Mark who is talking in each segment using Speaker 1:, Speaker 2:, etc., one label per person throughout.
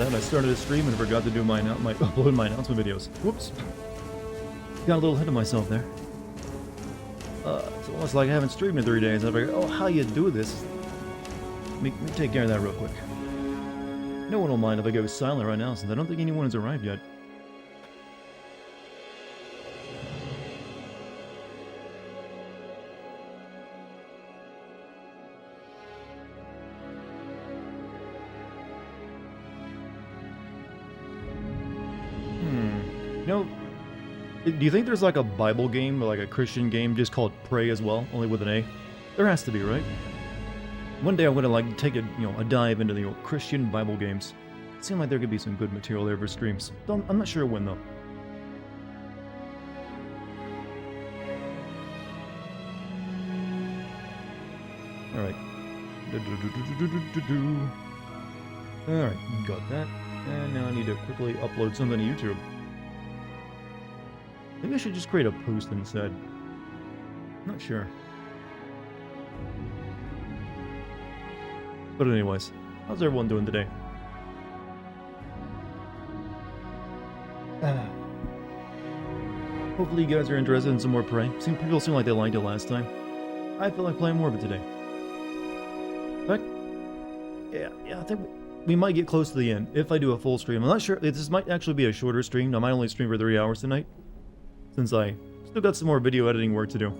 Speaker 1: of that. I started a stream and forgot to do my upload my announcement videos. Whoops. Got a little ahead of myself there. It's almost like I haven't streamed in 3 days. I figured, oh, how you do this? Let me take care of that real quick. No one will mind if I go silent right now, since I don't think anyone has arrived yet. You know, do you think there's like a Bible game or like a Christian game just called Pray as well, only with an A? There has to be, right? One day I'm gonna like take a dive into the Christian Bible games. It seemed like there could be some good material there for streams. I'm not sure when though. All right. All right, got that. And now I need to quickly upload something to YouTube. Maybe I should just create a post instead. Not sure. But anyways, how's everyone doing today? Hopefully you guys are interested in some more Prey. People seem like they liked it last time. I feel like playing more of it today. But yeah, I think we might get close to the end if I do a full stream. I'm not sure. This might actually be a shorter stream. I might only stream for 3 hours tonight, since I still got some more video editing work to do.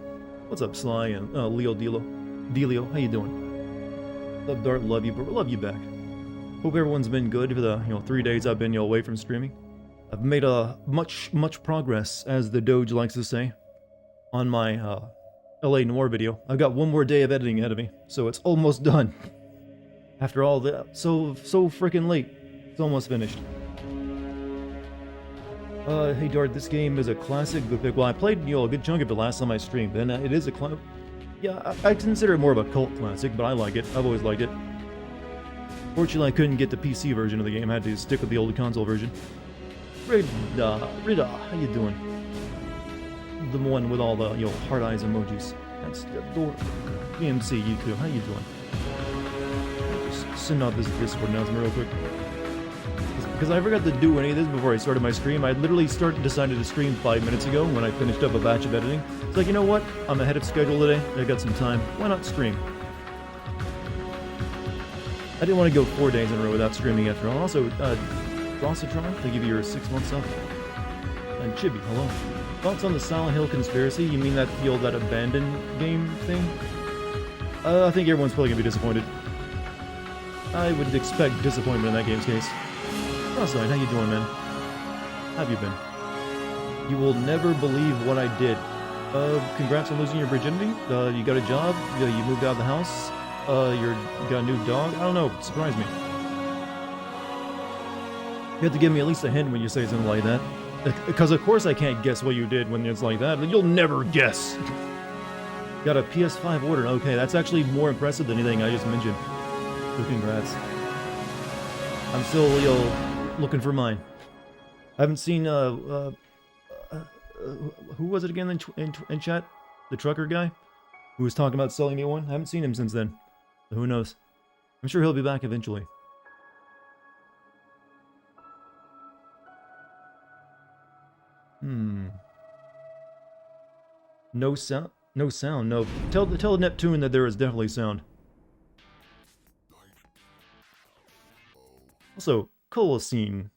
Speaker 1: What's up, Sly and Leo Delio? How you doing? Love Dart, love you, but love you back. Hope everyone's been good for the 3 days I've been away from streaming. I've made much progress, as the Doge likes to say, on my LA Noire video. I've got one more day of editing ahead of me, so it's almost done. After all that, so freaking late, it's almost finished. Hey Dart, this game is a classic good pick. Well, I played a good chunk of it last time I streamed, and it is a yeah, I consider it more of a cult classic, but I like it. I've always liked it. Fortunately, I couldn't get the PC version of the game. I had to stick with the old console version. Rida, how you doing? The one with all the heart eyes emojis. That's adorable. BMC, you too. How you doing? Just send out this Discord announcement real quick. Because I forgot to do any of this before I started my stream. I literally decided to stream 5 minutes ago when I finished up a batch of editing. It's like, you know what? I'm ahead of schedule today. I got some time. Why not stream? I didn't want to go 4 days in a row without streaming after all. Also, Rossitron, thank you for your 6 months up. And Chibi, hello. Thoughts on the Silent Hill conspiracy? You mean that that abandoned game thing? I think everyone's probably gonna be disappointed. I would expect disappointment in that game's case. Rossline, how you doing, man? How have you been? You will never believe what I did. Congrats on losing your virginity. You got a job. You moved out of the house. You got a new dog. I don't know. Surprise me. You have to give me at least a hint when you say something like that. Because of course I can't guess what you did when it's like that. You'll never guess. Got a PS5 order. Okay, that's actually more impressive than anything I just mentioned. So congrats. I'm still, looking for mine. I haven't seen, who was it again in chat? The trucker guy? Who was talking about selling me one? I haven't seen him since then. So who knows? I'm sure he'll be back eventually. No sound? No sound, no. Tell Neptune that there is definitely sound. Also, Colosine.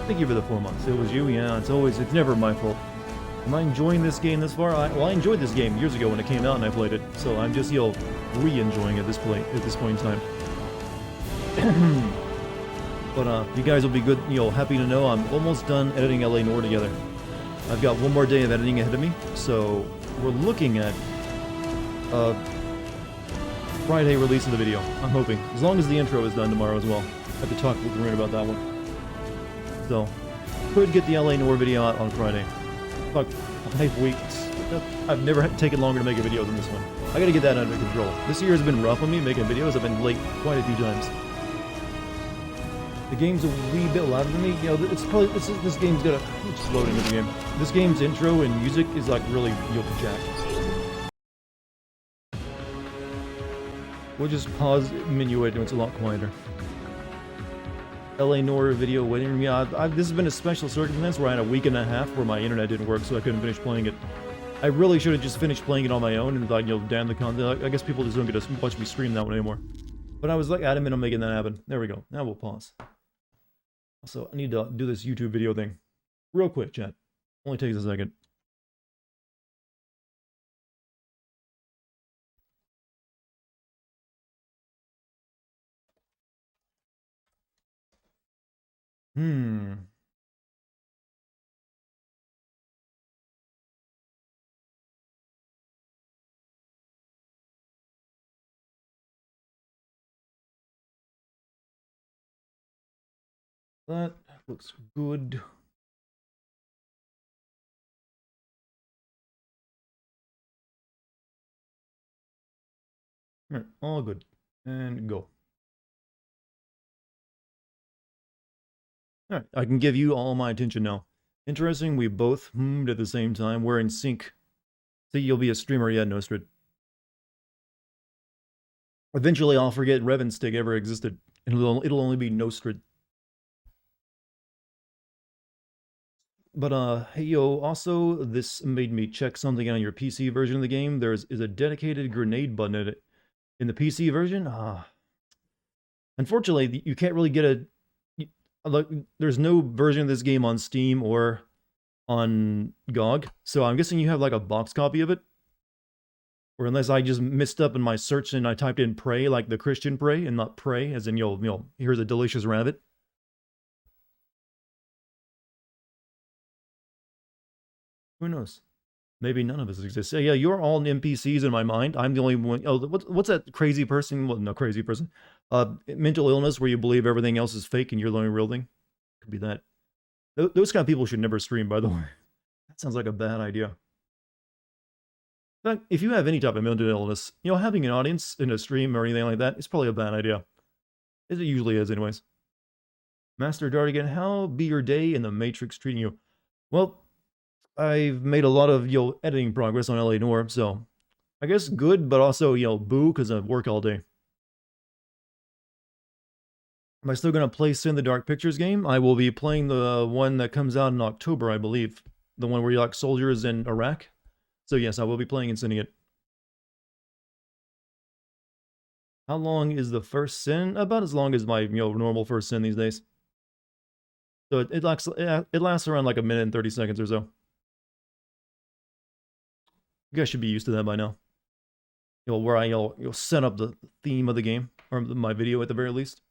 Speaker 1: Thank you for the 4 months. It was you, yeah, it's never my fault. Am I enjoying this game this far? Well, I enjoyed this game years ago when it came out and I played it, so I'm just, re-enjoying it at this point in time. But, you guys will be good, happy to know I'm almost done editing LA Noire together. I've got one more day of editing ahead of me, so we're looking at, Friday release of the video, I'm hoping. As long as the intro is done tomorrow as well. I have to talk with Rune about that one. So, could get the LA Noire video out on Friday. About 5 weeks. I've never taken longer to make a video than this one. I gotta get that under control. This year has been rough on me making videos. I've been late quite a few times. The game's a wee bit louder than me. It's probably this game's got a just loading of the game. This game's intro and music is like really jacked. We'll just pause menu it and it's a lot quieter. LA Noir video waiting for me. This has been a special circumstance where I had a week and a half where my internet didn't work, so I couldn't finish playing it. I really should have just finished playing it on my own and like, damn the content. I guess people just don't get to watch me stream that one anymore. But I was like adamant on making that happen. There we go. Now we'll pause. Also, I need to do this YouTube video thing. Real quick, chat. Only takes a second. That looks good. All right, all good. And go. All right, I can give you all my attention now. Interesting, we both hummed at the same time. We're in sync. See, you'll be a streamer yet, Nostrid. Eventually, I'll forget Revenstick ever existed. It'll only be Nostrid. But, hey, yo, also, this made me check something on your PC version of the game. There is a dedicated grenade button in the PC version. Unfortunately, you can't really get there's no version of this game on Steam or on GOG, so I'm guessing you have like a box copy of it. Or unless I just messed up in my search and I typed in pray, like the Christian pray, and not pray, as in, here's a delicious rabbit. Who knows? Maybe none of us exist. Yeah, you're all NPCs in my mind. I'm the only one. Oh, what's that crazy person? Well, no, crazy person. Mental illness where you believe everything else is fake and you're the only real thing. Could be that. Those kind of people should never stream, by the way. That sounds like a bad idea. In fact, if you have any type of mental illness, having an audience in a stream or anything like that is probably a bad idea. As it usually is, anyways. Master Dartigan, how be your day in the Matrix treating you? Well, I've made a lot of, editing progress on LA Noir, so I guess good, but also, boo, because I work all day. Am I still going to play Sin the Dark Pictures game? I will be playing the one that comes out in October, I believe. The one where you're like soldiers in Iraq. So yes, I will be playing and sending it. How long is the first Sin? About as long as my, normal first Sin these days. So it lasts around like a minute and 30 seconds or so. You guys should be used to that by now. Where you'll set up the theme of the game, or my video at the very least.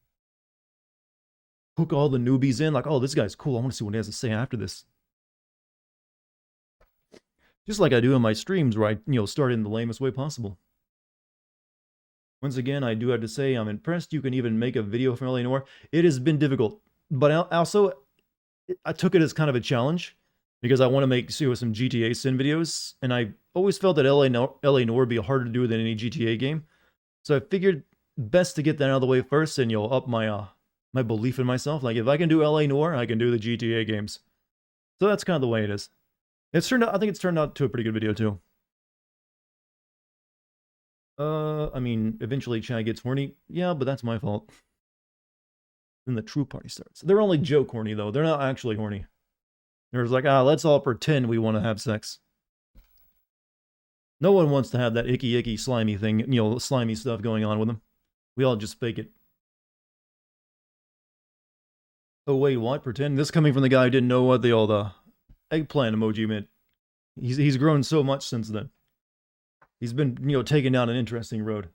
Speaker 1: Hook all the newbies in, like, oh, this guy's cool. I want to see what he has to say after this. Just like I do in my streams, where I, start in the lamest way possible. Once again, I do have to say, I'm impressed you can even make a video from LA Noir. It has been difficult, but also, I took it as kind of a challenge, because I want to make some GTA Sin videos, and I always felt that LA Noir would be harder to do than any GTA game. So I figured best to get that out of the way first, and up my my belief in myself. Like, if I can do LA Noir, I can do the GTA games. So that's kind of the way it is. I think it's turned out to a pretty good video too. I mean, eventually Chad gets horny. Yeah, but that's my fault. Then the true party starts. They're only joke horny though. They're not actually horny. They're like, let's all pretend we want to have sex. No one wants to have that icky, slimy thing, slimy stuff going on with them. We all just fake it. Oh wait, what? Pretend? This coming from the guy who didn't know what the eggplant emoji meant. He's grown so much since then. He's been, taking down an interesting road.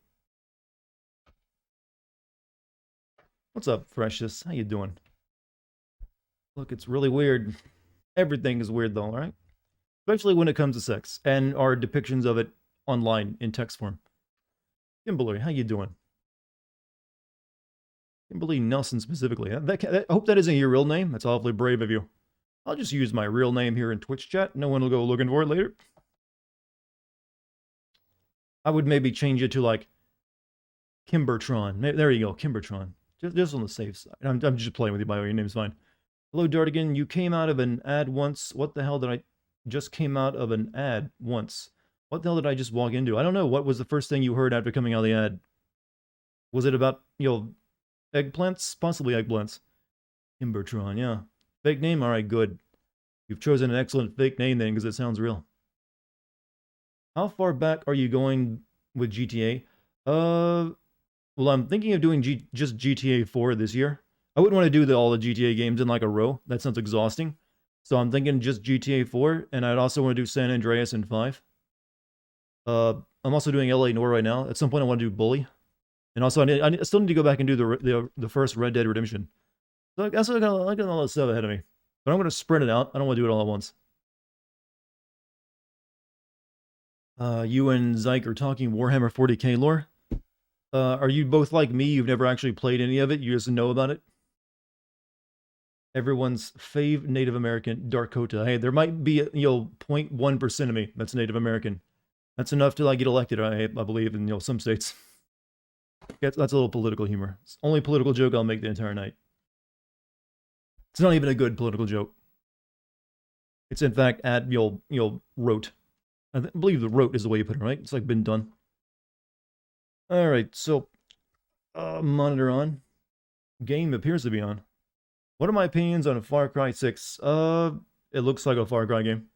Speaker 1: What's up, Precious? How you doing? Look, it's really weird. Everything is weird though, alright? Especially when it comes to sex, and our depictions of it online in text form. Kimberly, how you doing? Kimberly Nelson specifically. I hope that isn't your real name. That's awfully brave of you. I'll just use my real name here in Twitch chat. No one will go looking for it later. I would maybe change it to like Kimbertron. There you go, Kimbertron. Just on the safe side. I'm just playing with you, by the way. Your name's fine. Hello, Dartigan. You came out of an ad once. What the hell did I... Just came out of an ad once. What the hell did I just walk into? I don't know. What was the first thing you heard after coming out of the ad? Was it about, eggplants? Possibly eggplants. Kimbertron, yeah. Fake name? Alright, good. You've chosen an excellent fake name then, because it sounds real. How far back are you going with GTA? Well, I'm thinking of doing just GTA 4 this year. I wouldn't want to do all the GTA games in like a row. That sounds exhausting. So I'm thinking just GTA 4, and I'd also want to do San Andreas and 5. I'm also doing LA Noire right now. At some point I want to do Bully. And also I still need to go back and do the first Red Dead Redemption. So I guess I got all that stuff ahead of me. But I'm going to spread it out. I don't want to do it all at once. You and Zyke are talking Warhammer 40k lore. Are you both like me? You've never actually played any of it? You just know about it? Everyone's fave Native American, Darkota. Hey, there might be, 0.1% of me that's Native American. That's enough to, like, get elected, I believe, in, some states. That's a little political humor. It's the only political joke I'll make the entire night. It's not even a good political joke. It's, in fact, rote. I believe the rote is the way you put it, right? It's, like, been done. Alright, so, monitor on. Game appears to be on. What are my opinions on Far Cry 6? It looks like a Far Cry game.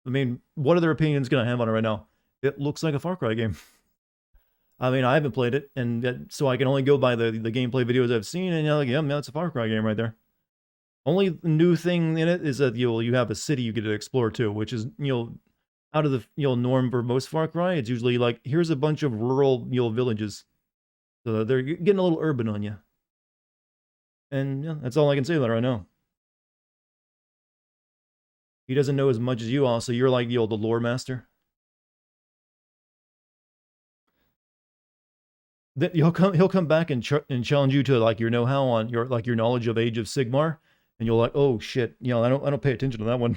Speaker 1: I mean, what other opinions can I have on it right now? It looks like a Far Cry game. I mean, I haven't played it, and so I can only go by the gameplay videos I've seen, and yeah, it's a Far Cry game right there. Only new thing in it is that you have a city you get to explore too, which is, out of the norm for most Far Cry. It's usually like, here's a bunch of rural villages. So they're getting a little urban on you. And yeah, that's all I can say about it right now. He doesn't know as much as you all, so you're like the lore master. That he'll come back and challenge you to like your know-how on your knowledge of Age of Sigmar, and you're like, oh shit, I don't pay attention to that one.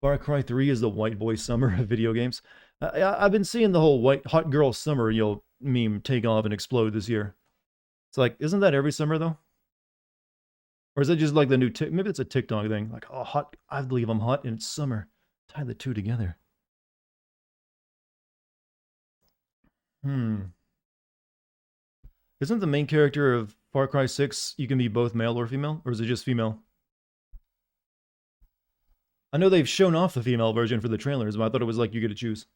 Speaker 1: Far Cry 3 is the white boy summer of video games. I've been seeing the whole hot girl summer meme take off and explode this year. It's like, isn't that every summer though? Or is it just like the new maybe it's a TikTok thing? Like, oh, hot, I believe I'm hot and it's summer. Tie the two together. Isn't the main character of Far Cry 6, you can be both male or female? Or is it just female? I know they've shown off the female version for the trailers, but I thought it was like you get to choose.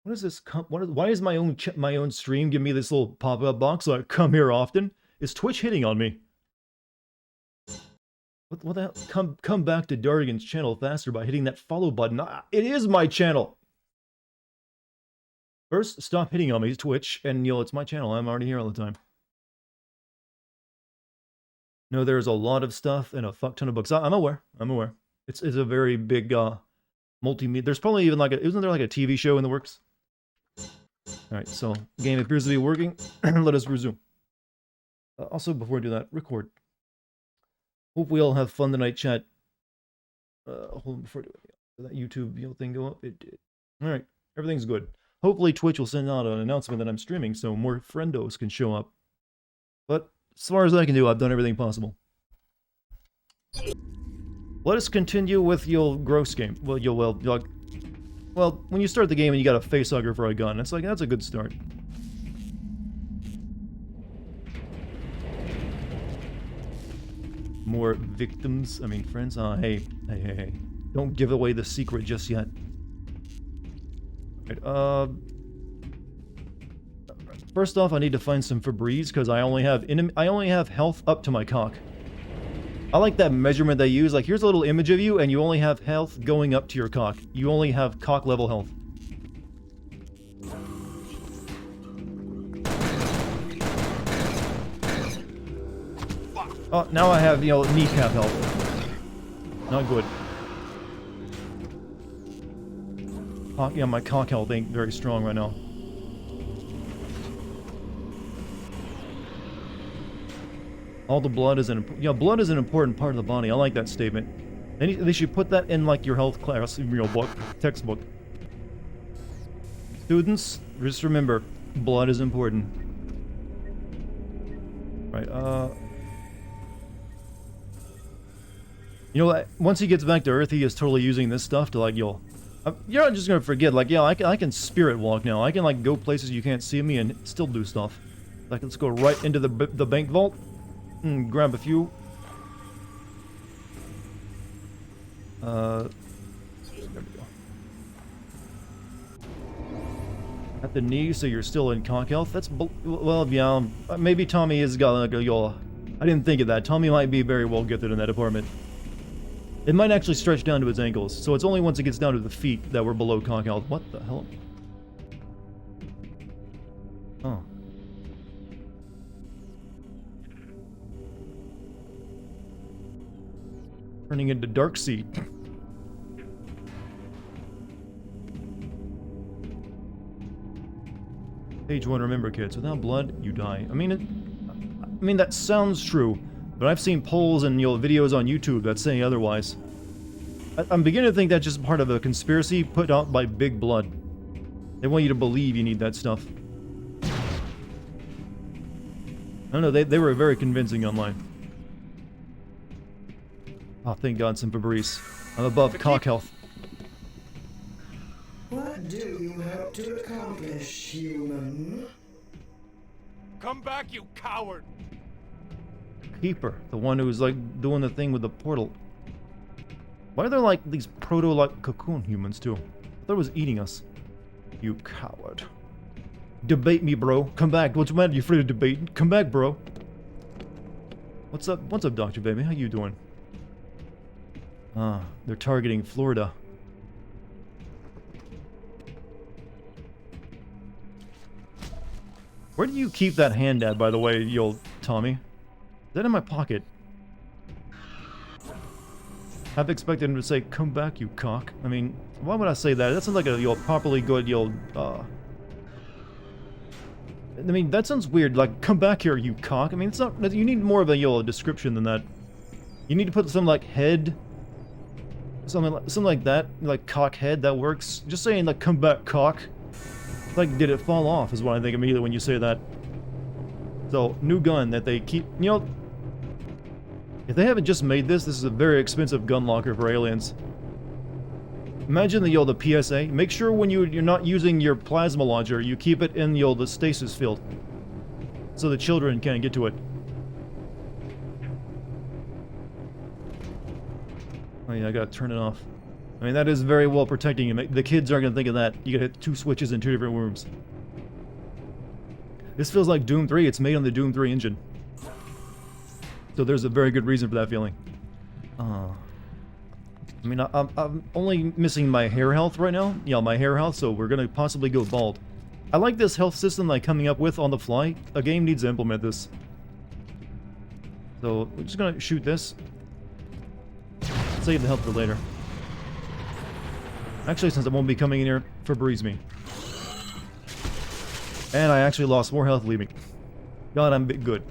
Speaker 1: What is this? Why is my own stream give me this little pop-up box so I come here often? Is Twitch hitting on me? What the hell? Come back to Dardigan's channel faster by hitting that follow button. It is my channel! First, stop hitting on me, Twitch, and it's my channel. I'm already here all the time. No, there's a lot of stuff and a fuck ton of books. I'm aware. It's a very big multimedia. There's probably even isn't there like a TV show in the works? Alright, so game appears to be working. Let us resume. Also, before I do that, record. Hope we all have fun tonight, chat. Hold on, before I do it, did that YouTube thing go up? It did. Alright, everything's good. Hopefully Twitch will send out an announcement that I'm streaming so more friendos can show up. But as far as I can do, I've done everything possible. Let us continue with your gross game. Well, when you start the game and you got a facehugger for a gun, it's like, that's a good start. More victims, friends. Hey. Don't give away the secret just yet. Right, first off, I need to find some Febreze because I only have health up to my cock. I like that measurement they use. Like, here's a little image of you, and you only have health going up to your cock. You only have cock level health. Oh, now I have, kneecap health. Not good. Yeah, my cock health ain't very strong right now. All the blood is blood is an important part of the body. I like that statement. They should put that in like your health class book, textbook. Students, just remember, blood is important. Right. Once he gets back to Earth, he is totally using this stuff to you're not just gonna forget. I can spirit walk now. I can go places you can't see me and still do stuff. Let's go right into the bank vault. Grab a few. There we go. At the knee, so you're still in conk health? That's, well, yeah, maybe Tommy has got like a, I didn't think of that. Tommy might be very well gifted in that department. It might actually stretch down to his ankles, so it's only once it gets down to the feet that we're below conk health. What the hell? Oh. Turning into Dark Seed. Page 1, remember kids, without blood, you die. I mean that sounds true, but I've seen polls and videos on YouTube that say otherwise. I'm beginning to think that's just part of a conspiracy put out by Big Blood. They want you to believe you need that stuff. I don't know, they were very convincing online. Oh, thank God, some Febreze. I'm above conk health.
Speaker 2: What do you hope to accomplish, human?
Speaker 3: Come back, you coward!
Speaker 1: Keeper, the one who's like doing the thing with the portal. Why are there like these proto-like cocoon humans too? I thought it was eating us. You coward. Debate me, bro. Come back. What's the matter? You afraid to debate? Come back, bro. What's up? What's up, Dr. Baby? How you doing? Ah, they're targeting Florida. Where do you keep that hand at, by the way, yo, Tommy? Is that in my pocket? I've expected him to say, come back, you cock. I mean, why would I say that? That sounds like a, properly good, I mean, that sounds weird, like, come back here, you cock. I mean, it's not, you need more of a, description than that. You need to put something like head, something like that, like cock head, that works. Just saying, like, come back, cock. Like, did it fall off, is what I think immediately when you say that. So, new gun that they keep, if they haven't just made this is a very expensive gun locker for aliens. Imagine the PSA. Make sure when you're not using your plasma launcher, you keep it in the stasis field, so the children can't get to it. Oh yeah, I gotta turn it off. I mean, that is very well protecting you. The kids aren't gonna think of that. You gotta hit 2 switches in 2 different rooms. This feels like Doom 3. It's made on the Doom 3 engine. So there's a very good reason for that feeling. I mean, I'm only missing my hair health right now. Yeah, my hair health, so we're gonna possibly go bald. I like this health system that I'm coming up with on the fly. A game needs to implement this. So, we're just gonna shoot this. Save the health for later. Actually, since I won't be coming in here, Febreze me. And I actually lost more health leaving. God, I'm a bit good.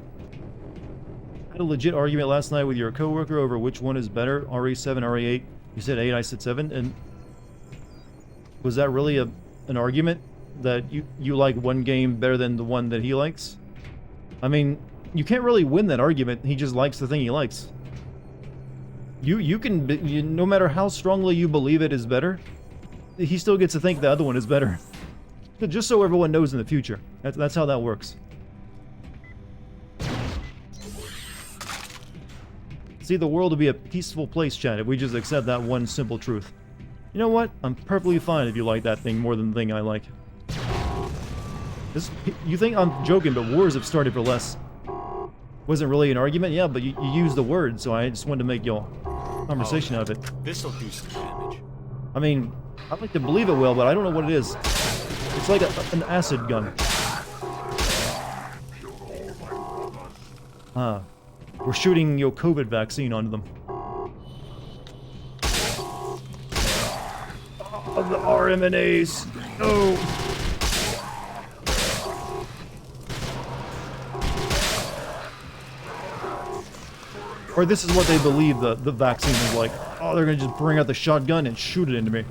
Speaker 1: I had a legit argument last night with your coworker over which one is better, RE7, RE8. You said 8, I said 7, and was that really an argument that you like one game better than the one that he likes? I mean, you can't really win that argument. He just likes the thing he likes. You can, no matter how strongly you believe it is better, he still gets to think the other one is better. Just so everyone knows in the future. That's how that works. See, the world will be a peaceful place, chat, if we just accept that one simple truth. You know what? I'm perfectly fine if you like that thing more than the thing I like. You think I'm joking, but wars have started for less. Wasn't really an argument, yeah, but you used the word, so I just wanted to make y'all conversation out of it.
Speaker 3: This'll do some damage.
Speaker 1: I mean, I'd like to believe it will, but I don't know what it is. It's like an acid gun. We're shooting your COVID vaccine onto them. Of the RMNAs. No. Or this is what they believe the vaccine is like. Oh, they're gonna just bring out the shotgun and shoot it into me.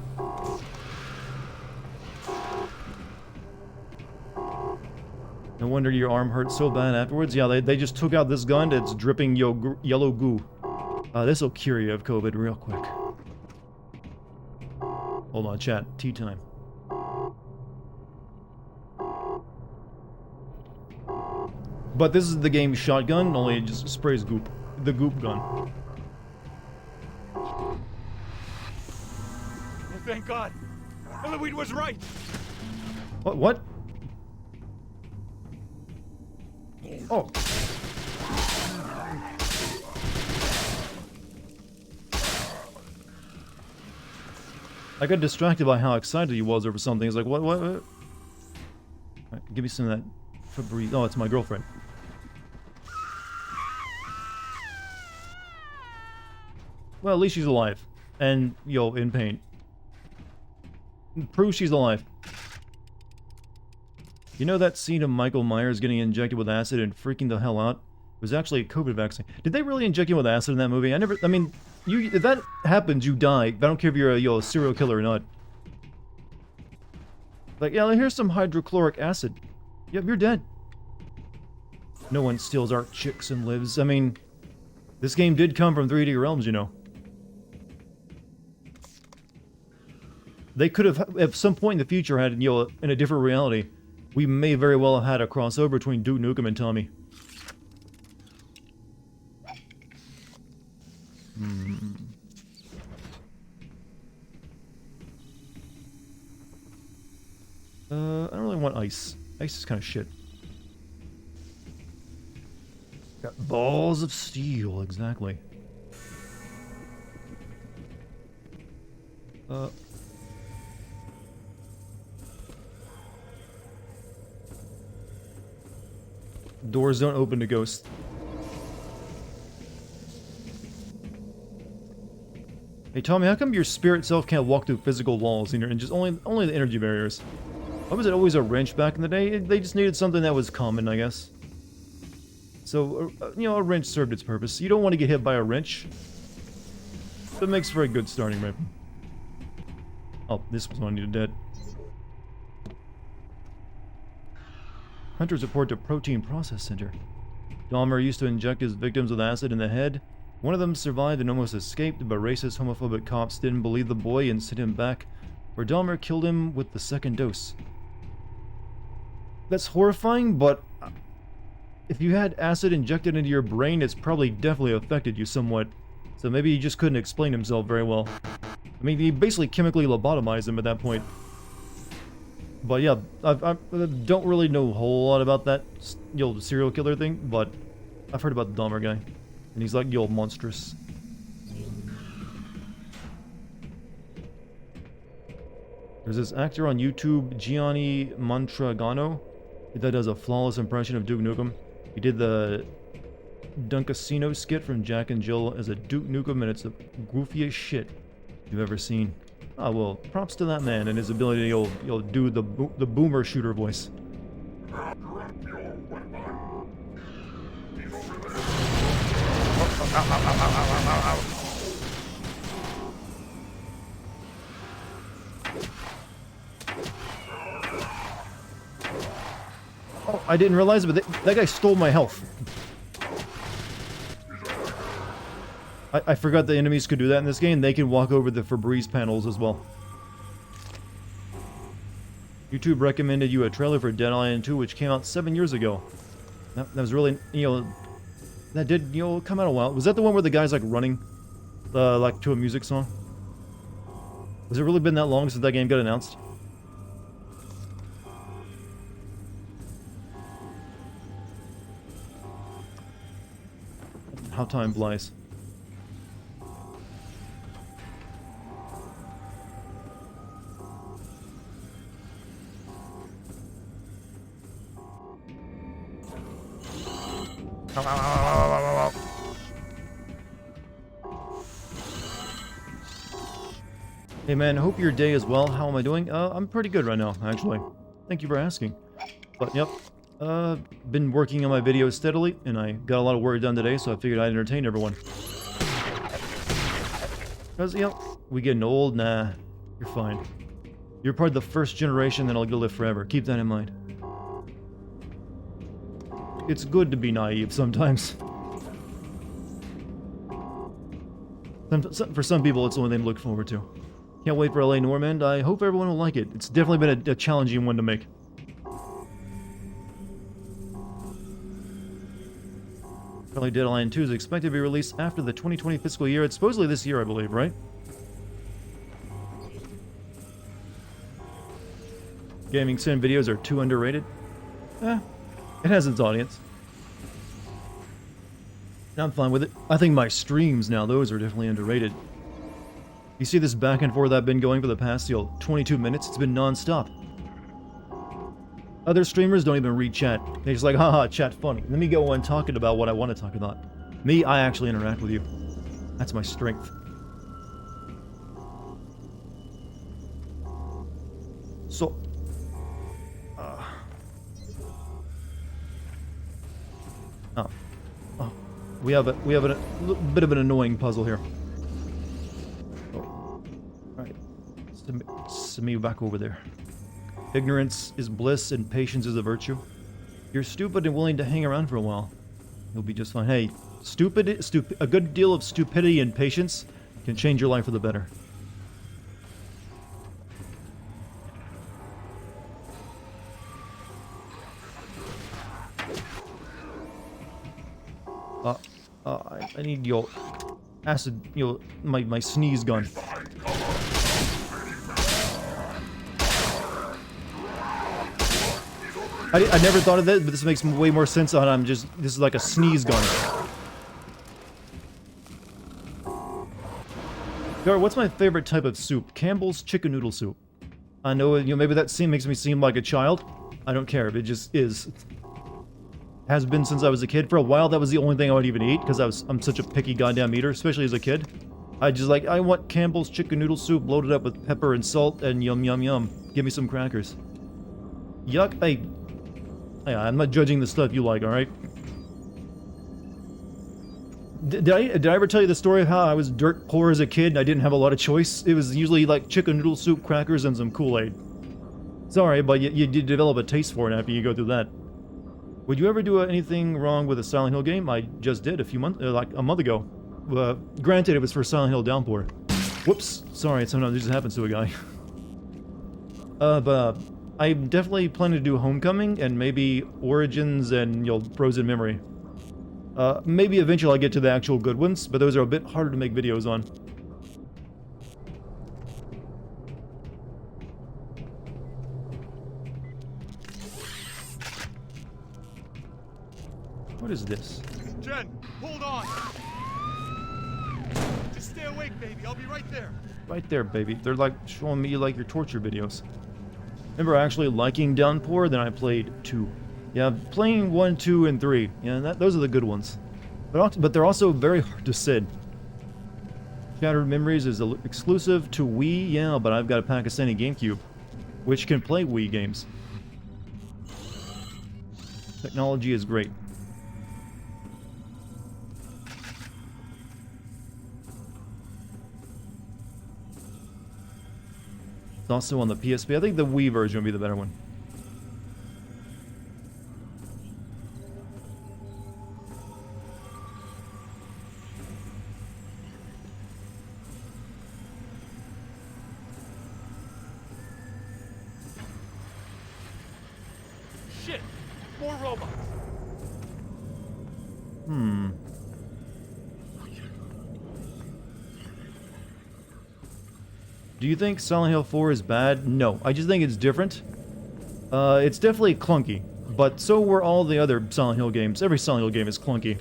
Speaker 1: No wonder your arm hurt so bad afterwards. Yeah, they just took out this gun that's dripping yellow goo. This'll cure you of COVID real quick. Hold on, chat. Tea time. But this is the game's shotgun, only it just sprays goop. The goop gun.
Speaker 3: Oh, thank God. Eloise was right.
Speaker 1: What? Oh. I got distracted by how excited he was over something. He's like, what? Alright, give me some of that Febreze. Oh, it's my girlfriend. Well, at least she's alive. And, yo, in pain. Prove she's alive. You know that scene of Michael Myers getting injected with acid and freaking the hell out? It was actually a COVID vaccine. Did they really inject you with acid in that movie? I mean, if that happens, you die. I don't care if you're a serial killer or not. Like, yeah, here's some hydrochloric acid. Yep, you're dead. No one steals our chicks and lives. I mean, this game did come from 3D Realms, you know. They could have, at some point in the future, had, in a different reality, we may very well have had a crossover between Duke Nukem and Tommy. I don't really want ice. Ice is kind of shit. Got balls of steel, exactly. Doors don't open to ghosts. Hey Tommy, how come your spirit self can't walk through physical walls and just only the energy barriers? Why was it always a wrench back in the day? They just needed something that was common, I guess. So, a wrench served its purpose. You don't want to get hit by a wrench. That makes for a good starting weapon. Oh, this was one needed dead. Hunters report to Protein Process Center. Dahmer used to inject his victims with acid in the head. One of them survived and almost escaped, but racist, homophobic cops didn't believe the boy and sent him back, where Dahmer killed him with the second dose. That's horrifying, but if you had acid injected into your brain, it's probably definitely affected you somewhat. So maybe he just couldn't explain himself very well. I mean, he basically chemically lobotomized him at that point. But yeah, I don't really know a whole lot about that, serial killer thing, but I've heard about the Dahmer guy. And he's like, monstrous. There's this actor on YouTube, Gianni Montragano, that does a flawless impression of Duke Nukem. He did the Dunkasino skit from Jack and Jill as a Duke Nukem, and it's the goofiest shit you've ever seen. Ah, well, props to that man and his ability to do the boomer shooter voice. Oh, I didn't realize it, but that guy stole my health. I forgot the enemies could do that in this game. They can walk over the Febreze panels as well. YouTube recommended you a trailer for Dead Island 2, which came out 7 years ago. That was really, that did, come out a while. Was that the one where the guy's, like, running, like, to a music song? Has it really been that long since that game got announced? How time flies. Hey man, hope your day is well. How am I doing? I'm pretty good right now, actually. Thank you for asking. But yep, been working on my videos steadily, and I got a lot of work done today, so I figured I'd entertain everyone. Because, we getting old? Nah, you're fine. You're part of the first generation that'll get to live forever. Keep that in mind. It's good to be naive sometimes. For some people, it's the only thing to look forward to. Can't wait for LA Normand. I hope everyone will like it. It's definitely been a challenging one to make. Apparently Deadline 2 is expected to be released after the 2020 fiscal year. It's supposedly this year, I believe, right? Gaming sim videos are too underrated. It has its audience. I'm fine with it. I think my streams now, those are definitely underrated. You see this back and forth I've been going for the past, 22 minutes? It's been non-stop. Other streamers don't even read chat. They're just like, haha, chat funny. Let me go on talking about what I want to talk about. Me, I actually interact with you. That's my strength. So... We have a bit of an annoying puzzle here. Oh. Alright. Send me back over there. Ignorance is bliss and patience is a virtue. You're stupid and willing to hang around for a while. You'll be just fine. Hey, a good deal of stupidity and patience can change your life for the better. I need your acid, my sneeze gun. I never thought of that, but this makes way more sense on this is like a sneeze gun. Gar, what's my favorite type of soup? Campbell's chicken noodle soup. I know, maybe that makes me seem like a child. I don't care, it just is. Has been since I was a kid. For a while, that was the only thing I would even eat, because I'm such a picky goddamn eater, especially as a kid. I want Campbell's chicken noodle soup loaded up with pepper and salt and yum yum yum. Give me some crackers. Yuck. I'm not judging the stuff you like, alright? Did I ever tell you the story of how I was dirt poor as a kid and I didn't have a lot of choice? It was usually like chicken noodle soup, crackers, and some Kool-Aid. Sorry, but you develop a taste for it after you go through that. Would you ever do anything wrong with a Silent Hill game? I just did like a month ago. Granted, it was for Silent Hill Downpour. Whoops. Sorry, sometimes it just happens to a guy. But I'm definitely planning to do Homecoming and maybe Origins and, Frozen Memory. Maybe eventually I'll get to the actual good ones, but those are a bit harder to make videos on. What is this?
Speaker 3: Jen, hold on! Just stay awake, baby. I'll be right there.
Speaker 1: Right there, baby. They're like showing me like your torture videos. Remember actually liking Downpour? Then I played 2. Yeah, playing 1, 2, and 3. Yeah, those are the good ones. But they're also very hard to sit. Shattered Memories is exclusive to Wii, yeah, but I've got a Pakistani GameCube, which can play Wii games. Technology is great. It's also on the PSP. I think the Wii version would be the better one.
Speaker 3: Shit! More robots!
Speaker 1: Do you think Silent Hill 4 is bad? No, I just think it's different. It's definitely clunky, but so were all the other Silent Hill games. Every Silent Hill game is clunky.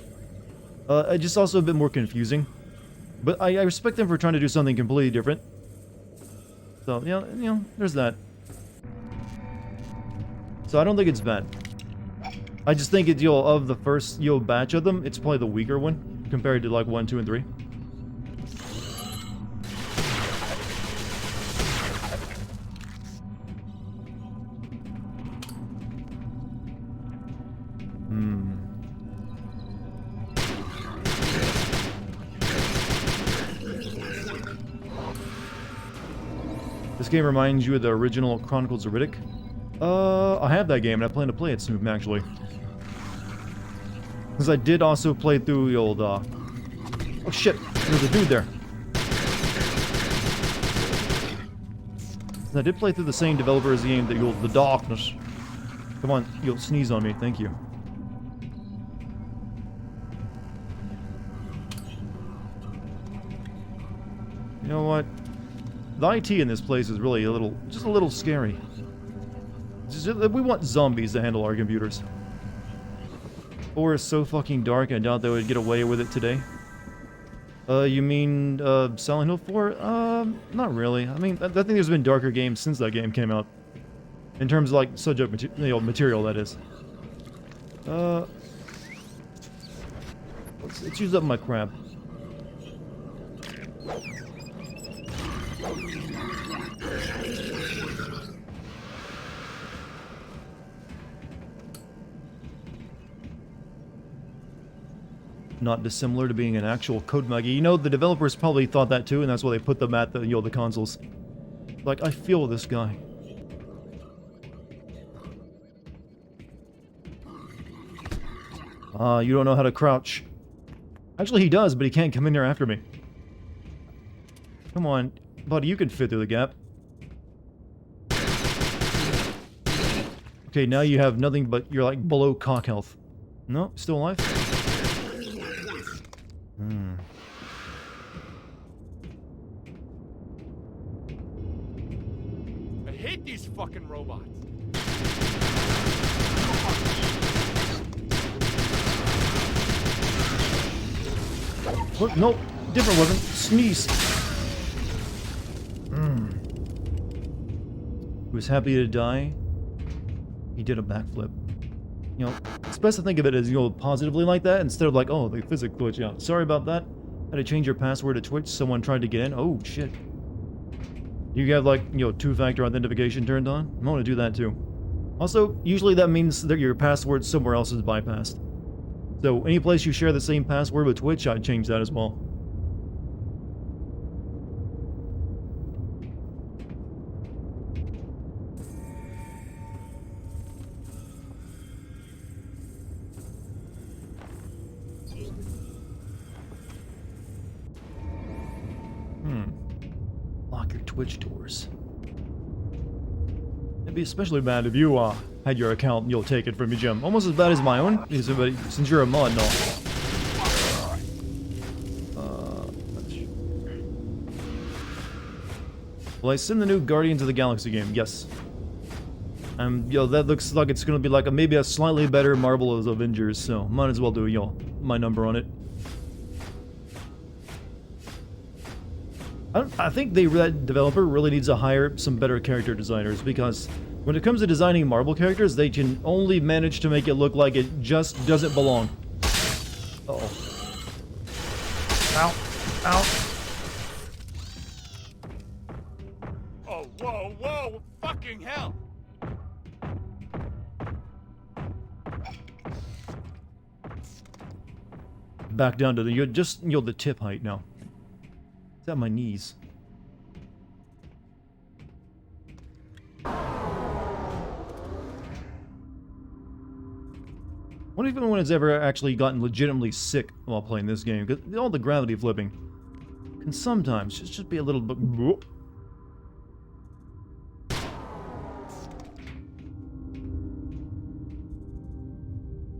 Speaker 1: It's just also a bit more confusing. But I respect them for trying to do something completely different. So, there's that. So I don't think it's bad. I just think it's, of the first, batch of them, it's probably the weaker one, compared to, like, 1, 2, and 3. This game reminds you of the original Chronicles of Riddick. I have that game and I plan to play it soon, actually. Because I did also play through the old, oh shit, there's a dude there. I did play through the same developer as the game, the Darkness. Come on, you'll sneeze on me, thank you. You know what? The IT in this place is really just a little scary. We want zombies to handle our computers. 4 is so fucking dark, I doubt they would get away with it today. You mean, Silent Hill 4? Not really. I mean, I think there's been darker games since that game came out. In terms of, like, subject material, that is. Let's use up my crap. Not dissimilar to being an actual code muggy. You know, the developers probably thought that too, and that's why they put them at the, the consoles. Like, I feel this guy. You don't know how to crouch. Actually, he does, but he can't come in there after me. Come on, buddy, you can fit through the gap. Okay, now you have nothing but, you're like below cock health. No, still alive?
Speaker 3: I hate these fucking robots.
Speaker 1: What? Nope, different weapon. Sneeze. He was happy to die. He did a backflip. You know, it's best to think of it as, positively like that, instead of like, oh, the physics glitch out. Sorry about that. Had to change your password to Twitch. Someone tried to get in. Oh, shit. You have, like, two-factor authentication turned on? I want to do that, too. Also, usually that means that your password somewhere else is bypassed. So, any place you share the same password with Twitch, I'd change that as well. Lock your Twitch doors. It'd be especially bad if you, had your account and you'll take it from me, Jim. Almost as bad as my own, since you're a mod and all. Will I send the new Guardians of the Galaxy game? Yes. That looks like it's gonna be like maybe a slightly better Marvel's Avengers, so might as well do, my number on it. I think that developer really needs to hire some better character designers, because when it comes to designing Marvel characters, they can only manage to make it look like it just doesn't belong. Uh-oh. Ow. Ow.
Speaker 3: Oh, whoa, whoa, fucking hell!
Speaker 1: Back down to the tip height now. It's at my knees. I wonder if anyone's ever actually gotten legitimately sick while playing this game, because all the gravity flipping can sometimes just be a little bit...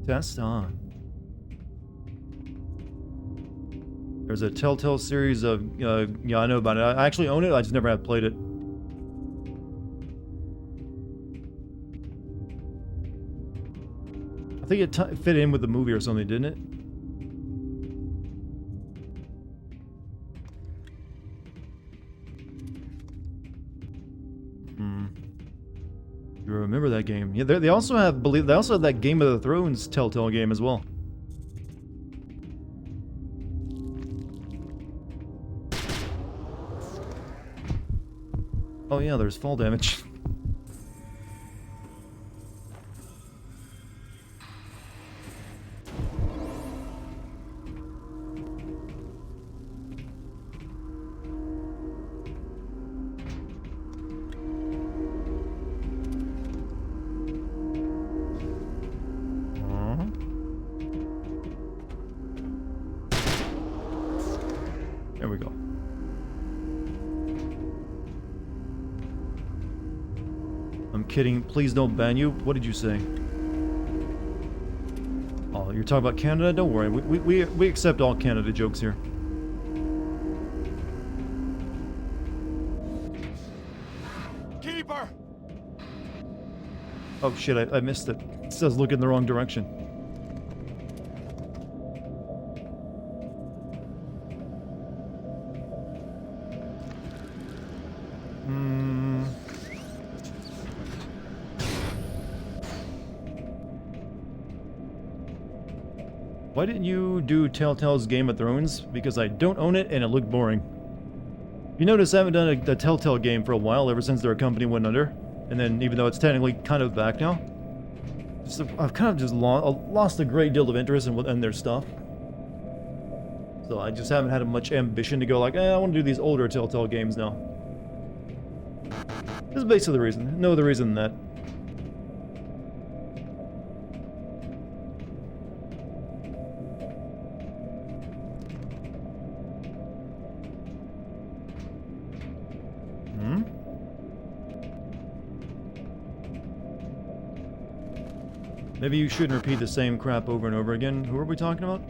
Speaker 1: Test on. There's a Telltale series of, yeah, I know about it. I actually own it, I just never have played it. I think it fit in with the movie or something, didn't it? You remember that game? Yeah, they also have that Game of the Thrones Telltale game as well. Oh yeah, there's fall damage. There we go. I'm kidding. Please don't ban you. What did you say? Oh, you're talking about Canada? Don't worry. We accept all Canada jokes here.
Speaker 3: Keeper!
Speaker 1: Oh shit, I missed it. It says look in the wrong direction. Why didn't you do Telltale's Game of Thrones? Because I don't own it and it looked boring. You notice I haven't done a Telltale game for a while, ever since their company went under. And then, even though it's technically kind of back now, I've kind of just lost a great deal of interest in their stuff. So I just haven't had much ambition to go like, I want to do these older Telltale games now. This is basically the reason. No other reason than that. Maybe you shouldn't repeat the same crap over and over again. Who are we talking about?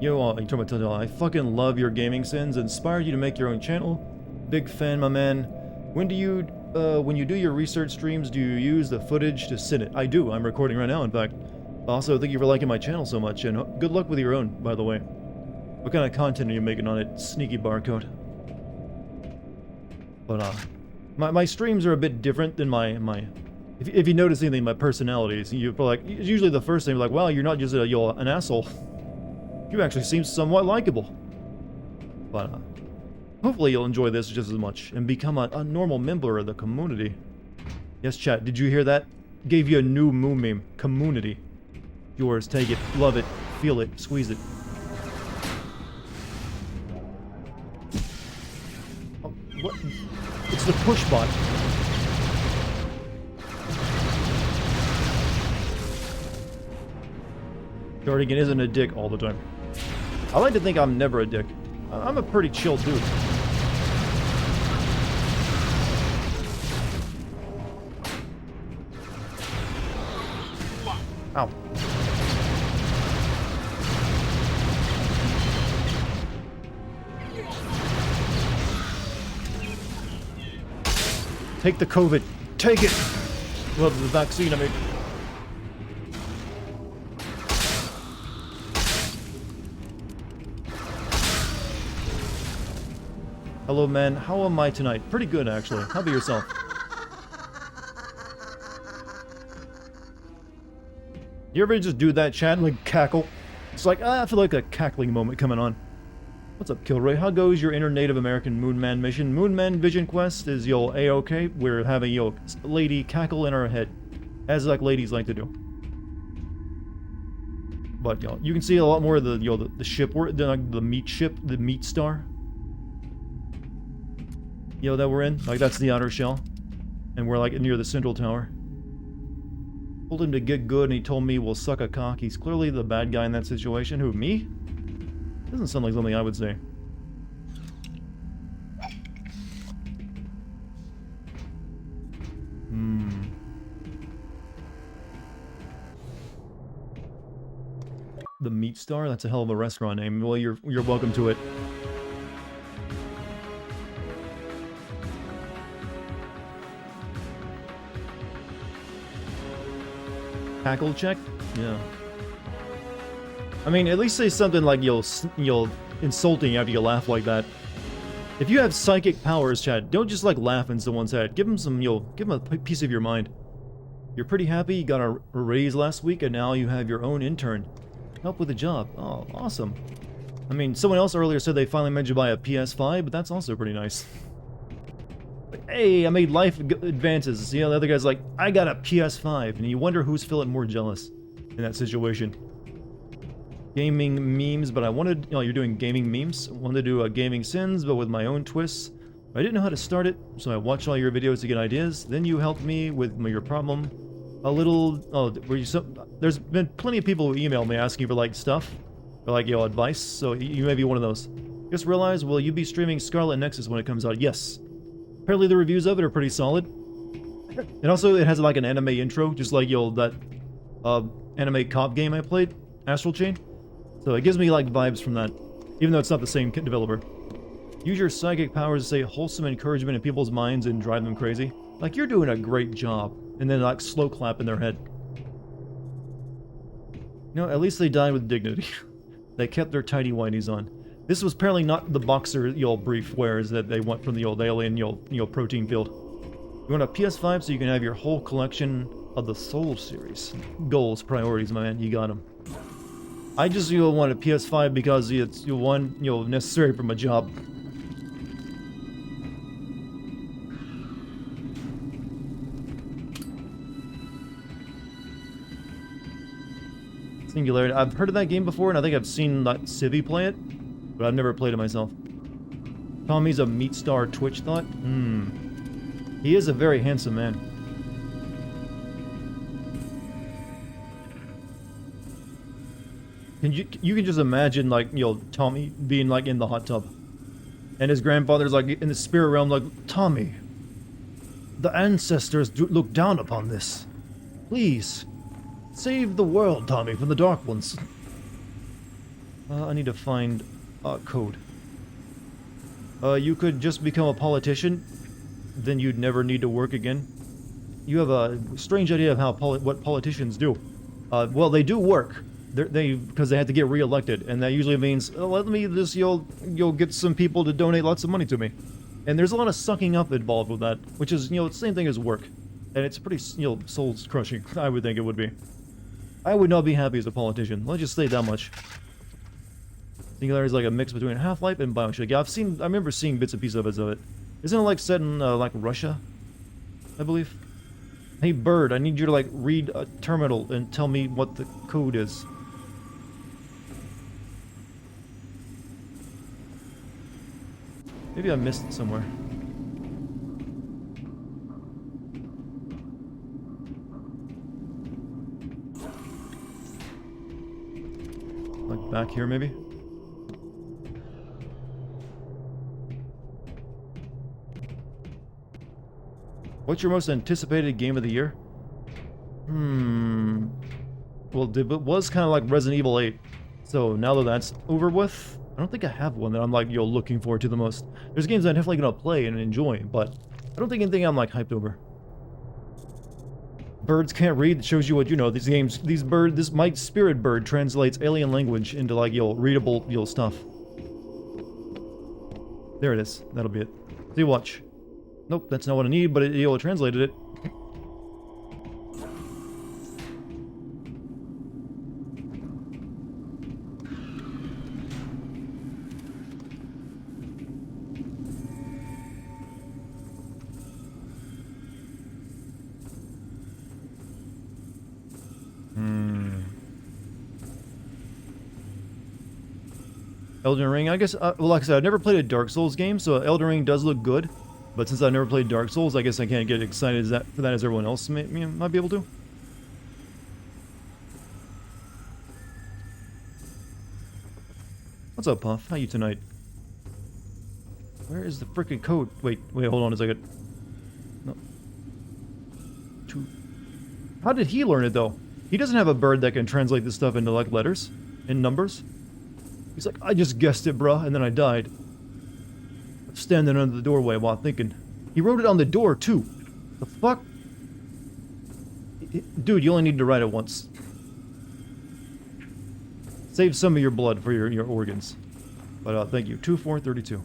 Speaker 1: Yo, you talking about Telltale. I fucking love your gaming sins. Inspired you to make your own channel. Big fan, my man. When you do your research streams, do you use the footage to sit it? I do. I'm recording right now, in fact. Also, thank you for liking my channel so much, and good luck with your own, by the way. What kind of content are you making on it, sneaky barcode? But, my streams are a bit different than if you notice anything, my personalities, you're like, usually the first thing, like, wow, you're not just an asshole. You actually seem somewhat likable. But, hopefully you'll enjoy this just as much, and become a normal member of the community. Yes, chat, did you hear that? Gave you a new moon meme. Community. Yours, take it, love it, feel it, squeeze it. What? It's the push bot. Jardigan isn't a dick all the time. I like to think I'm never a dick. I'm a pretty chill dude. Ow. Take the COVID. Take it! Love the vaccine, I mean. Hello, man. How am I tonight? Pretty good, actually. How about yourself? You ever just do that, chat, and like cackle? It's like, I feel like a cackling moment coming on. What's up, Kilroy? How goes your inner Native American Moonman mission? Moonman Vision Quest is A-okay. We're having lady cackle in our head, as like ladies like to do. But you can see a lot more of the ship, the meat ship, the meat star. That we're in. Like that's the outer shell, and we're like near the central tower. Told him to get good, and he told me we'll suck a cock. He's clearly the bad guy in that situation. Who, me? Doesn't sound like something I would say. The Meat Star? That's a hell of a restaurant name. Well, you're welcome to it. Cackle check? Yeah. I mean, at least say something like you'll insulting after you laugh like that. If you have psychic powers, Chad, don't just like laugh in someone's head. Give them give them a piece of your mind. You're pretty happy you got a raise last week, and now you have your own intern. Help with the job. Oh, awesome. I mean, someone else earlier said they finally managed to buy a PS5, but that's also pretty nice. Like, hey, I made life advances. See how the other guy's like, I got a PS5, and you wonder who's feeling more jealous in that situation. Gaming memes, but I wanted, you're doing gaming memes. I wanted to do a gaming sins, but with my own twists. I didn't know how to start it, so I watched all your videos to get ideas. Then you helped me with your problem. There's been plenty of people who email me asking for like stuff, or like advice. So you may be one of those. Just realized, will you be streaming Scarlet Nexus when it comes out? Yes. Apparently the reviews of it are pretty solid. And also it has like an anime intro, just like that anime cop game I played. Astral Chain. So it gives me like vibes from that, even though it's not the same developer. Use your psychic powers to say wholesome encouragement in people's minds and drive them crazy. Like, you're doing a great job. And then like slow clap in their head. You know, at least they died with dignity. They kept their tidy whities on. This was apparently not the boxer, brief wears that they want from the old alien, protein field. You want a PS5 so you can have your whole collection of the Soul series. Goals, priorities, my man, you got them. I just, want a PS5 because it's, one, necessary for my job. Singularity. I've heard of that game before, and I think I've seen Civi play it, but I've never played it myself. Tommy's a meat star Twitch thought? He is a very handsome man. You can just imagine, Tommy being, in the hot tub. And his grandfather's, in the spirit realm, Tommy, the ancestors look down upon this. Please. Save the world, Tommy, from the Dark Ones. I need to find code. You could just become a politician, then you'd never need to work again. You have a strange idea of how what politicians do. Well, they do work. Because they had to get re-elected, and that usually means let me just you'll get some people to donate lots of money to me. And there's a lot of sucking up involved with that, which is the same thing as work, and it's pretty soul crushing. I would think it would be. I would not be happy as a politician. Let's just say that much. Singularity is like a mix between Half-Life and BioShock. Yeah, I remember seeing bits and pieces of it. Isn't it set in Russia? I believe. Hey Bird, I need you to read a terminal and tell me what the code is. Maybe I missed it somewhere. Back here, maybe? What's your most anticipated game of the year? Well, it was kind of like Resident Evil 8. So now that that's over with, I don't think I have one that I'm looking forward to the most. There's games I'm definitely gonna play and enjoy, but I don't think anything I'm hyped over. Birds can't read. It shows you what you know. These games, this my spirit bird translates alien language into readable stuff. There it is. That'll be it. See, watch. Nope, that's not what I need, but it translated it. Elden Ring, I guess, well, like I said, I've never played a Dark Souls game, so Elden Ring does look good. But since I've never played Dark Souls, I guess I can't get excited for that as everyone else might be able to. What's up, Puff? How you tonight? Where is the frickin' code? Wait, hold on a second. No. How did he learn it, though? He doesn't have a bird that can translate this stuff into, letters and numbers. He's like, I just guessed it, bruh, and then I died. Standing under the doorway while thinking. He wrote it on the door, too. The fuck? Dude, you only need to write it once. Save some of your blood for your organs. But, thank you. 2432.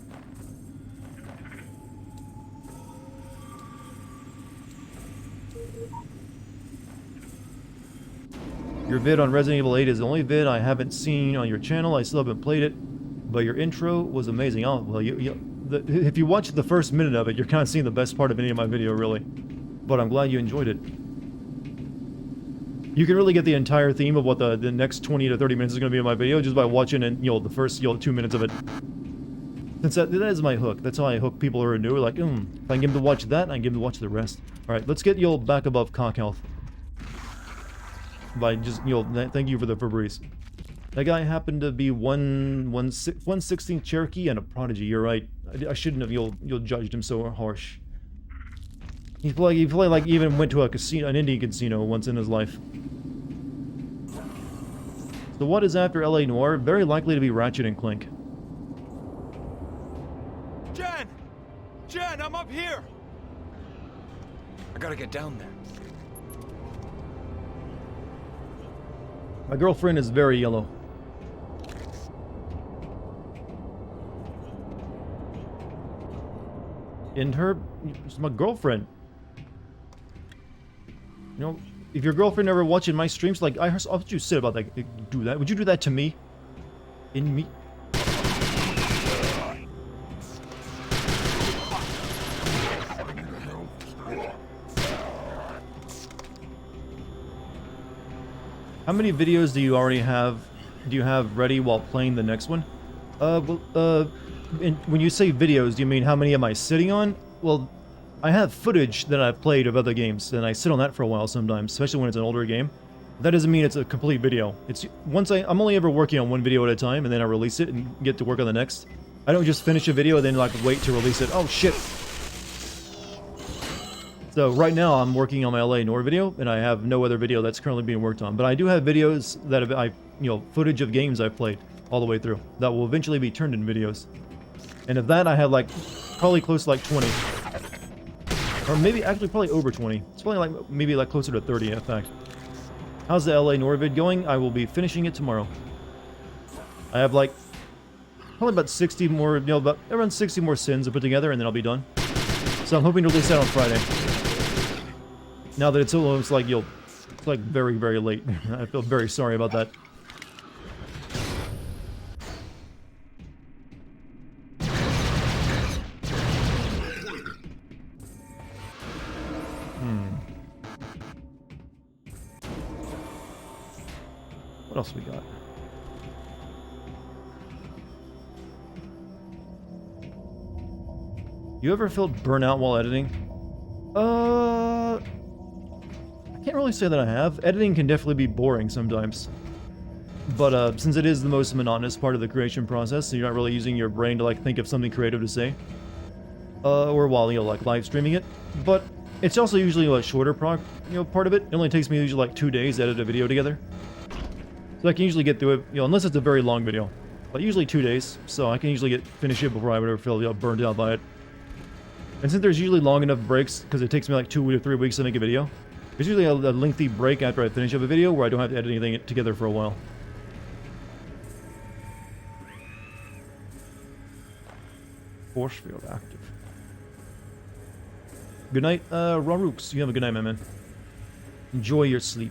Speaker 1: Your vid on Resident Evil 8 is the only vid I haven't seen on your channel. I still haven't played it, but your intro was amazing. Oh, well, if you watch the first minute of it, you're kind of seeing the best part of any of my video, really. But I'm glad you enjoyed it. You can really get the entire theme of what the next 20 to 30 minutes is going to be in my video just by watching the first 2 minutes of it. Since that is my hook. That's how I hook people who are new. Like, if I can get them to watch that, I can get them to watch the rest. Alright, let's get back above cock health. By just, thank you for the Febreze. That guy happened to be 1/16th Cherokee and a prodigy. You're right. I shouldn't have. You'll judged him so harsh. He even went to a casino, an Indian casino, once in his life. So what is after LA Noire? Very likely to be Ratchet and Clank.
Speaker 3: Jen! Jen, I'm up here!
Speaker 4: I gotta get down there.
Speaker 1: My girlfriend is very yellow. And her, she's my girlfriend. You know, if your girlfriend ever watching my streams, like, how would you say about that? Do that? Would you do that to me? In me? How many videos do you already have? Do you have ready while playing the next one? When you say videos, do you mean how many am I sitting on? Well, I have footage that I've played of other games, and I sit on that for a while sometimes, especially when it's an older game. That doesn't mean it's a complete video. It's I'm only ever working on one video at a time, and then I release it and get to work on the next. I don't just finish a video and then like wait to release it. Oh shit! So right now I'm working on my LA Noire video, and I have no other video that's currently being worked on. But I do have videos that footage of games I've played all the way through that will eventually be turned into videos. And of that I have like probably close to like 20, or maybe actually probably over 20. It's probably like maybe like closer to 30 in fact. How's the LA Noire vid going? I will be finishing it tomorrow. I have like probably about 60 more, about around 60 more sins to put together, and then I'll be done. So I'm hoping to release that on Friday. Now that it's almost like, it's like very, very late. I feel very sorry about that. What else we got? You ever felt burnout while editing? I can't really say that I have. Editing can definitely be boring sometimes. But since it is the most monotonous part of the creation process, so you're not really using your brain to like think of something creative to say. Or while like live streaming it. But it's also usually a shorter part of it. It only takes me usually like 2 days to edit a video together. So I can usually get through it, unless it's a very long video. But usually 2 days, so I can usually finish it before I would ever feel burned out by it. And since there's usually long enough breaks, because it takes me like 2 to 3 weeks to make a video, there's usually a lengthy break after I finish up a video where I don't have to edit anything together for a while. Force field active. Good night, Rarooks. You have a good night, my man. Enjoy your sleep.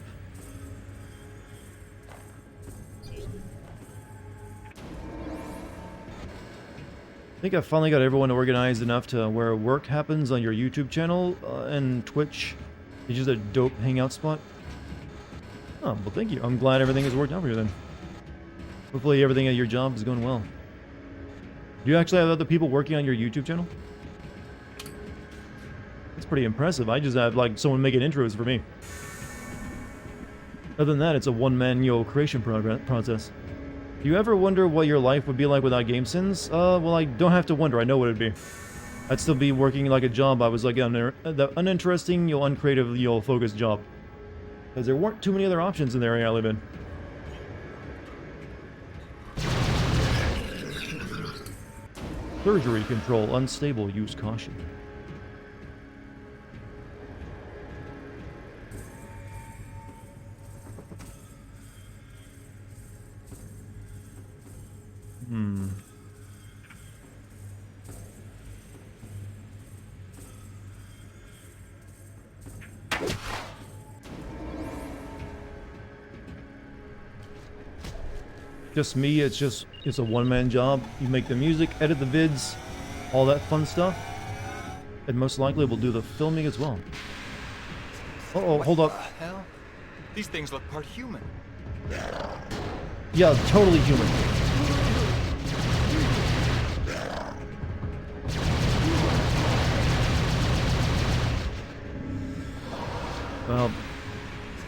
Speaker 1: I think I finally got everyone organized enough to where work happens on your YouTube channel and Twitch. It's just a dope hangout spot. Oh, well thank you. I'm glad everything has worked out for you then. Hopefully everything at your job is going well. Do you actually have other people working on your YouTube channel? That's pretty impressive. I just have like someone making intros for me. Other than that, it's a one-man creation process. Do you ever wonder what your life would be like without game sins? Well, I don't have to wonder. I know what it'd be. I'd still be working like a job. I was like the uninteresting, uncreative, focused job. Because there weren't too many other options in the area I live in. Surgery control unstable. Use caution. Just me, it's a one-man job. You make the music, edit the vids, all that fun stuff. And most likely we'll do the filming as well. Uh-oh, hold up.
Speaker 4: What the hell? These things look part human.
Speaker 1: Yeah, totally human. Well,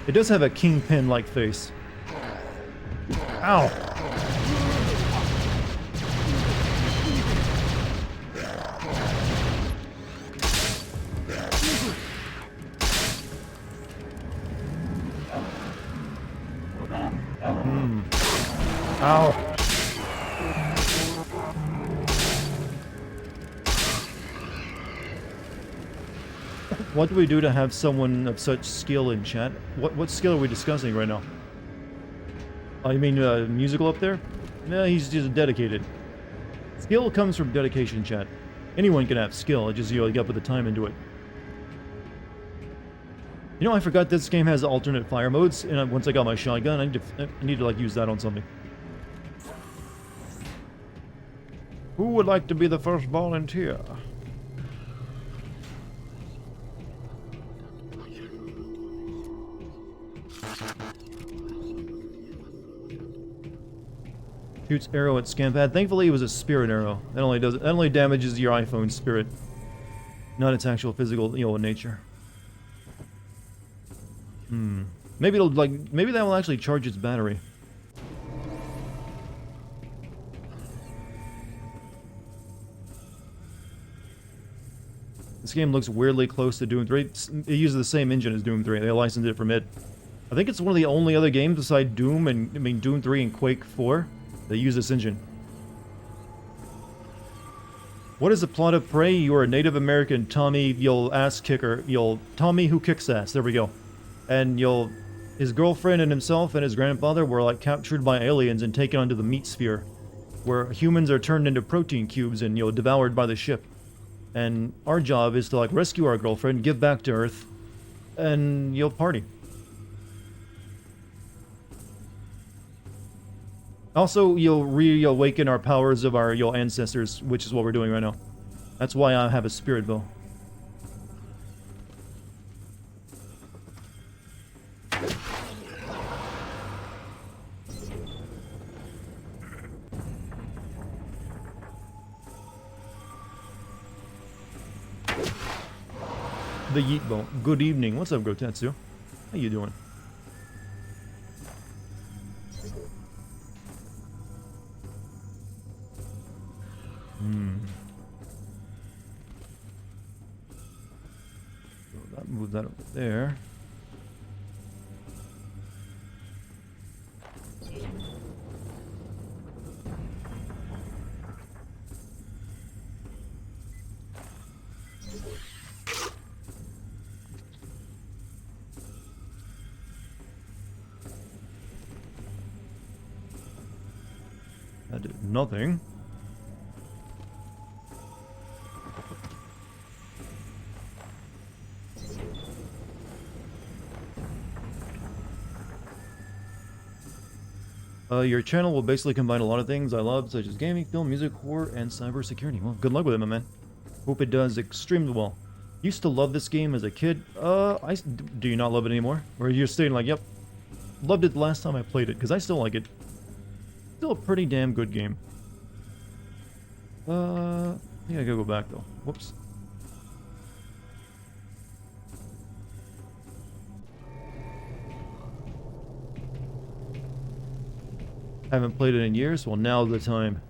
Speaker 1: it does have a kingpin-like face. Ow! Ow. What do we do to have someone of such skill in chat? What skill are we discussing right now? Oh, you mean musical up there? No, he's just dedicated. Skill comes from dedication, chat. Anyone can have skill, it just you got to put the time into it. You know, I forgot this game has alternate fire modes, and once I got my shotgun, I need to like use that on something. Who would like to be the first volunteer? Shoots arrow at Scampad. Thankfully, it was a spirit arrow. That only damages your iPhone spirit, not its actual physical, nature. Maybe maybe that will actually charge its battery. This game looks weirdly close to Doom 3. It uses the same engine as Doom 3. They licensed it from it. I think it's one of the only other games besides Doom and Doom 3 and Quake 4 that use this engine. What is the plot of Prey? You are a Native American Tommy, ass kicker. Tommy who kicks ass. There we go. And his girlfriend and himself and his grandfather were like captured by aliens and taken onto the meat sphere, where humans are turned into protein cubes and devoured by the ship. And our job is to like rescue our girlfriend, give back to Earth, and party. Also, reawaken our powers of our ancestors, which is what we're doing right now. That's why I have a spirit bow. The Yeet Bow. Good evening. What's up, Gotetsu? How you doing? Move that over there. That did nothing. Your channel will basically combine a lot of things I love, such as gaming, film, music, horror, and cybersecurity. Well, good luck with it, my man. Hope it does extremely well. Used to love this game as a kid. Do you not love it anymore? Or you're stating like, yep, loved it the last time I played it, because I still like it. Still a pretty damn good game. I think I gotta go back, though. Whoops. Haven't played it in years, well now's the time.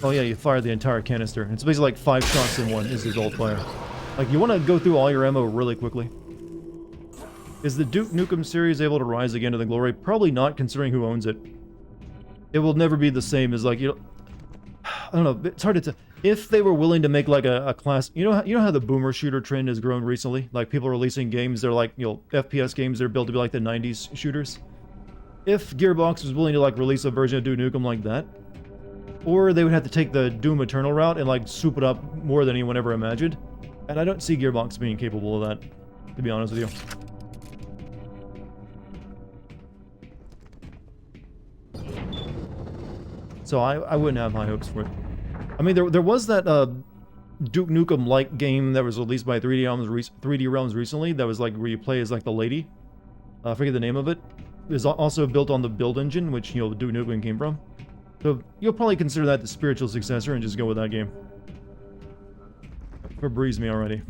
Speaker 1: Oh yeah, you fire the entire canister. It's basically like 5 shots in one is his old fire. Like, you want to go through all your ammo really quickly. Is the Duke Nukem series able to rise again to the glory? Probably not, considering who owns it. It will never be the same as, like, I don't know, it's hard to tell. If they were willing to make like a class, you know how the boomer shooter trend has grown recently? Like, people releasing games, they're like, FPS games, they're built to be like the 90s shooters. If Gearbox was willing to like release a version of Duke Nukem like that, or they would have to take the Doom Eternal route and like soup it up more than anyone ever imagined. And I don't see Gearbox being capable of that, to be honest with you. So I wouldn't have high hopes for it. I mean, there was that Duke Nukem-like game that was released by 3D Realms recently that was like where you play as like the lady. I forget the name of it. It's also built on the Build engine, which Duke Nukem came from. So you'll probably consider that the spiritual successor and just go with that game. Febreze me already.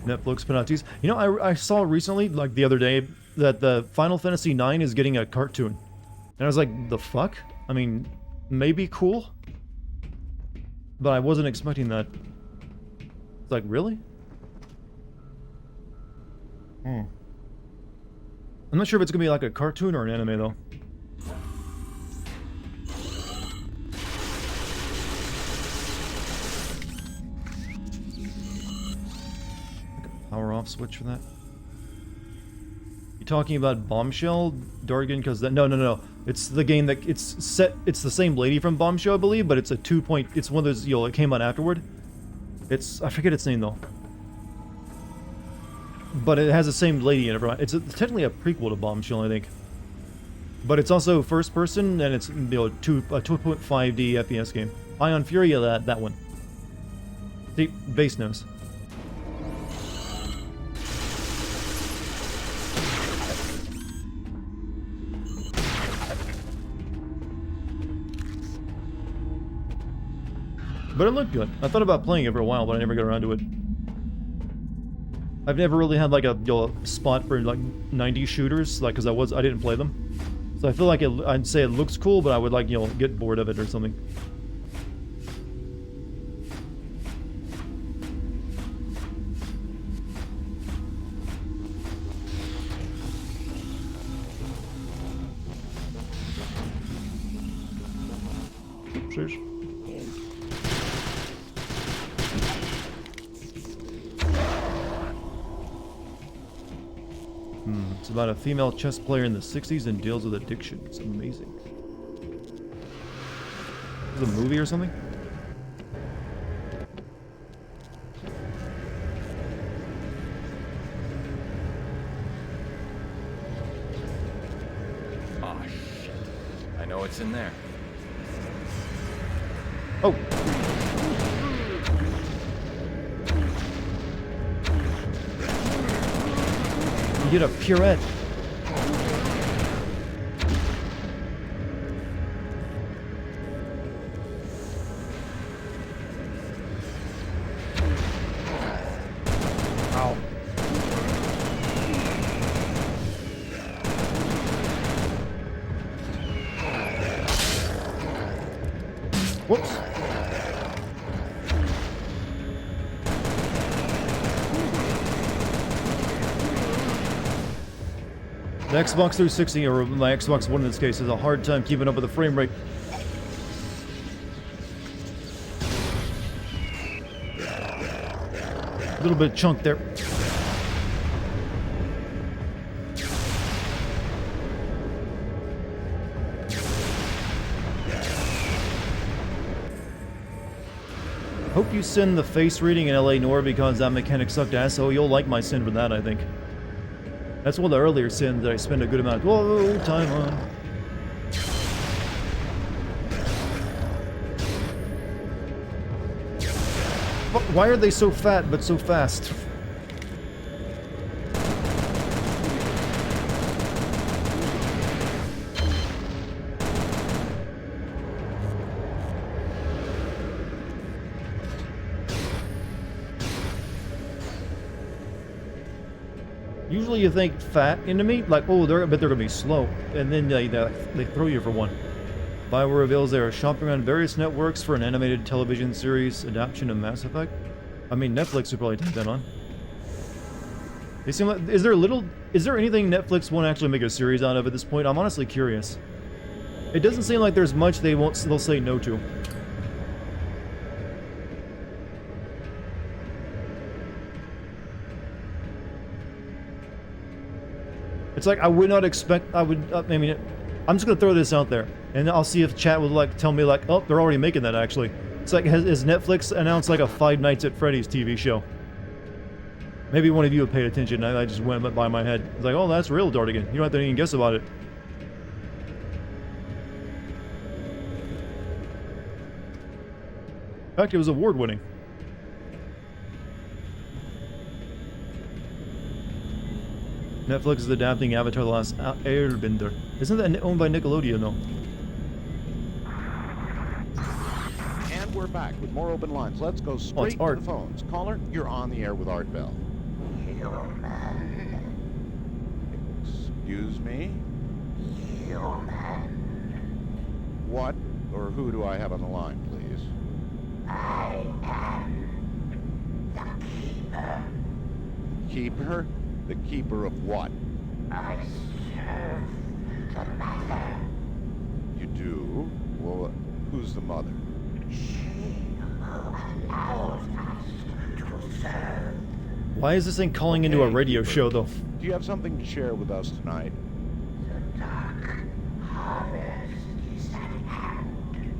Speaker 1: Netflix penalties. You know, I saw recently, like the other day, that the Final Fantasy IX is getting a cartoon. And I was like, the fuck? I mean, maybe cool? But I wasn't expecting that. It's like, really? I'm not sure if it's gonna be like a cartoon or an anime, though. Power off switch for that. You talking about Bombshell, Dargan? Because that no. It's the game that it's set. It's the same lady from Bombshell, I believe, but it's a 2. It's one of those. It came out afterward. It's I forget its name though. But it has the same lady in it. It's technically a prequel to Bombshell, I think. But it's also first person, and it's a 2.5D FPS game. Ion Fury, that one. See, base knows. But it looked good. I thought about playing it for a while, but I never got around to it. I've never really had like a spot for like 90s shooters, like because I didn't play them. So I feel like I'd say it looks cool, but I would like get bored of it or something. Cheers. It's about a female chess player in the 60s and deals with addiction. It's amazing. Is it a movie or something?
Speaker 4: Oh, shit. I know it's in there.
Speaker 1: Oh! You get a purette. Ow. Whoops. The Xbox 360, or my Xbox One in this case, has a hard time keeping up with the frame rate. A little bit of chunk there. Hope you send the face reading in LA Noire because that mechanic sucked ass, so you'll like my sin for that, I think. That's one of the earlier sins that I spend a good amount of time on. Why are they so fat but so fast? Usually you think fat enemy, like, oh, they're gonna be slow, and then they throw you for one. BioWare reveals they are shopping around various networks for an animated television series adaptation of Mass Effect. I mean, Netflix would probably take that on. They seem like, is there anything Netflix won't actually make a series out of at this point? I'm honestly curious. It doesn't seem like there's much they'll say no to. It's like I would not expect. I mean, I'm just gonna throw this out there, and I'll see if chat will like tell me like, oh, they're already making that actually. It's like, has Netflix announced like a Five Nights at Freddy's TV show? Maybe one of you have paid attention. I just went by my head. It's like, oh, that's real, Dartigan. You don't have to even guess about it. In fact, it was award-winning. Netflix is adapting Avatar: The Last Airbender. Isn't that owned by Nickelodeon, though?
Speaker 5: And we're back with more open lines. Let's go straight to the phones. Caller, you're on the air with Art Bell. Excuse me? What or who do I have on the line, please?
Speaker 6: I am the Keeper.
Speaker 5: Keeper? The keeper of what?
Speaker 6: I serve the Mother.
Speaker 5: You do? Well, who's the mother?
Speaker 6: She who allows us to serve.
Speaker 1: Why is this thing calling into a radio
Speaker 5: Keeper.
Speaker 1: show, though?
Speaker 5: Do you have something to share with us tonight?
Speaker 6: The dark harvest is at hand.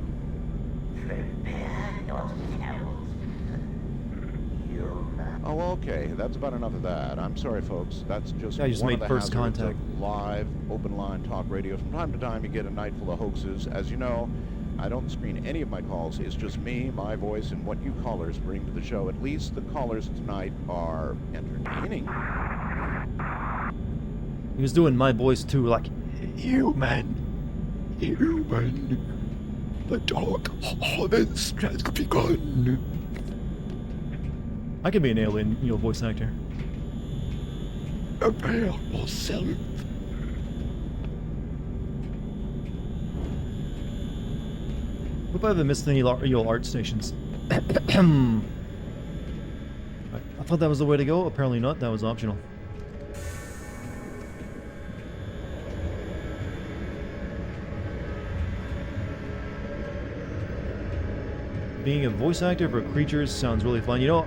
Speaker 6: Prepare yourselves, human.
Speaker 5: Oh, okay. That's about enough of that. I'm sorry, folks. That's just
Speaker 1: I just
Speaker 5: one
Speaker 1: made
Speaker 5: of the
Speaker 1: first
Speaker 5: hazards
Speaker 1: contact.
Speaker 5: of live, open-line talk radio. From time to time, you get a night full of hoaxes. As you know, I don't screen any of my calls. It's just me, my voice, and what you callers bring to the show. At least the callers tonight are entertaining.
Speaker 1: He was doing my voice too, like, human.
Speaker 7: The dark harvest has begun.
Speaker 1: I could be an alien, voice actor.
Speaker 7: Prepare yourself.
Speaker 1: What if I haven't missed any art stations? I thought that was the way to go. Apparently not. That was optional. Being a voice actor for creatures sounds really fun. You know,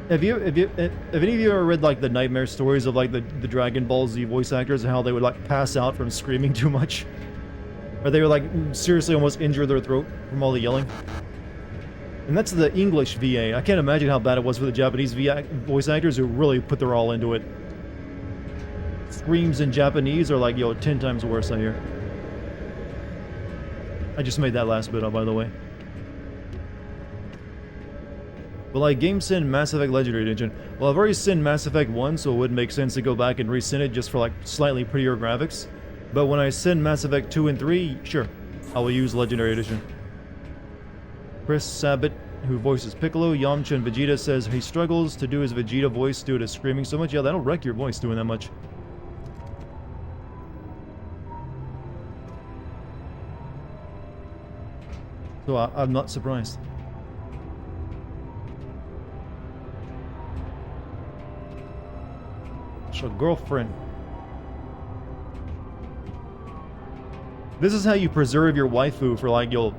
Speaker 1: have any of you ever read like the nightmare stories of like the Dragon Ball Z voice actors and how they would like pass out from screaming too much? Or they would like seriously almost injure their throat from all the yelling? And that's the English VA. I can't imagine how bad it was for the Japanese voice actors who really put their all into it. Screams in Japanese are like, 10 times worse, I hear. I just made that last bit up, by the way. Will I game send Mass Effect Legendary Edition? Well, I've already sent Mass Effect 1, so it wouldn't make sense to go back and resend it just for like slightly prettier graphics. But when I send Mass Effect 2 and 3, sure, I will use Legendary Edition. Chris Sabat, who voices Piccolo, Yamcha, and Vegeta, says he struggles to do his Vegeta voice due to screaming so much. Yeah, that'll wreck your voice doing that much. So I'm not surprised. So girlfriend. This is how you preserve your waifu for like you'll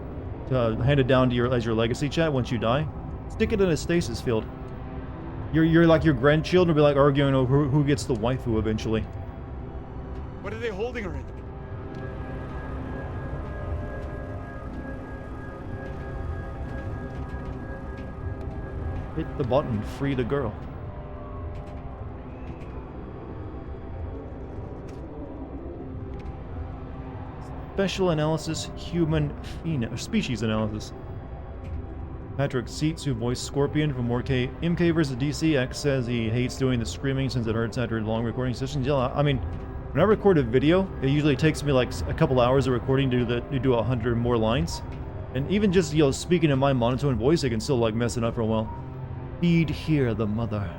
Speaker 1: hand it down to as your legacy chat once you die. Stick it in a stasis field. You're like your grandchildren will be like arguing over who gets the waifu eventually.
Speaker 3: What are they holding her in?
Speaker 1: Hit the button, free the girl. Special analysis, human species analysis. Patrick Seitz, who voiced Scorpion from MK vs. DCX, says he hates doing the screaming since it hurts after long recording sessions. Yeah, I mean, when I record a video, it usually takes me like a couple hours of recording to do 100 more lines. And even just, speaking in my monotone voice, I can still like mess it up for a while. Feed here the mother.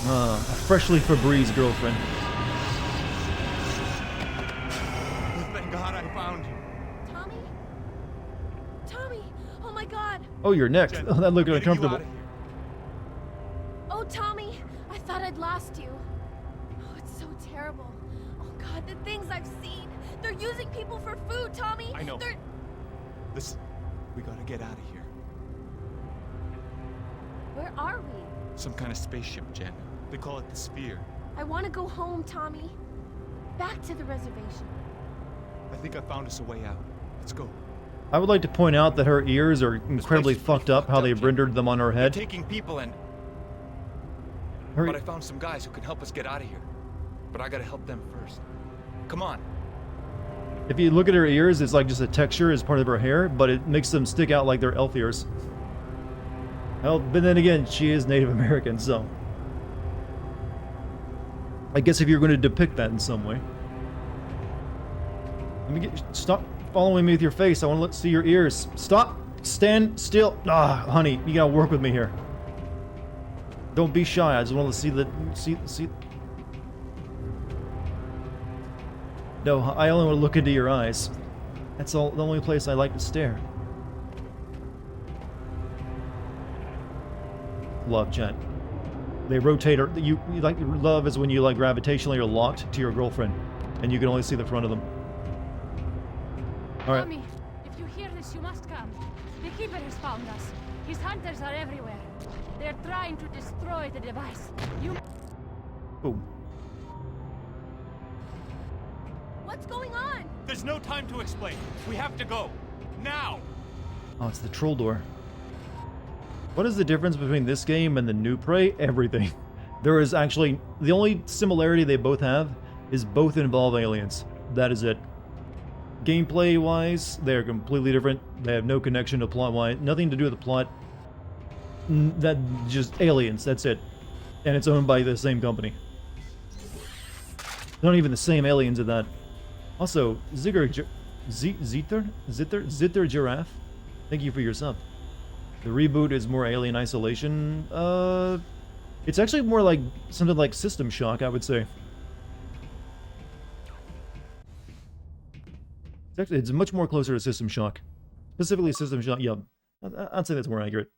Speaker 1: A freshly Febreze girlfriend.
Speaker 3: Thank God I found you.
Speaker 8: Tommy? Tommy! Oh my God!
Speaker 1: Oh, you're next.
Speaker 3: Jen,
Speaker 1: Oh, that looked
Speaker 3: I'm getting you
Speaker 1: uncomfortable.
Speaker 3: out of here.
Speaker 8: Oh, Tommy! I thought I'd lost you. Oh, it's so terrible. Oh God, the things I've seen. They're using people for food, Tommy!
Speaker 3: I know.
Speaker 8: They're...
Speaker 3: Listen, we gotta get out of here.
Speaker 8: Where are we?
Speaker 3: Some kind of spaceship, Jen. They call it the Sphere.
Speaker 8: I want to go home, Tommy. Back to the reservation.
Speaker 3: I think I found us a way out. Let's go.
Speaker 1: I would like to point out that her ears are incredibly
Speaker 3: place is pretty
Speaker 1: fucked up, how they
Speaker 3: Jen.
Speaker 1: rendered them on her
Speaker 3: They're
Speaker 1: head.
Speaker 3: taking people and...
Speaker 1: Her,
Speaker 3: But I found some guys who can help us get out of here. But I gotta help them first. Come on.
Speaker 1: if you look at her ears, it's like just a texture as part of her hair, but it makes them stick out like they're elf ears. Well, but then again, she is Native American, so... I guess if you're going to depict that in some way. Stop following me with your face. I want to see your ears. Stop! stand still. Ah, honey, you gotta work with me here. Don't be shy. I just want to see the see. No, I only want to look into your eyes. That's the only place I like to stare. Love, chat. They rotate. Or you like love is when you like gravitationally are locked to your girlfriend, and you can only see the front of them. All right.
Speaker 9: Tommy, if you hear this, you must come. The Keeper has found us. His hunters are everywhere. They're trying to destroy the device. You.
Speaker 1: Boom.
Speaker 8: What's going on?
Speaker 3: There's no time to explain. We have to go. Now!
Speaker 1: Oh, it's the troll door. What is the difference between this game and the new Prey? Everything. There is actually... The only similarity they both have is both involve aliens. That is it. Gameplay-wise, they're completely different. They have no connection to plot-wise. Nothing to do with the plot. That just aliens, that's it. And it's owned by the same company. They're not even the same aliens at that. Also, Zither Giraffe, thank you for your sub. The reboot is more Alien Isolation. It's actually more like something like System Shock, I would say. It's much more closer to System Shock. Specifically System Shock, yeah. I'd say that's more accurate.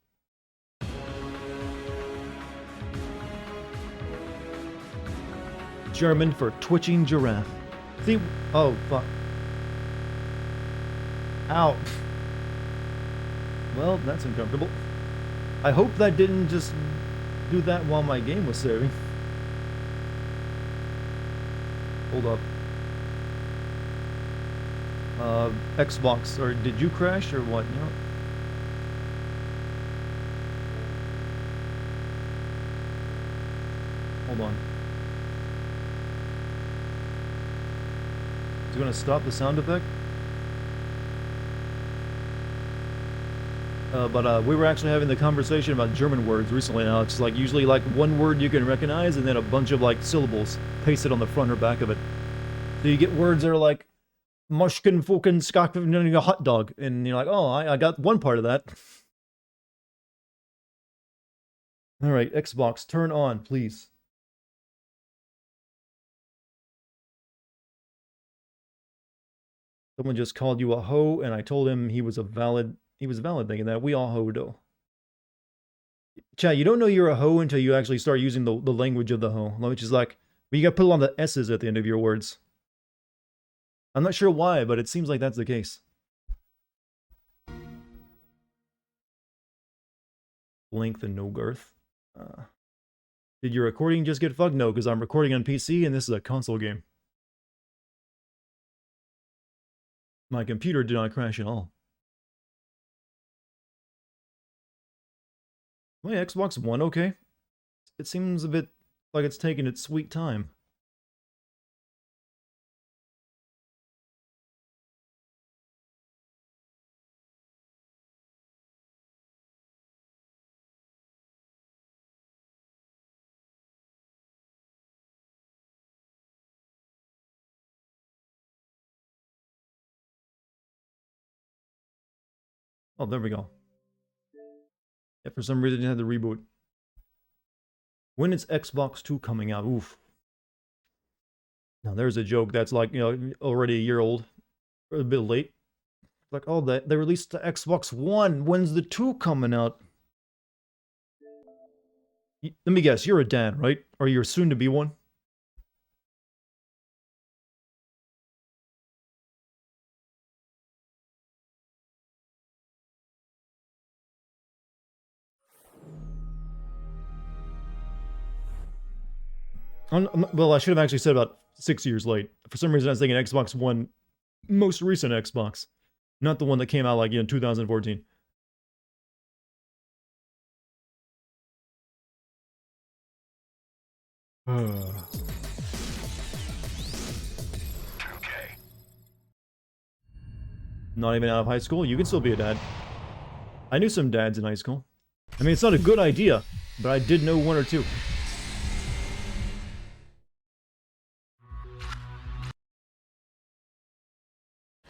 Speaker 1: German for twitching giraffe. See? Oh, fuck. Ow. Well, that's uncomfortable. I hope that didn't just do that while my game was saving. Hold up. Xbox, or did you crash or what? No. Hold on. Is it gonna stop the sound effect? But we were actually having the conversation about German words recently now. It's like usually like one word you can recognize and then a bunch of like syllables pasted on the front or back of it. So you get words that are like Moshkin fucking skak a hot dog, and you're like, oh, I got one part of that. Alright, Xbox, turn on, please. Someone just called you a hoe, and I told him he was valid thinking that. We all hoe though. Chat, you don't know you're a hoe until you actually start using the language of the hoe, which is like, well, you gotta put on the S's at the end of your words. I'm not sure why, but it seems like that's the case. Length and no girth. Did your recording just get fucked? No, because I'm recording on PC and this is a console game. My computer did not crash at all. My Xbox One okay? It seems a bit like it's taking its sweet time. Oh, there we go. Yeah, for some reason it had the reboot. When is Xbox 2 coming out? Oof. Now there's a joke that's like, you know, already a year old. Or a bit late. Like, oh, they released the Xbox One. When's the 2 coming out? Let me guess, you're a dad, right? Or you're soon to be one? Well, I should have actually said about 6 years late. For some reason, I was thinking Xbox One, most recent Xbox, not the one that came out like in 2014.
Speaker 7: Okay.
Speaker 1: Not even out of high school? You can still be a dad. I knew some dads in high school. I mean, it's not a good idea, but I did know one or two.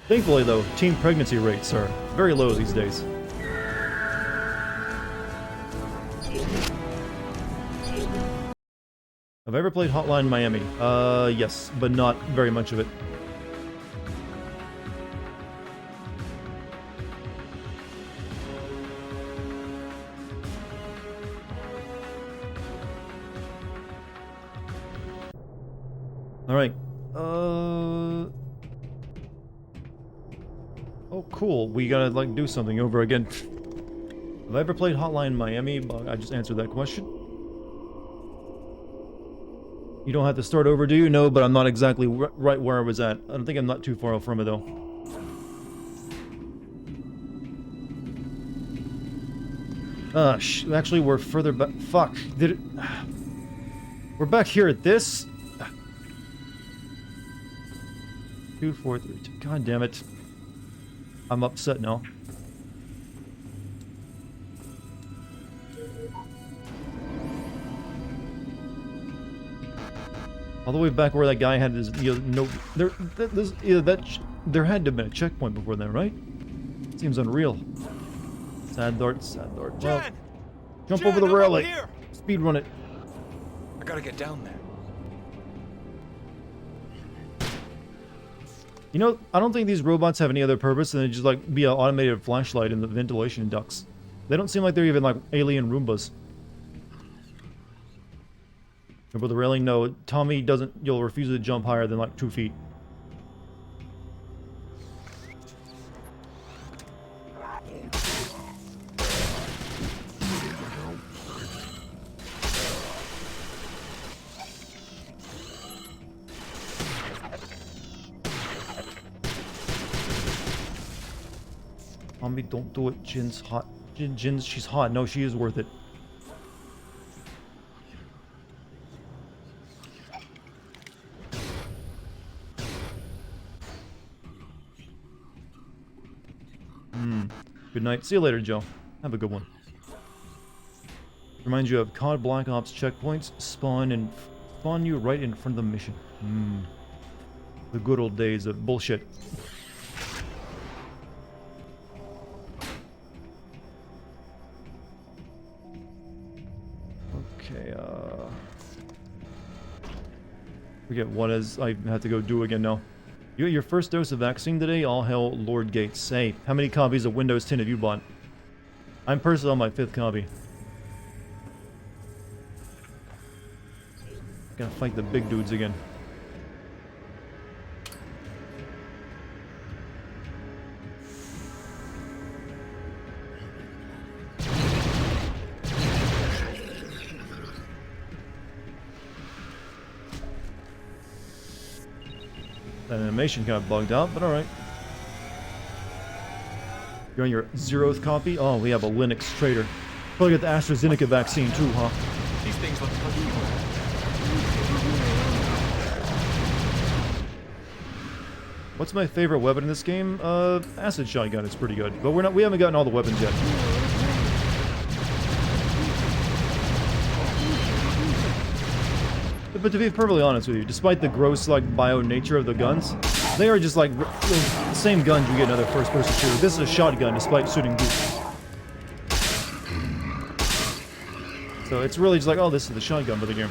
Speaker 1: Thankfully, though, teen pregnancy rates are very low these days. Have I ever played Hotline Miami? Yes, but not very much of it. Alright. Oh, cool. We gotta, like, do something over again. Have I ever played Hotline Miami? I just answered that question. You don't have to start over, do you? No, but I'm not exactly right where I was at. I don't think I'm not too far from it, though. Actually, we're further back. Fuck. Did it... We're back here at this? 2, 4, 3, 2. God damn it. I'm upset now. All the way back where that guy had his, there had to have been a checkpoint before then, right? Seems unreal. Sad dart, sad dart. Well, jump over the railing. Speed run it.
Speaker 3: I gotta get down there.
Speaker 1: You know, I don't think these robots have any other purpose than to just, like, be an automated flashlight in the ventilation ducts. They don't seem like they're even, like, alien Roombas. Over the railing? No, Tommy doesn't... You'll refuse to jump higher than, like, 2 feet. Tommy, don't do it. Jin's hot. Jin's... She's hot. No, she is worth it. Good night. See you later, Joe. Have a good one. Reminds you of COD Black Ops checkpoints spawn you right in front of the mission. The good old days of bullshit. Okay, forget what is I have to go do again now. You got your first dose of vaccine today? All hell, Lord Gates. Hey, how many copies of Windows 10 have you bought? I'm personally on my 5th copy. Gotta fight the big dudes again. That animation kind of bugged out, but alright. You're on your 0th copy? Oh, we have a Linux traitor. Probably got the AstraZeneca vaccine too, huh?
Speaker 3: These things look pretty.
Speaker 1: What's my favorite weapon in this game? Acid shotgun is pretty good, but we haven't gotten all the weapons yet. But to be perfectly honest with you, despite the gross, like, bio nature of the guns, they are just like the same guns you get in other first-person shooter. This is a shotgun, despite shooting boots. So it's really just like, oh, this is the shotgun for the game.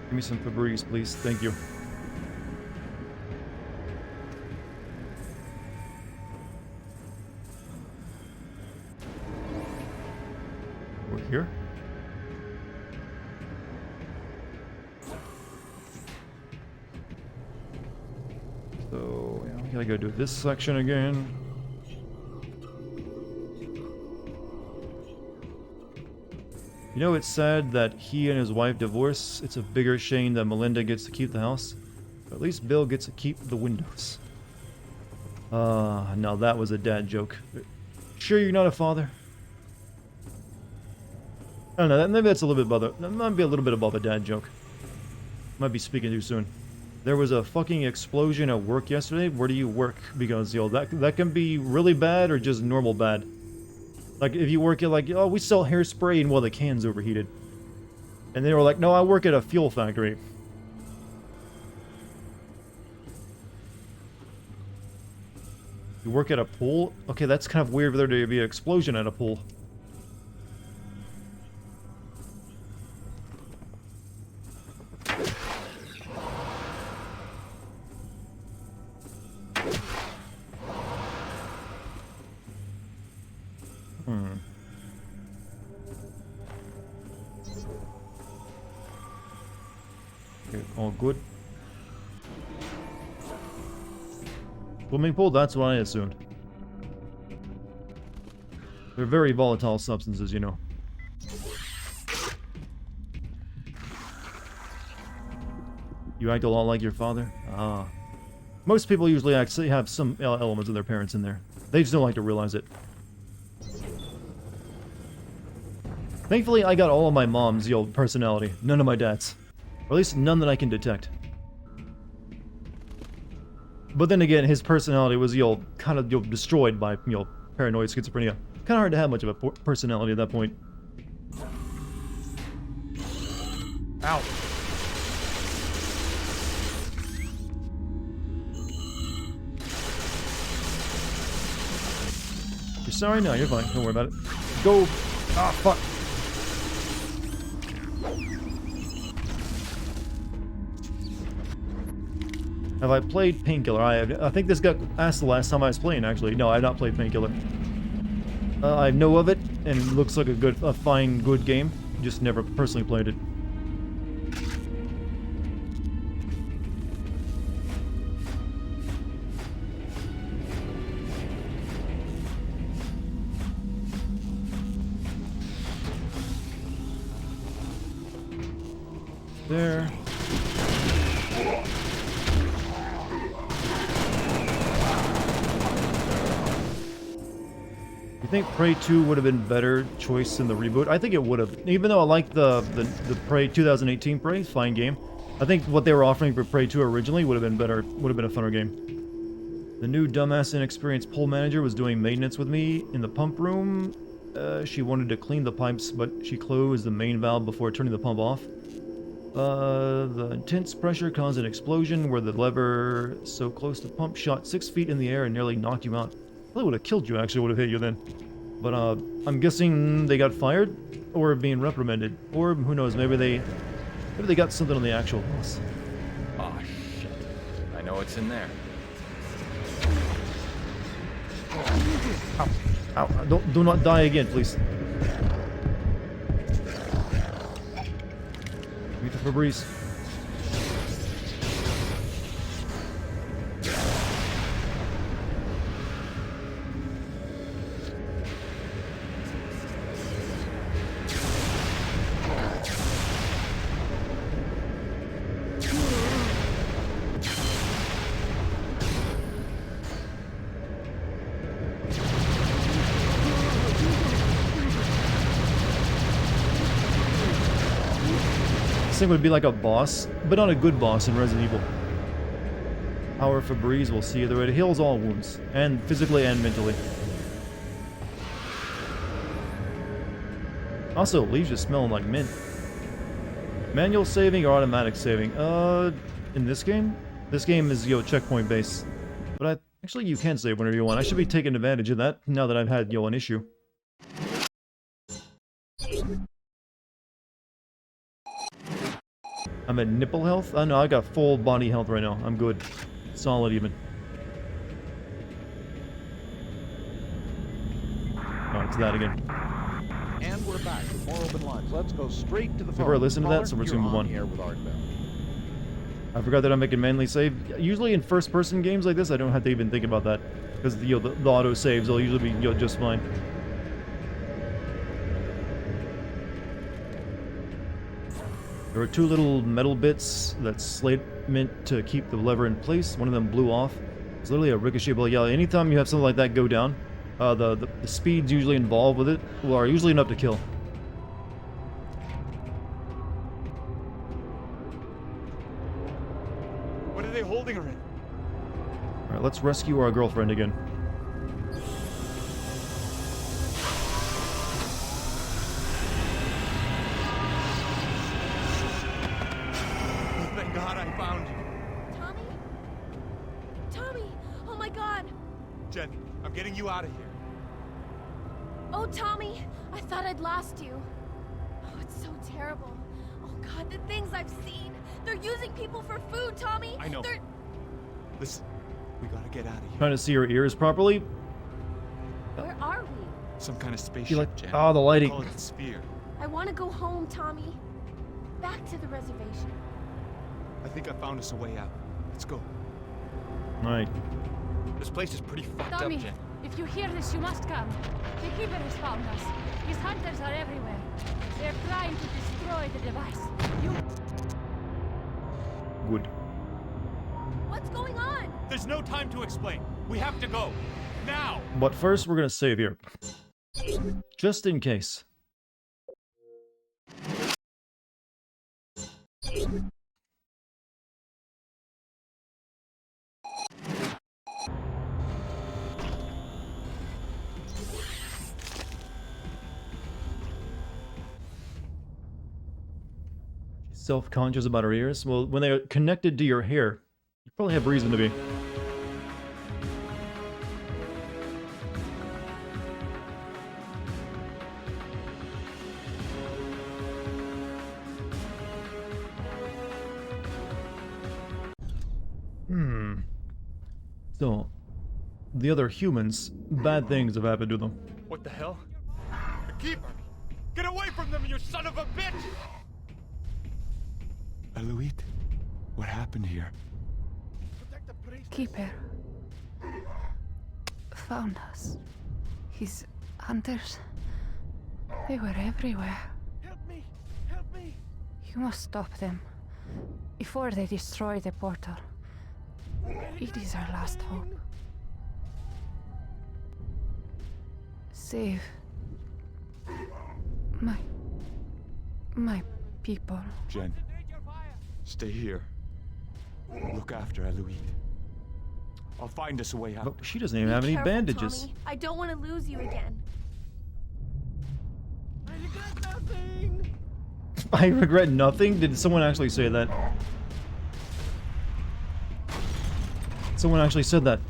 Speaker 1: Give me some Febreze, please. Thank you. We're here. So, yeah, we gotta go do this section again. You know, it's sad that he and his wife divorce. It's a bigger shame that Melinda gets to keep the house. But at least Bill gets to keep the windows. Now that was a dad joke. Sure you're not a father? I don't know, maybe that's a little bit that might be a little bit above a dad joke. Might be speaking too soon. There was a fucking explosion at work yesterday. Where do you work? Because, you know, that can be really bad or just normal bad. Like, if you work at, like, oh, we sell hairspray, and, well, the can's overheated. And they were like, no, I work at a fuel factory. You work at a pool? Okay, that's kind of weird for there to be an explosion at a pool. Okay, all good. Swimming pool, that's what I assumed. They're very volatile substances, you know. You act a lot like your father? Ah. Most people usually actually have some elements of their parents in there. They just don't like to realize it. Thankfully, I got all of my mom's, personality. None of my dad's. Or at least none that I can detect. But then again, his personality was, kind of, destroyed by, paranoid schizophrenia. Kind of hard to have much of a personality at that point. Ow. You're sorry? No, you're fine. Don't worry about it. Go. Ah, fuck. Have I played Painkiller? I think this got asked the last time I was playing, actually. No, I have not played Painkiller. I know of it, and it looks like a fine, good game. Just never personally played it. There. I think Prey 2 would have been better choice in the reboot. I think it would have. Even though I like the Prey 2018 Prey, fine game. I think what they were offering for Prey 2 originally would have been better, would have been a funner game. The new dumbass inexperienced pool manager was doing maintenance with me in the pump room. She wanted to clean the pipes, but she closed the main valve before turning the pump off. The intense pressure caused an explosion where the lever so close to the pump shot 6 feet in the air and nearly knocked you out. Probably would have killed you, actually, would have hit you then. But, I'm guessing they got fired? Or being reprimanded? Or, who knows, maybe they got something on the actual boss.
Speaker 4: Aw, shit. I know it's in there.
Speaker 1: Ow. Ow. Do not die again, please. Meet the Febreze. This thing would be like a boss, but not a good boss in Resident Evil. Power Febreze will see that it heals all wounds, and physically and mentally. Also, leaves you smelling like mint. Manual saving or automatic saving? In this game? This game is, checkpoint based. But actually you can save whenever you want. I should be taking advantage of that, now that I've had, an issue. I'm at nipple health? Oh no, I got full body health right now. I'm good. Solid even. Oh, it's that again.
Speaker 5: And we're back with more open lines. Let's go straight to the phone.
Speaker 1: Never listened to that, so we're just gonna move on.
Speaker 5: Here with Art Bell.
Speaker 1: I forgot that I'm making manually save. Usually in first-person games like this, I don't have to even think about that. Because, the auto saves will usually be, just fine. There were 2 little metal bits that Slate meant to keep the lever in place. One of them blew off. It's literally a ricochet ball. Yeah, anytime you have something like that go down, the speeds usually involved with it are usually enough to kill.
Speaker 3: What are they holding her in?
Speaker 1: Alright, let's rescue our girlfriend again.
Speaker 3: Thank God I found you.
Speaker 8: Tommy? Tommy! Oh my god!
Speaker 3: Jen, I'm getting you out of here.
Speaker 8: Oh, Tommy, I thought I'd lost you. Oh, it's so terrible. Oh, God, the things I've seen. They're using people for food, Tommy.
Speaker 3: I know.
Speaker 8: They're...
Speaker 3: Listen, we gotta get out of here.
Speaker 1: Trying to see her ears properly.
Speaker 8: Where are we?
Speaker 3: Some kind of spaceship,
Speaker 1: You like...
Speaker 3: Jen.
Speaker 1: Oh, the lighting.
Speaker 3: Call it the Sphere.
Speaker 8: I want to go home, Tommy. Back to the reservation.
Speaker 3: I think I found us a way out. Let's go.
Speaker 1: Alright.
Speaker 3: This place is pretty fucked
Speaker 9: Tommy,
Speaker 3: up, Jen.
Speaker 9: if you hear this, you must come. The Keeper has found us. His hunters are everywhere. They're trying to destroy the device. You...
Speaker 1: Good.
Speaker 8: What's going on?
Speaker 3: There's no time to explain. We have to go. Now!
Speaker 1: But first, we're gonna save here. Just in case. Self-conscious about her ears? Well, when they're connected to your hair, you probably have reason to be. So, the other humans, bad things have happened to them.
Speaker 3: What the hell? The Keeper! Get away from them, you son of a bitch! Eloise, what happened here?
Speaker 9: Keeper found us. His hunters, they were everywhere.
Speaker 3: Help me! Help me!
Speaker 9: You must stop them before they destroy the portal. It is our last hope. Save my people.
Speaker 3: Jen, stay here. Look after Eloise. I'll find us a way out.
Speaker 1: But she doesn't even have
Speaker 8: Be
Speaker 1: any
Speaker 8: careful,
Speaker 1: bandages.
Speaker 8: Tommy. I don't want to lose you again.
Speaker 2: I regret nothing.
Speaker 1: I regret nothing? Did someone actually say that? Someone actually said that.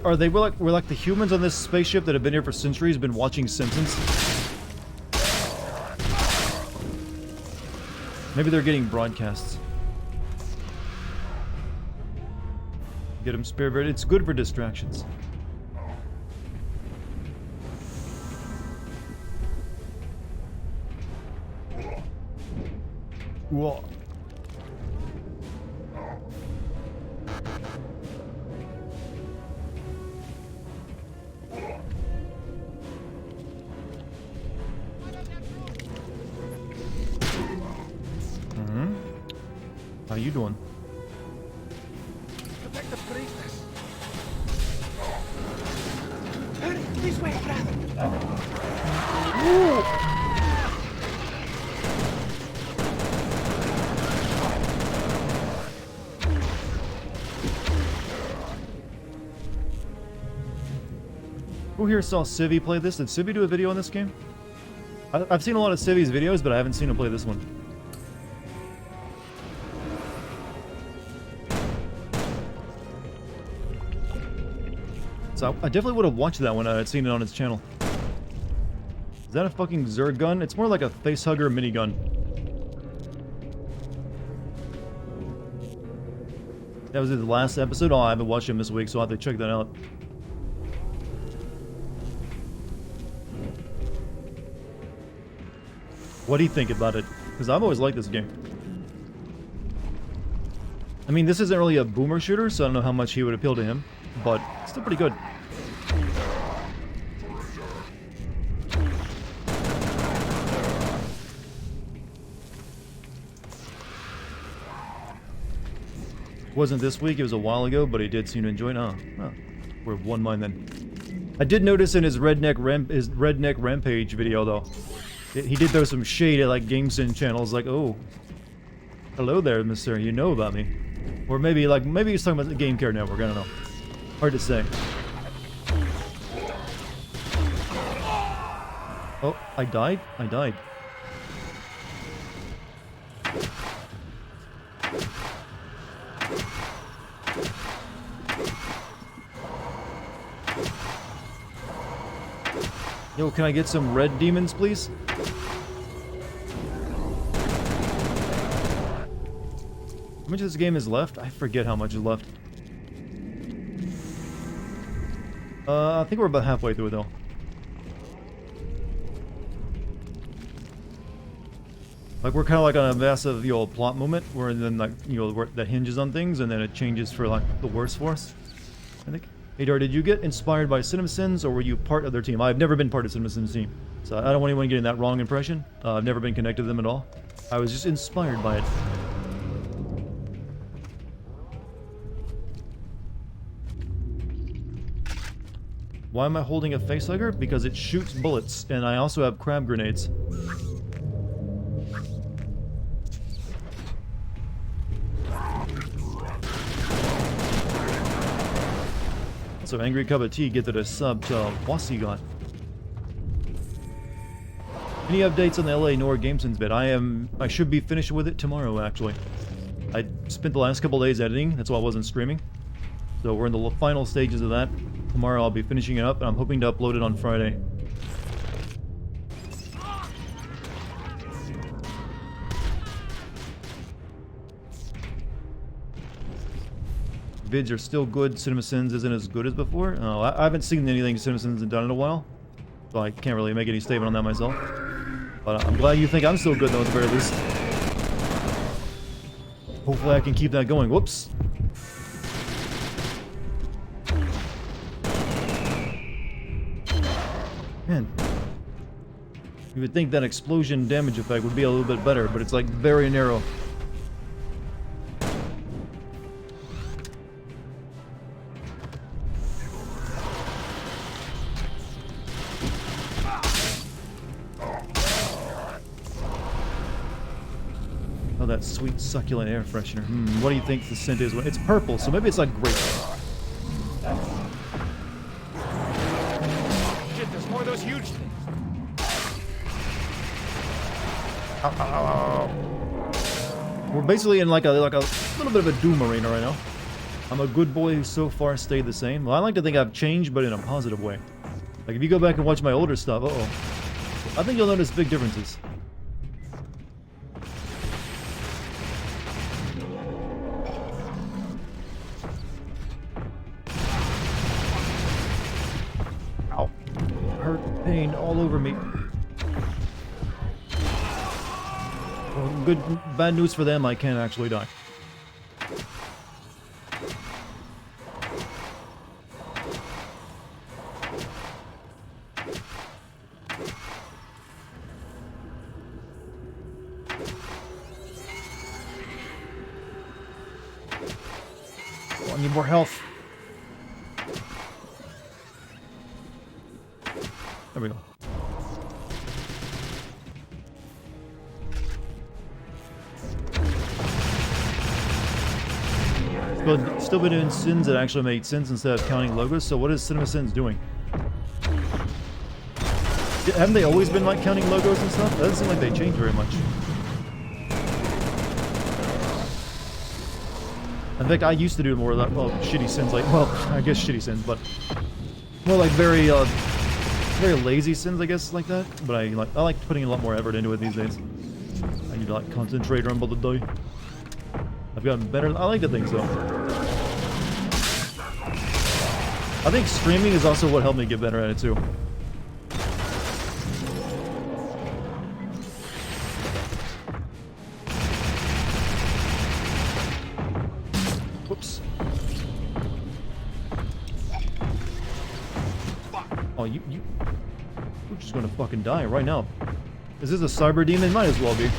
Speaker 1: Are they we're like the humans on this spaceship that have been here for centuries, been watching Simpsons? Maybe they're getting broadcasts. Get them spare bird. It's good for distractions. Whoa. How you doing?
Speaker 2: Protect the priestess. Hurry, this way, brother.
Speaker 1: Who here saw Civi play this? Did Civi do a video on this game? I've seen a lot of Civi's videos, but I haven't seen him play this one. So I definitely would have watched that when I had seen it on his channel. Is that a fucking Zerg gun? It's more like a facehugger minigun. That was his last episode? Oh, I haven't watched him this week, so I'll have to check that out. What do you think about it? Because I've always liked this game. I mean, this isn't really a boomer shooter, so I don't know how much he would appeal to him, but it's still pretty good. Wasn't this week, it was a while ago, but he did seem to enjoy it. Oh, we're of one mind then. I did notice in his Redneck Rampage video, though, he did throw some shade at, like, GameSyn channels, like, oh, hello there, mister, you know about me. Or maybe he's talking about the Game Care Network, I don't know. Hard to say. Oh, I died? I died. Yo, can I get some red demons, please? How much of this game is left? I forget how much is left. I think we're about halfway through it, though. Like, we're kind of like on a massive, plot moment, where then, like, where that hinges on things, and then it changes for, like, the worse for us, I think. Hey, Dar, did you get inspired by CinemaSins, or were you part of their team? I've never been part of CinemaSins' team, so I don't want anyone getting that wrong impression. I've never been connected to them at all. I was just inspired by it. Why am I holding a facehugger? Because it shoots bullets, and I also have crab grenades. So Angry Cup of Tea gifted a sub to Wasigot. Any updates on the LA Noir GameSins bit? I should be finished with it tomorrow, actually. I spent the last couple days editing, that's why I wasn't streaming. So we're in the final stages of that. Tomorrow I'll be finishing it up, and I'm hoping to upload it on Friday. Vids are still good. CinemaSins isn't as good as before. Oh, I haven't seen anything CinemaSins has done in a while, so I can't really make any statement on that myself. But I'm glad you think I'm still good, though, at the very least. Hopefully I can keep that going. Whoops. Man. You would think that explosion damage effect would be a little bit better, but it's like very narrow. Oh, that sweet succulent air freshener. What do you think the scent is? It's purple, so maybe it's like grape.
Speaker 3: Shit, there's more of those huge things.
Speaker 1: We're basically in like a little bit of a doom arena right now. I'm a good boy who so far stayed the same. Well, I like to think I've changed, but in a positive way. Like if you go back and watch my older stuff, I think you'll notice big differences. Ow. Hurt, pain all over me. Well, bad news for them, I can't actually die. Oh, I need more health. There we go. Still been doing sins that actually made sense instead of counting logos, so what is CinemaSins doing? Haven't they always been like counting logos and stuff? That doesn't seem like they changed very much. In fact, I used to do more of that, well, shitty sins, like, well, I guess shitty sins, but more like very lazy sins, I guess, like that. But I like putting a lot more effort into it these days. I need to like concentrate on the day. I've gotten better. I like to think so. I think streaming is also what helped me get better at it too. Whoops. Oh, you're just gonna fucking die right now. Is this a cyber demon? Might as well be.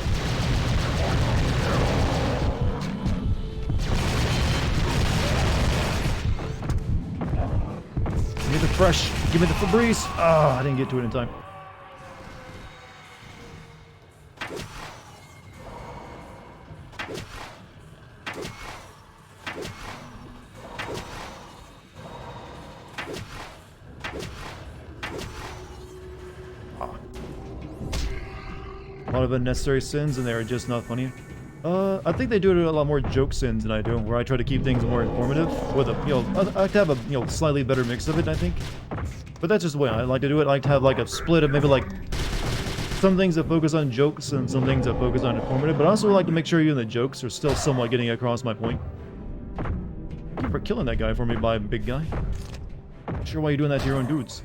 Speaker 1: Give me the fresh. Give me the Febreze. Ah, I didn't get to it in time. A lot of unnecessary sins, and they are just not funny. I think they do a lot more joke sins than I do, where I try to keep things more informative. With a, I like to have a, slightly better mix of it, I think. But that's just the way I like to do it. I like to have like a split of maybe like some things that focus on jokes and some things that focus on informative, but I also like to make sure you and the jokes are still somewhat getting across my point. Thank you for killing that guy for me, big guy. Not sure why you're doing that to your own dudes.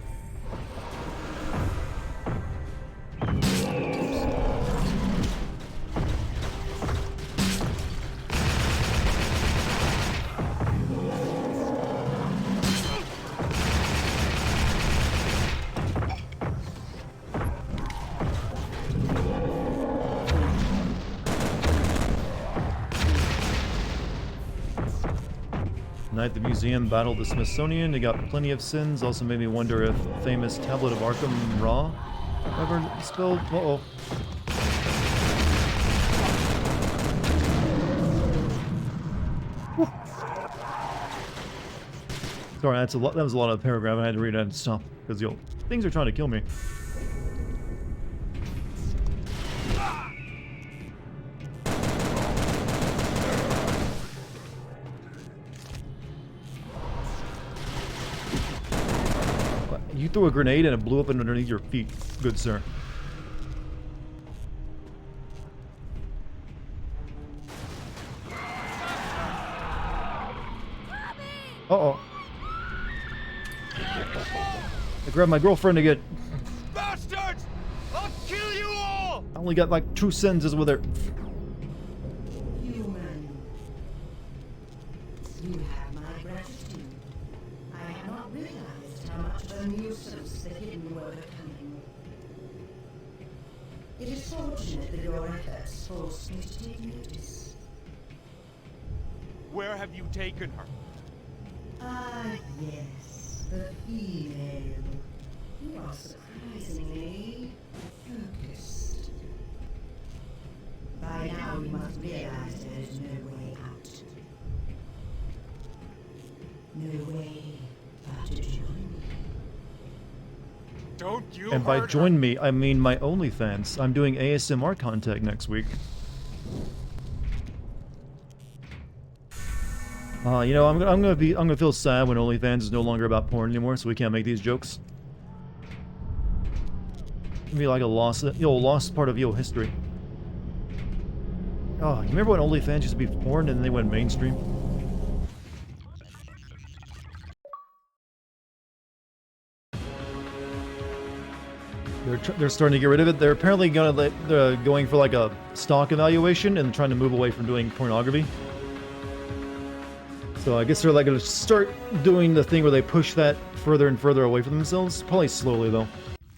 Speaker 1: Night the Museum battled the Smithsonian. They got plenty of sins. Also made me wonder if famous Tablet of Arkham Ra ever spilled. Uh-oh. Whew. Sorry, that's a lot. That was a lot of paragraph. I had to read it and stop because things are trying to kill me. You threw a grenade and it blew up underneath your feet, good sir. Uh-oh. I grabbed my girlfriend again.
Speaker 3: Bastards! I'll kill you all!
Speaker 1: I only got like 2 sentences with her.
Speaker 6: Human. You have my gratitude. I had not realized how much of a nuisance the hidden were becoming. It is fortunate that your efforts forced me to take notice.
Speaker 3: Where have you taken her?
Speaker 6: Ah, yes, the female. You are surprisingly focused. By now you must realize there is no way out. No way but to join me.
Speaker 3: Don't you
Speaker 1: And by
Speaker 3: hurt
Speaker 1: join
Speaker 3: her.
Speaker 1: me, I mean my OnlyFans. I'm doing ASMR content next week. You know, I'm gonna feel sad when OnlyFans is no longer about porn anymore, so we can't make these jokes. It'll be like a lost part of history. Oh, you remember when OnlyFans used to be porn and then they went mainstream? They're starting to get rid of it. They're apparently going for like a stock evaluation and trying to move away from doing pornography. So I guess they're like going to start doing the thing where they push that further and further away from themselves. Probably slowly though.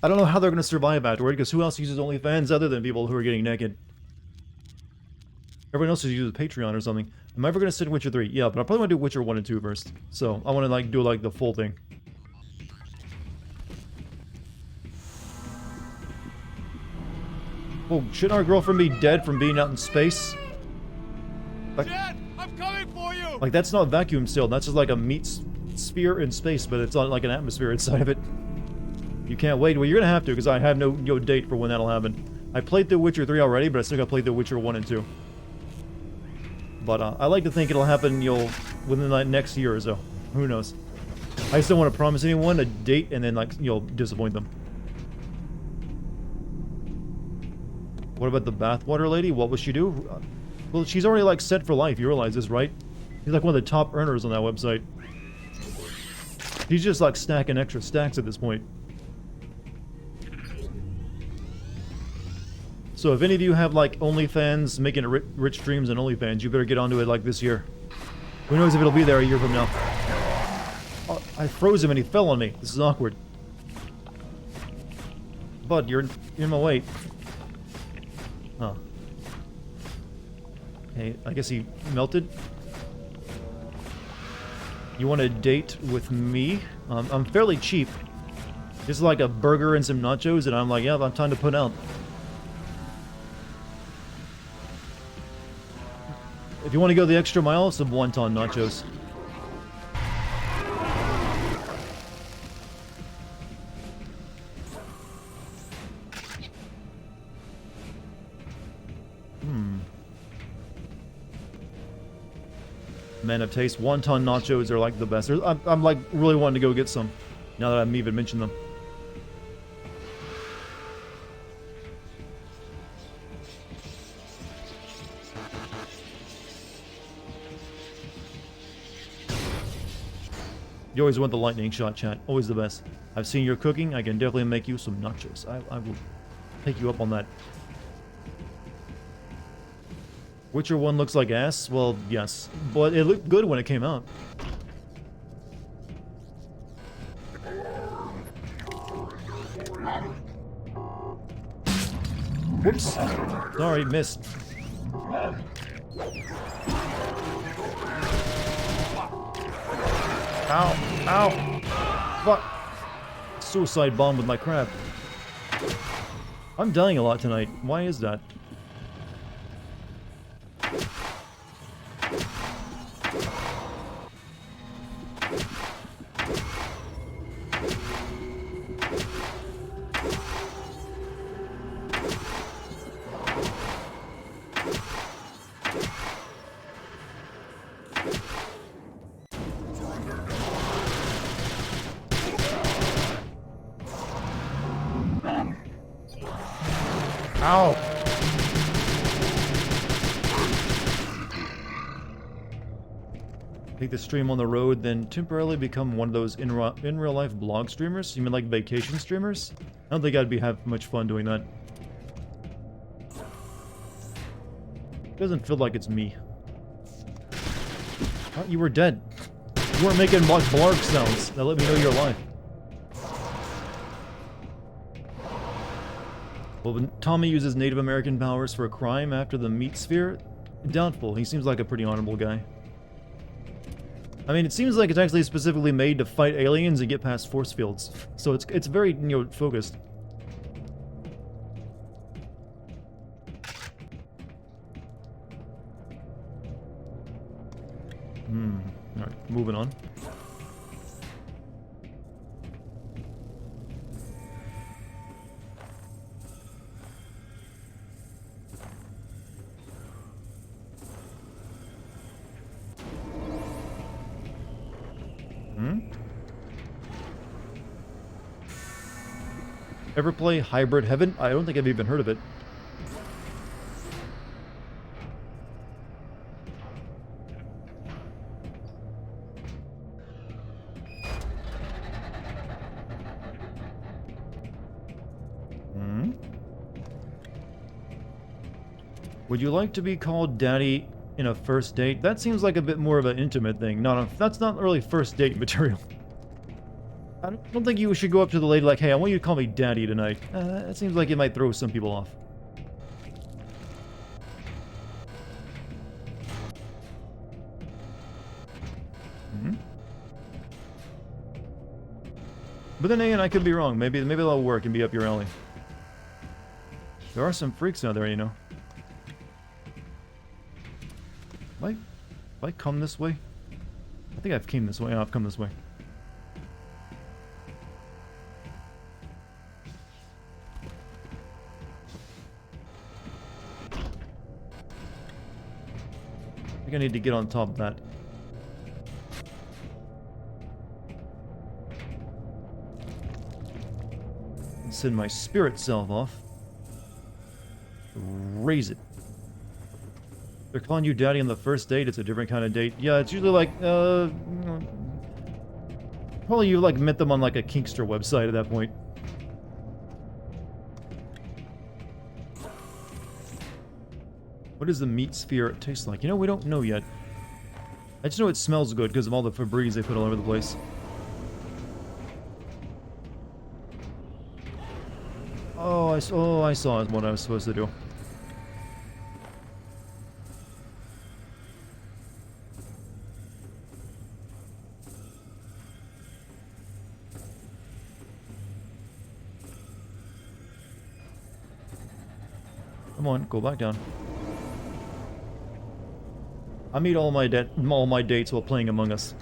Speaker 1: I don't know how they're going to survive afterward because who else uses OnlyFans other than people who are getting naked? Everyone else just uses Patreon or something. Am I ever going to sit in Witcher 3? Yeah, but I probably want to do Witcher 1 and 2 first. So I want to like do like the full thing. Oh, shouldn't our girlfriend be dead from being out in space? Like,
Speaker 3: Dad, I'm coming for you!
Speaker 1: like that's not vacuum sealed. That's just like a meat sphere in space, but it's not like an atmosphere inside of it. You can't wait. Well, you're gonna have to because I have no date for when that'll happen. I played through Witcher 3 already, but I still gotta play through Witcher 1 and 2. But I like to think it'll happen, within the next year or so. Who knows? I just don't want to promise anyone a date and then like disappoint them. What about the bathwater lady? What will she do? Well, she's already like set for life. You realize this, right? She's like one of the top earners on that website. She's just like stacking extra stacks at this point. So if any of you have like OnlyFans, making rich streams on OnlyFans, you better get onto it like this year. Who knows if it'll be there a year from now. Oh, I froze him and he fell on me. This is awkward. Bud, you're in my way. Huh. Hey, I guess he melted. You want a date with me? I'm fairly cheap. This is like a burger and some nachos, and I'm like, yeah, I'm time to put out. If you want to go the extra mile, some wonton nachos. Man of taste, wonton nachos are like the best. I'm like really wanting to go get some. Now that I've even mentioned them. You always want the lightning shot, chat. Always the best. I've seen your cooking. I can definitely make you some nachos. I will take you up on that. Witcher 1 looks like ass? Well, yes. But it looked good when it came out. Whoops. Sorry, missed. Ow! Ow! Fuck! Suicide bomb with my crab. I'm dying a lot tonight. Why is that? Ow! Take the stream on the road, then temporarily become one of those in real life blog streamers? You mean like vacation streamers? I don't think I'd have much fun doing that. Doesn't feel like it's me. Oh, you were dead. You weren't making much blarg sounds. That let me know you're alive. Well, when Tommy uses Native American powers for a crime after the meat sphere? Doubtful. He seems like a pretty honorable guy. I mean, it seems like it's actually specifically made to fight aliens and get past force fields. So it's very, you know, focused. Alright, moving on. Ever play Hybrid Heaven? I don't think I've even heard of it. Would you like to be called daddy in a first date? That seems like a bit more of an intimate thing. That's not really first date material. I don't think you should go up to the lady like, hey, I want you to call me daddy tonight. That seems like it might throw some people off. But then again, I could be wrong. Maybe that'll work and be up your alley. There are some freaks out there, you know. If I come this way? I think I've came this way. I've come this way. I think I need to get on top of that. And send my spirit self off. Raise it. They're calling you daddy on the first date. It's a different kind of date. Yeah, it's usually like, probably you like met them on like a Kinkster website at that point. What does the meat sphere taste like? You know, we don't know yet. I just know it smells good because of all the Febreze they put all over the place. Oh, I saw what I was supposed to do. Come on, go back down. I meet all my dates while playing Among Us.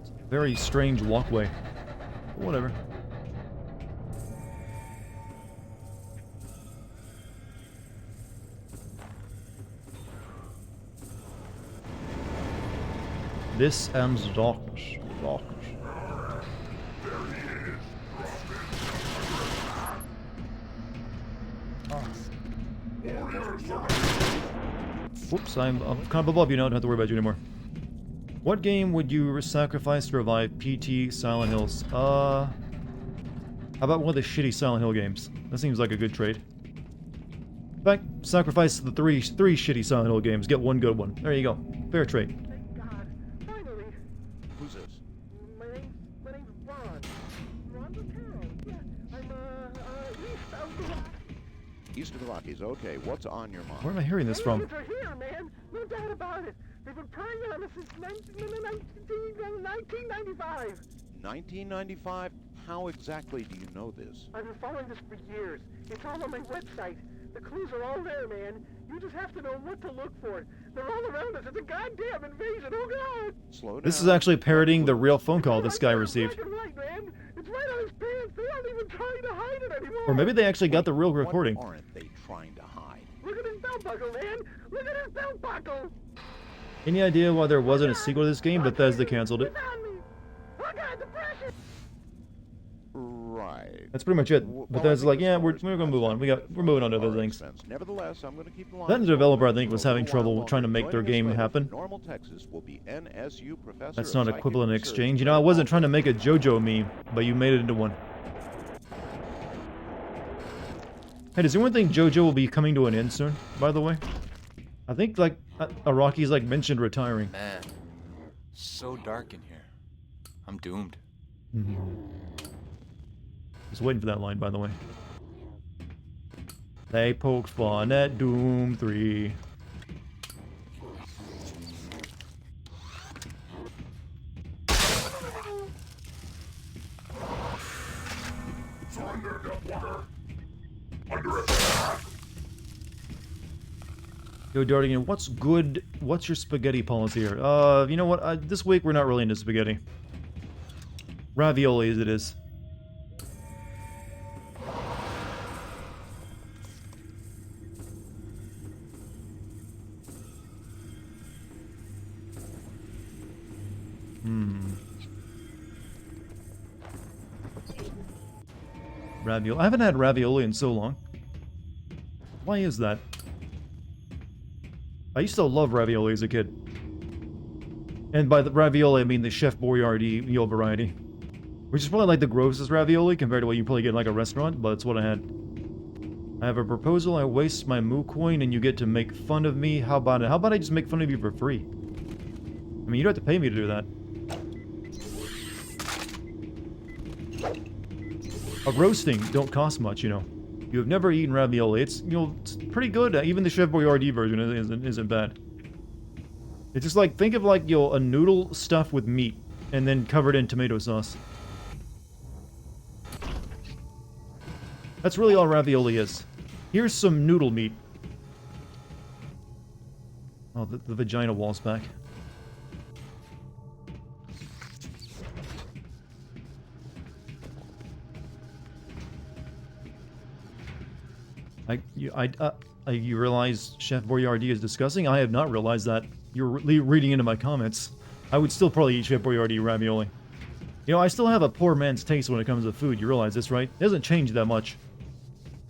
Speaker 1: It's a very strange walkway. But whatever. This and darkness. Darkness. Whoops, I'm kind of above you now, don't have to worry about you anymore. What game would you sacrifice to revive PT Silent Hills? How about one of the shitty Silent Hill games? That seems like a good trade. In fact, sacrifice the three shitty Silent Hill games, get one good one. There you go. Fair trade.
Speaker 10: Thank God. Finally.
Speaker 5: Who's this?
Speaker 10: My name's Ron. Ron Lutero. Yeah, I'm, east of the Rockies.
Speaker 5: East of the Rockies. Okay, what's on your mind?
Speaker 1: Where am I hearing this from?
Speaker 10: Aliens are here, man. No doubt about it. They've been preying on us since 1995.
Speaker 5: 1995? How exactly do you know this?
Speaker 10: I've been following this for years. It's all on my website. The clues are all there, man. You just have to know what to look for. They're all around us. It's a goddamn invasion. Oh, God!
Speaker 5: Slow down.
Speaker 1: This is actually parodying the real phone call this guy received.
Speaker 10: Black and white, man. It's right on his pants. They aren't even trying to hide it anymore.
Speaker 1: Or maybe they actually got the real recording.
Speaker 5: What aren't they trying to hide?
Speaker 10: Look at his belt buckle, man. Look at his belt buckle.
Speaker 1: Any idea why there wasn't a sequel to this game? Bethesda canceled it.
Speaker 10: It's on me. Look at the pressure.
Speaker 5: Right.
Speaker 1: That's pretty much it.
Speaker 5: Well,
Speaker 1: Bethesda's
Speaker 5: I
Speaker 1: like,
Speaker 5: think
Speaker 1: yeah,
Speaker 5: it's
Speaker 1: we're
Speaker 5: more
Speaker 1: gonna move on. We're moving on to other things.
Speaker 5: Nevertheless, I'm going to keep the line.
Speaker 1: That developer, I think, was having trouble trying to make their game happen.
Speaker 5: Normal Texas will be NSU professor.
Speaker 1: That's
Speaker 5: of
Speaker 1: not
Speaker 5: psychic
Speaker 1: equivalent
Speaker 5: research.
Speaker 1: exchange. You know, I wasn't trying to make a JoJo meme, but you made it into one. Hey, does anyone think JoJo will be coming to an end soon, by the way? I think, like, Araki's, like, mentioned retiring.
Speaker 4: Man, so dark in here. I'm doomed.
Speaker 1: Just waiting for that line, by the way. They poked fun at Doom 3. Yo, Dardigan, what's your spaghetti policy here? You know what, this week we're not really into spaghetti. Ravioli as it is. Ravioli. I haven't had ravioli in so long. Why is that? I used to love ravioli as a kid. And by the ravioli, I mean the Chef Boyardee meal variety. Which is probably like the grossest ravioli compared to what you probably get in like a restaurant, but it's what I had. I have a proposal, I waste my moo coin and you get to make fun of me. How about it? How about I just make fun of you for free? I mean, you don't have to pay me to do that. A roasting don't cost much, you know. You have never eaten ravioli. It's, you know, it's pretty good. Even the Chef Boyardee version isn't bad. It's just like, think of like, you know, a noodle stuffed with meat and then covered in tomato sauce. That's really all ravioli is. Here's some noodle meat. Oh, the vagina wall's back. You realize Chef Boyardee is disgusting? I have not realized that. You're reading into my comments. I would still probably eat Chef Boyardee ravioli. You know, I still have a poor man's taste when it comes to food. You realize this, right? It doesn't change that much.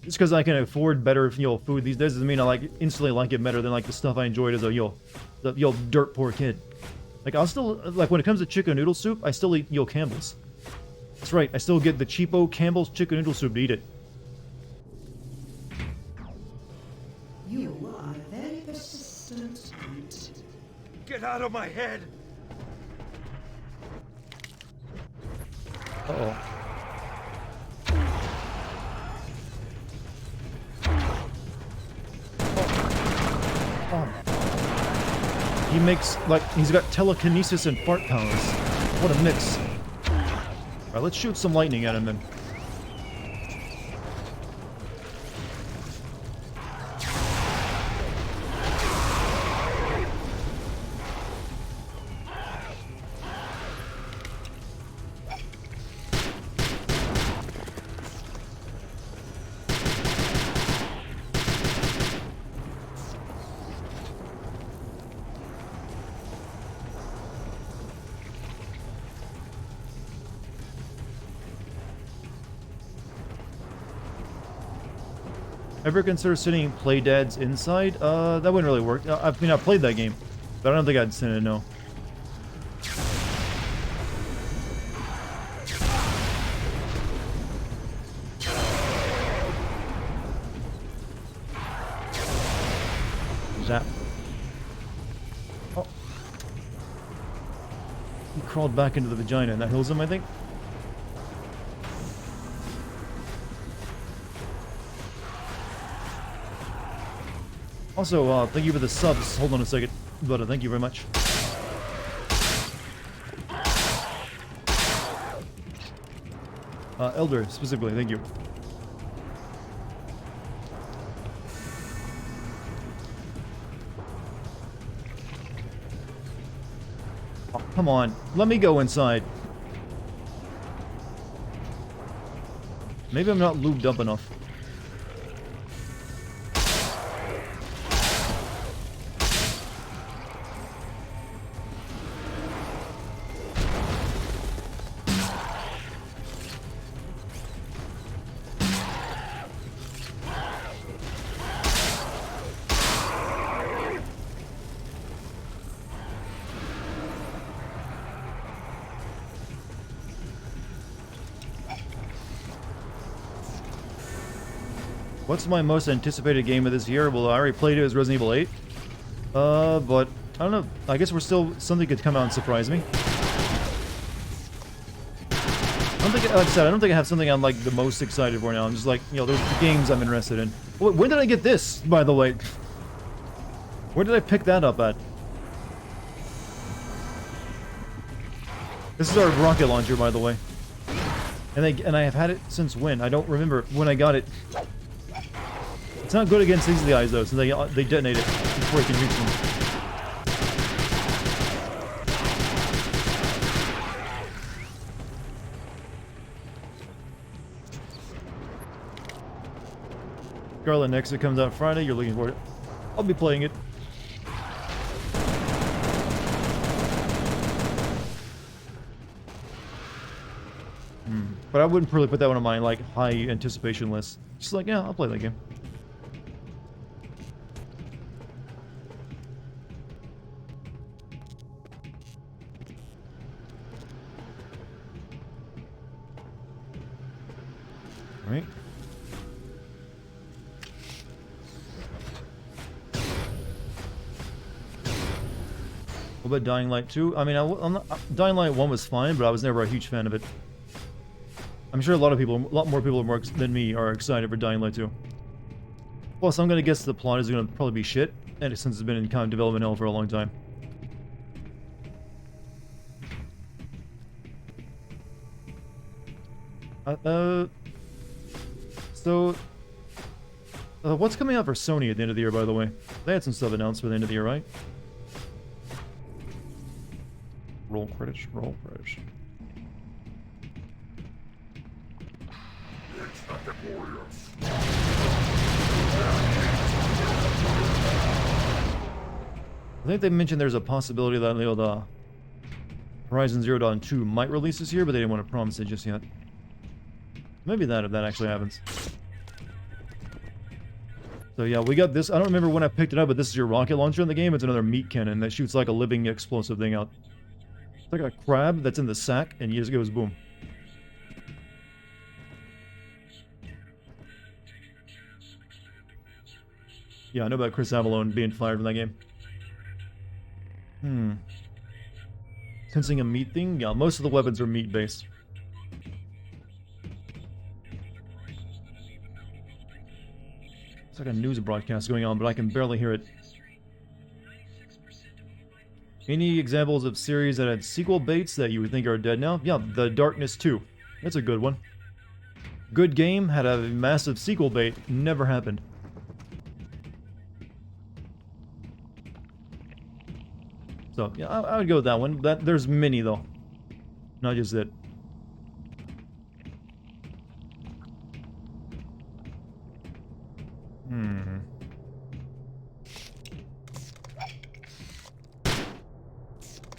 Speaker 1: Just because I can afford better, you know, food these days doesn't mean I instantly like it better than like the stuff I enjoyed as a dirt poor kid. Like I'll still like when it comes to chicken noodle soup, I still eat Campbell's. That's right. I still get the cheapo Campbell's chicken noodle soup to eat it.
Speaker 2: You are very persistent and...
Speaker 3: Get out of my head!
Speaker 1: Uh-oh. Oh. He makes, like, he's got telekinesis and fart powers. What a mix. Alright, let's shoot some lightning at him then. Ever consider sending play dads inside? That wouldn't really work. I mean, I played that game, but I don't think I'd send it, no. Zap. Oh. He crawled back into the vagina and that heals him, I think. Also, thank you for the subs. Hold on a second. But thank you very much. Elder, specifically, thank you. Oh, come on. Let me go inside. Maybe I'm not lubed up enough. What's my most anticipated game of this year? Well, I already played it as Resident Evil 8. But I don't know. I guess something could come out and surprise me. I don't think, like I said, I don't think I have something I'm like the most excited for now. I'm just like, you know, there's the games I'm interested in. When did I get this, by the way? Where did I pick that up at? This is our rocket launcher, by the way. And I have had it since when? I don't remember when I got it. It's not good against these guys though, so they detonate it before you can reach them. Scarlet Nexus comes out Friday. You're looking for it. I'll be playing it. But I wouldn't really put that one on my like high anticipation list. Just like, yeah, I'll play that game. Right. What about Dying Light 2? I mean, Dying Light 1 was fine, but I was never a huge fan of it. I'm sure a lot more people than me are excited for Dying Light 2. Plus, I'm gonna guess the plot is gonna probably be shit, and since it's been in kind of development hell for a long time. What's coming out for Sony at the end of the year, by the way? They had some stuff announced for the end of the year, right? Roll credits, roll credits. I think they mentioned there's a possibility that the Horizon Zero Dawn 2 might release this year, but they didn't want to promise it just yet. Maybe that if that actually happens. So yeah, we got this. I don't remember when I picked it up, but this is your rocket launcher in the game. It's another meat cannon that shoots like a living explosive thing out. It's like a crab that's in the sack, and it just goes boom. Yeah, I know about Chris Avellone being fired from that game. Sensing a meat thing? Yeah, most of the weapons are meat-based. It's like a news broadcast going on, but I can barely hear it. Any examples of series that had sequel baits that you would think are dead now? Yeah, The Darkness 2. That's a good one. Good game, had a massive sequel bait, never happened. So, yeah, I would go with that one. There's many, though. Not just it.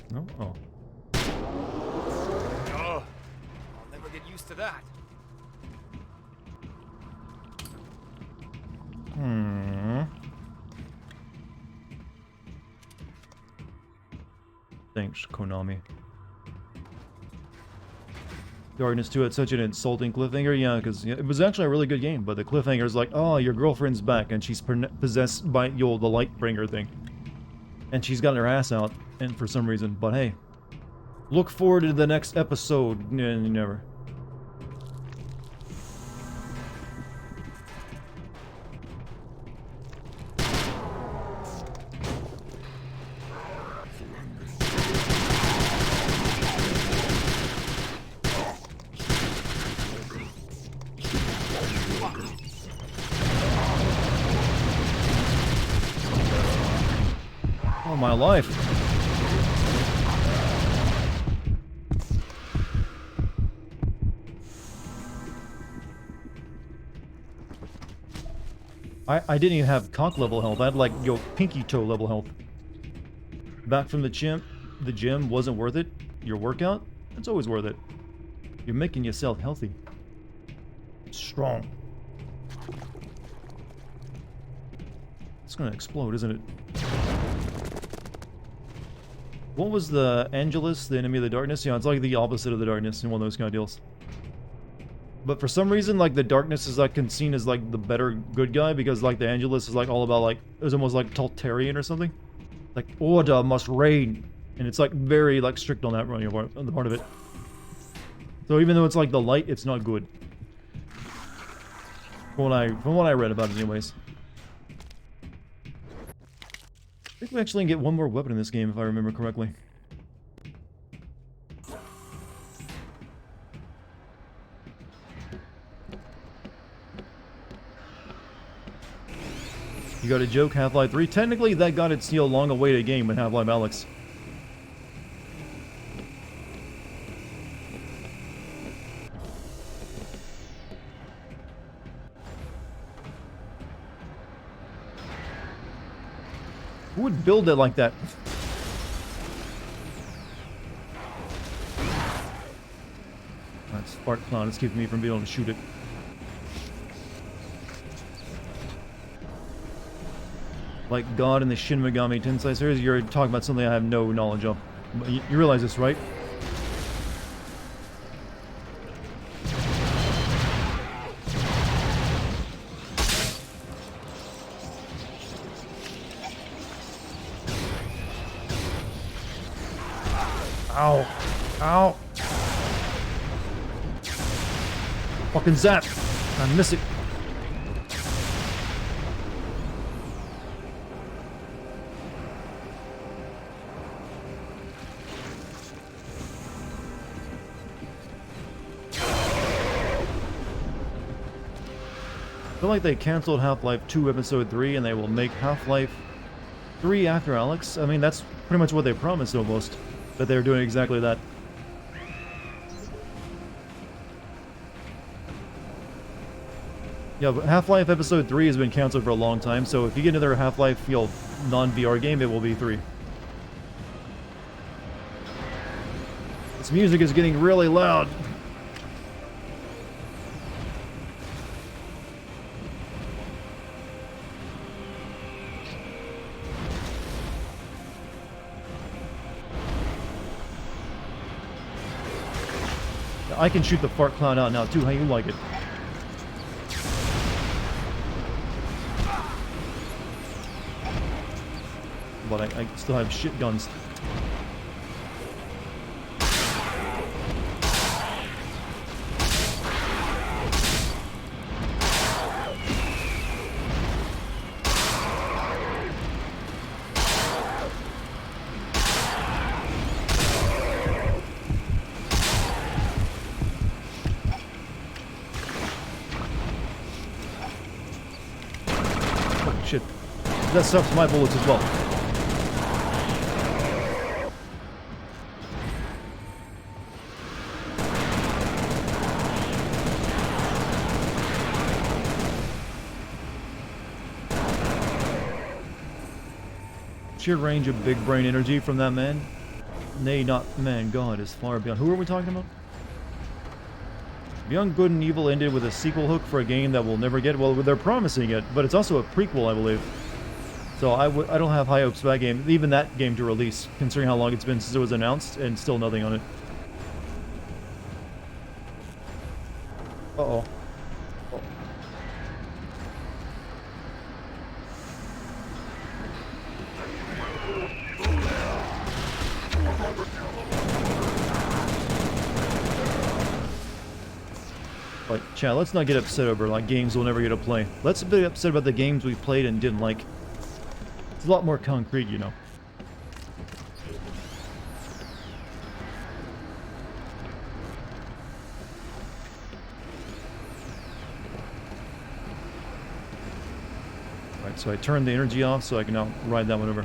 Speaker 1: No? Oh.
Speaker 4: I'll never get used to that.
Speaker 1: Thanks, Konami. Darkness 2 had such an insulting cliffhanger. Yeah, because it was actually a really good game, but the cliffhanger's like, oh, your girlfriend's back, and she's possessed by, the Lightbringer thing. And she's gotten her ass out, and for some reason, but hey. Look forward to the next episode. And never. Oh, my life. I didn't even have cock level health. I had like, pinky toe level health. Back from the gym wasn't worth it. Your workout, it's always worth it. You're making yourself healthy. Strong. It's gonna explode, isn't it? What was the Angelus, the enemy of the darkness? Yeah, it's like the opposite of the darkness in one of those kind of deals. But for some reason, like, the darkness is, like, seen as, like, the better good guy, because, like, the Angelus is, like, all about, like, it was almost like totalitarian or something. Like, order must reign. And it's, like, very, like, strict on that on the part of it. So even though it's, like, the light, it's not good. From what I read about it anyways. I think we actually can get one more weapon in this game, if I remember correctly. You got a joke, Half-Life 3? Technically, that got its long-awaited game with Half-Life Alyx. Who would build it like that? That spark cloud is keeping me from being able to shoot it. Like God in the Shin Megami Tensei series, you're talking about something I have no knowledge of. You realize this, right? Ow. Ow. Fucking zap. I miss it. I feel like they canceled Half-Life 2 Episode 3 and they will make Half-Life 3 after Alyx. I mean, that's pretty much what they promised almost. That they're doing exactly that. Yeah, but Half-Life Episode 3 has been canceled for a long time, so if you get another Half-Life non-VR game, it will be 3. This music is getting really loud. I can shoot the fart cloud out now too, how you like it? But I still have shit guns. Shit. That sucks my bullets as well. Sheer range of big brain energy from that man. Nay, not man, God is far beyond. Who are we talking about? Beyond Good and Evil ended with a sequel hook for a game that we'll never get. Well, they're promising it, but it's also a prequel, I believe. So I don't have high hopes for that game, even that game to release, considering how long it's been since it was announced, and still nothing on it. Uh-oh. Oh. Like, chat, let's not get upset over, like, games we'll never get to play. Let's be upset about the games we played and didn't like. It's a lot more concrete, you know. Alright, so I turned the energy off so I can now ride that one over.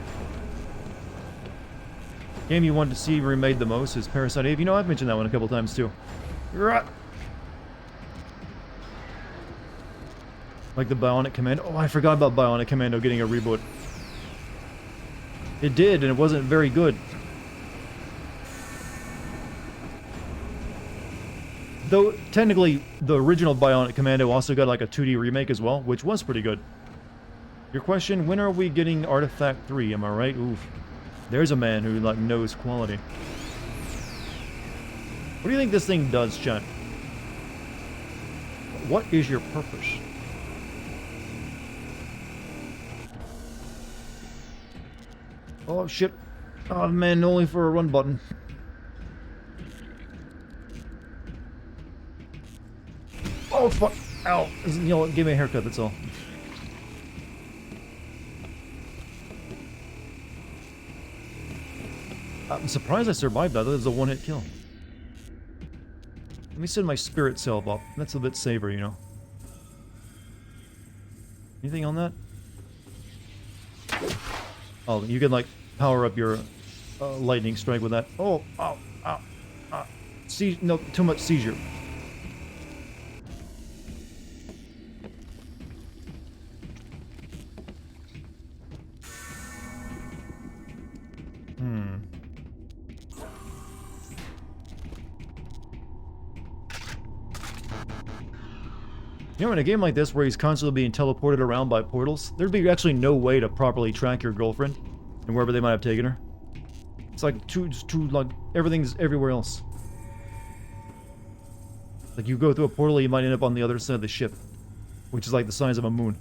Speaker 1: Game you wanted to see remade the most is Parasite Eve. You know, I've mentioned that one a couple times too. Like the Bionic Commando. Oh, I forgot about Bionic Commando getting a reboot. It did, and it wasn't very good. Though, technically, the original Bionic Commando also got like a 2D remake as well, which was pretty good. Your question, when are we getting Artifact 3? Am I right? Oof. There's a man who, like, knows quality. What do you think this thing does, chat? What is your purpose? Oh, shit. Oh, man, only for a run button. Oh, fuck. Ow. You know what? Give me a haircut, that's all. I'm surprised I survived that. That was a one-hit kill. Let me send my spirit self up. That's a bit safer, you know. Anything on that? Oh, you can, like, power up your lightning strike with that. Oh, ow, ow, ow. No, too much seizure. You know, in a game like this where he's constantly being teleported around by portals, there'd be actually no way to properly track your girlfriend and wherever they might have taken her. It's like like, everything's everywhere else. Like, you go through a portal, you might end up on the other side of the ship, which is like the size of a moon.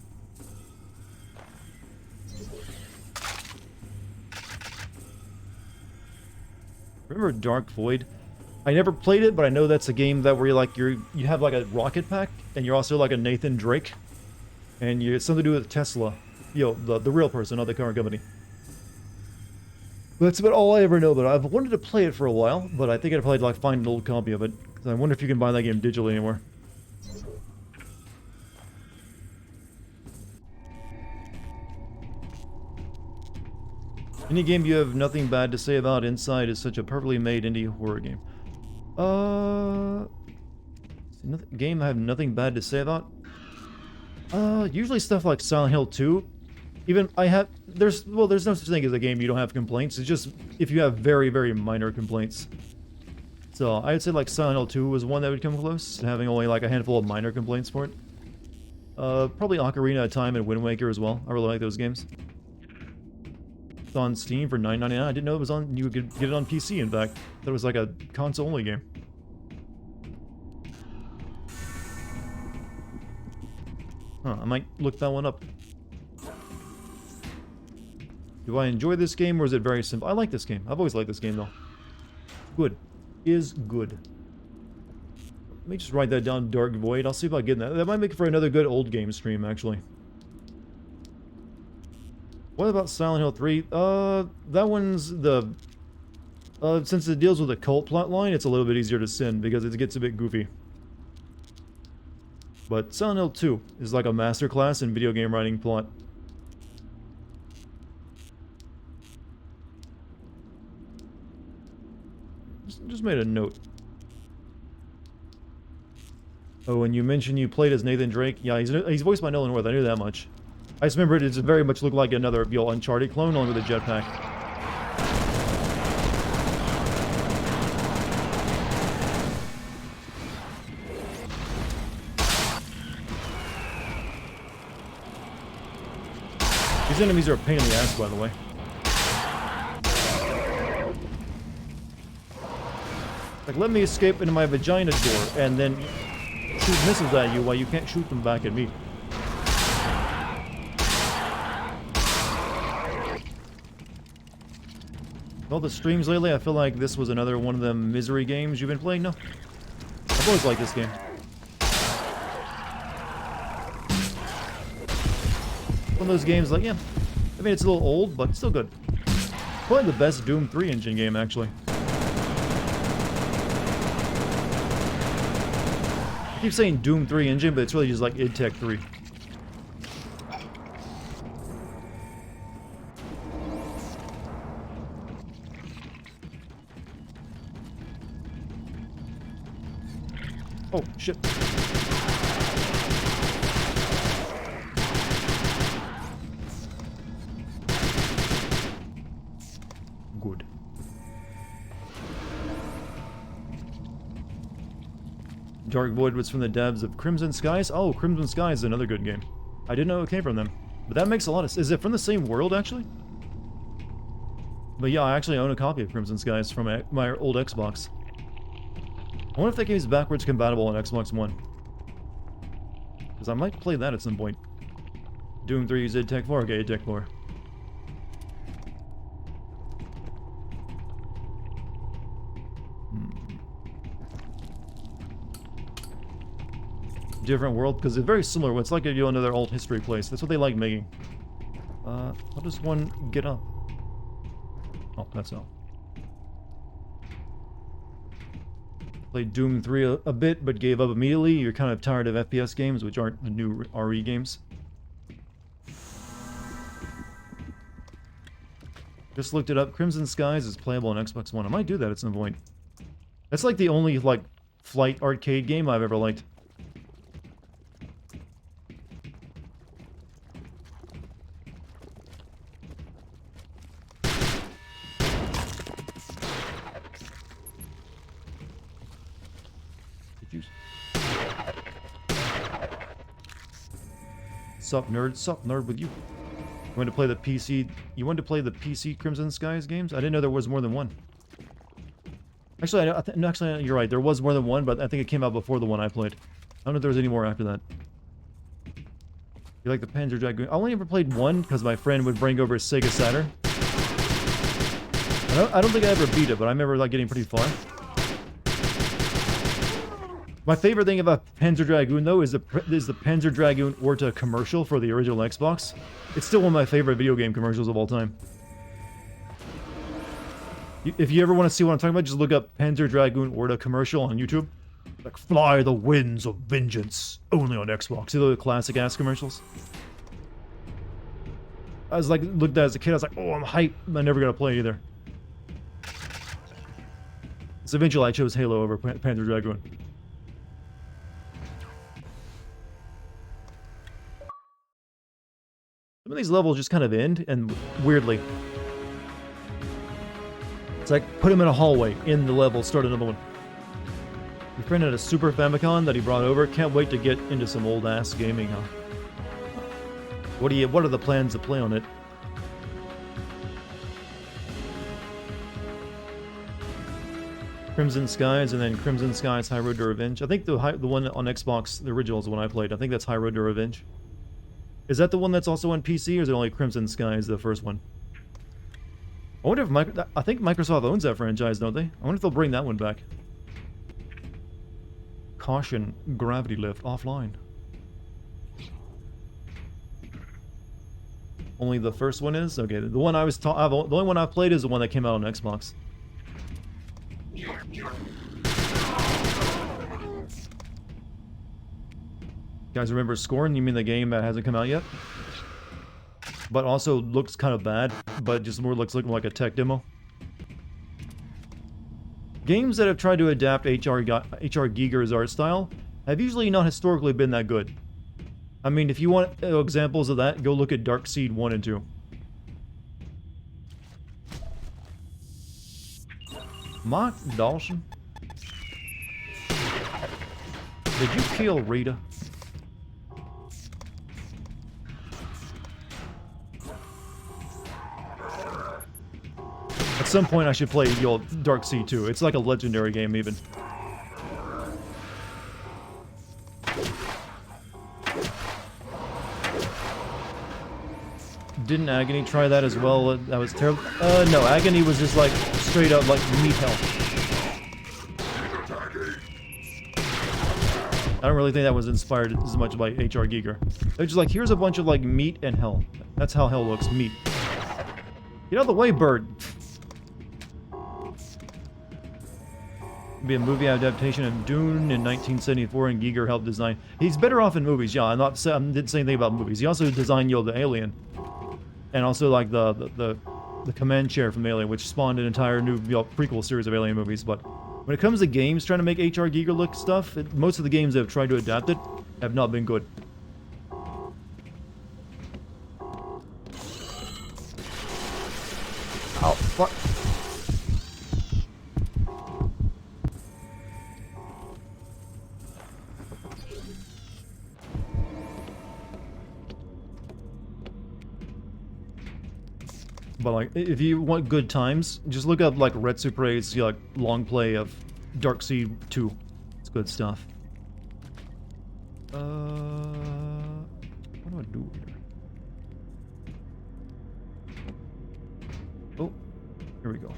Speaker 1: Remember Dark Void? I never played it, but I know that's a game that where you have like a rocket pack, and you're also like a Nathan Drake, and it's something to do with Tesla, you know, the real person, not the car company. But that's about all I ever know. But I've wanted to play it for a while, but I think I'd probably like find an old copy of it. I wonder if you can buy that game digitally anymore. Any game you have nothing bad to say about. Inside is such a perfectly made indie horror game. Game I have nothing bad to say about? Usually stuff like Silent Hill 2. Even there's no such thing as a game you don't have complaints. It's just if you have very, very minor complaints. So I'd say like Silent Hill 2 was one that would come close to having only like a handful of minor complaints for it. Probably Ocarina of Time and Wind Waker as well. I really like those games. It's on Steam for $9.99. I didn't know it was on. You could get it on PC. In fact, that was like a console-only game. Huh, I might look that one up. Do I enjoy this game, or is it very simple? I like this game. I've always liked this game, though. Good. Is good. Let me just write that down, Dark Void. I'll see if I get that. That might make for another good old game stream, actually. What about Silent Hill 3? That one's the... since it deals with a cult plotline, it's a little bit easier to sin, because it gets a bit goofy. But Silent Hill 2 is like a masterclass in video game writing plot. Just made a note. Oh, and you mentioned you played as Nathan Drake. Yeah, he's voiced by Nolan North. I knew that much. I just remember it just very much looked like another Uncharted clone, only with a jetpack. These enemies are a pain in the ass, by the way. Like, let me escape into my vagina door and then shoot missiles at you while you can't shoot them back at me. All the streams lately, I feel like this was another one of them misery games you've been playing. No, I've always liked this game. One of those games, like, yeah, I mean, it's a little old, but still good. Probably the best Doom 3 engine game, actually. I keep saying Doom 3 engine, but it's really just like id Tech 3. Oh, shit. Good. Dark Void was from the devs of Crimson Skies. Oh, Crimson Skies is another good game. I didn't know it came from them. But that makes a lot of sense. Is it from the same world, actually? But yeah, I actually own a copy of Crimson Skies from my old Xbox. I wonder if that game is backwards compatible on Xbox One. Because I might play that at some point. Doom 3 is id Tech 4. Okay, id Tech 4. Different world, because it's very similar. It's like another old history place. That's what they like making. How does one get up? Oh, that's all. Played Doom 3 a bit, but gave up immediately. You're kind of tired of FPS games, which aren't the new RE games. Just looked it up. Crimson Skies is playable on Xbox One. I might do that at some point. That's like the only, like, flight arcade game I've ever liked. Sup nerd with you. You wanted to play the PC? You wanted to play the PC Crimson Skies games? I didn't know there was more than one. Actually, actually, you're right. There was more than one, but I think it came out before the one I played. I don't know if there was any more after that. You like the Panzer Dragoon? I only ever played one because my friend would bring over his Sega Saturn. I don't think I ever beat it, but I remember like getting pretty far. My favorite thing about Panzer Dragoon, though, is the Panzer Dragoon Orta commercial for the original Xbox. It's still one of my favorite video game commercials of all time. If you ever want to see what I'm talking about, just look up Panzer Dragoon Orta commercial on YouTube. Like, fly the winds of vengeance, only on Xbox. See the classic-ass commercials? I was like, looked at it as a kid, I was like, oh, I'm hyped. I'm never gonna play either. So eventually I chose Halo over Panzer Dragoon. Some of these levels just kind of end, and weirdly. It's like, put him in a hallway, in the level, start another one. Your friend had a Super Famicom that he brought over. Can't wait to get into some old-ass gaming, huh? What are the plans to play on it? Crimson Skies, and then Crimson Skies High Road to Revenge. I think the one on Xbox, the original, is the one I played. I think that's High Road to Revenge. Is that the one that's also on PC, or is it only Crimson Skies, the first one? I wonder if I think Microsoft owns that franchise, don't they? I wonder if they'll bring that one back. Caution, gravity lift offline. Only the first one is? Okay, the one the only one I've played is the one that came out on Xbox. You guys remember Scorn? You mean the game that hasn't come out yet? But also looks kind of bad, but just more looks like a tech demo. Games that have tried to adapt H.R. Giger's art style have usually not historically been that good. I mean, if you want examples of that, go look at Darkseid 1 and 2. Mark Dawson? Did you kill Rita? some point I should play the old Dark Sea 2. It's like a legendary game even. Didn't Agony try that as well? That was terrible. No, Agony was just like straight up like meat hell. I don't really think that was inspired as much by H.R. Giger. They're just like, here's a bunch of like meat and hell. That's how hell looks, meat. Get out of the way, bird. Be a movie adaptation of Dune in 1974, and Giger helped design. He's better off in movies, yeah. I didn't say anything about movies. He also designed the Alien, and also like the command chair from Alien, which spawned an entire new prequel series of Alien movies. But when it comes to games trying to make H.R. Giger look stuff, most of the games that have tried to adapt it have not been good. Oh, fuck. But like, if you want good times, just look up like Red Supre's like long play of Dark Sea 2. It's good stuff. What do I do here? Oh, here we go.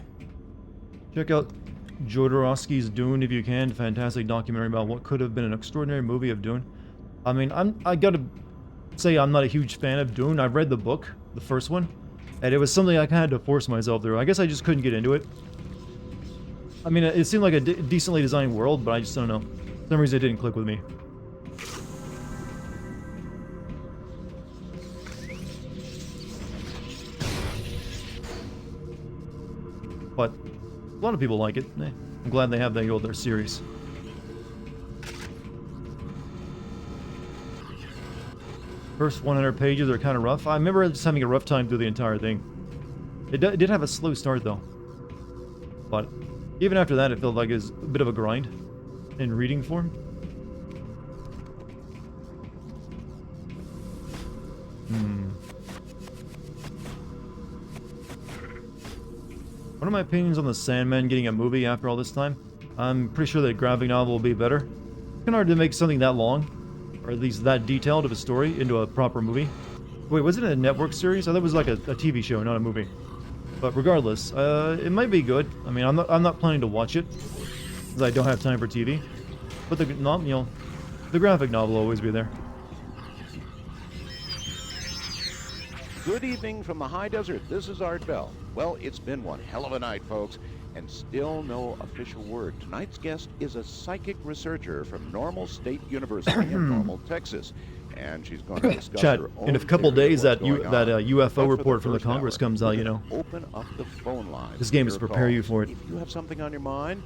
Speaker 1: Check out Jodorowsky's Dune if you can. Fantastic documentary about what could have been an extraordinary movie of Dune. I mean, I gotta say I'm not a huge fan of Dune. I've read the book, the first one. And it was something I kind of had to force myself through. I guess I just couldn't get into it. I mean, it seemed like a decently designed world, but I just don't know. For some reason it didn't click with me. But a lot of people like it. I'm glad they have their series. First 100 pages are kind of rough. I remember just having a rough time through the entire thing. It did have a slow start though. But even after that, it felt like it was a bit of a grind in reading form. What are my opinions on the Sandman getting a movie after all this time? I'm pretty sure that a graphic novel will be better. It's kind of hard to make something that long, or at least that detailed of a story, into a proper movie. Wait, was it a network series? I thought it was like a TV show, not a movie. But regardless, it might be good. I mean, I'm not planning to watch it, because I don't have time for TV. But the graphic novel will always be there.
Speaker 5: Good evening from the high desert. This is Art Bell. Well, it's been one hell of a night, folks, and still no official word. Tonight's guest is a psychic researcher from Normal State University in Normal, Texas, and she's going to discuss
Speaker 1: Chad,
Speaker 5: her own
Speaker 1: in a couple days that
Speaker 5: theory of what's going on.
Speaker 1: UFO
Speaker 5: But for
Speaker 1: report from the
Speaker 5: first
Speaker 1: Congress
Speaker 5: hour,
Speaker 1: comes out,
Speaker 5: we're
Speaker 1: you know.
Speaker 5: gonna open up the phone line.
Speaker 1: This game is to
Speaker 5: Your
Speaker 1: prepare you
Speaker 5: calls.
Speaker 1: for it.
Speaker 5: If you have something on your mind,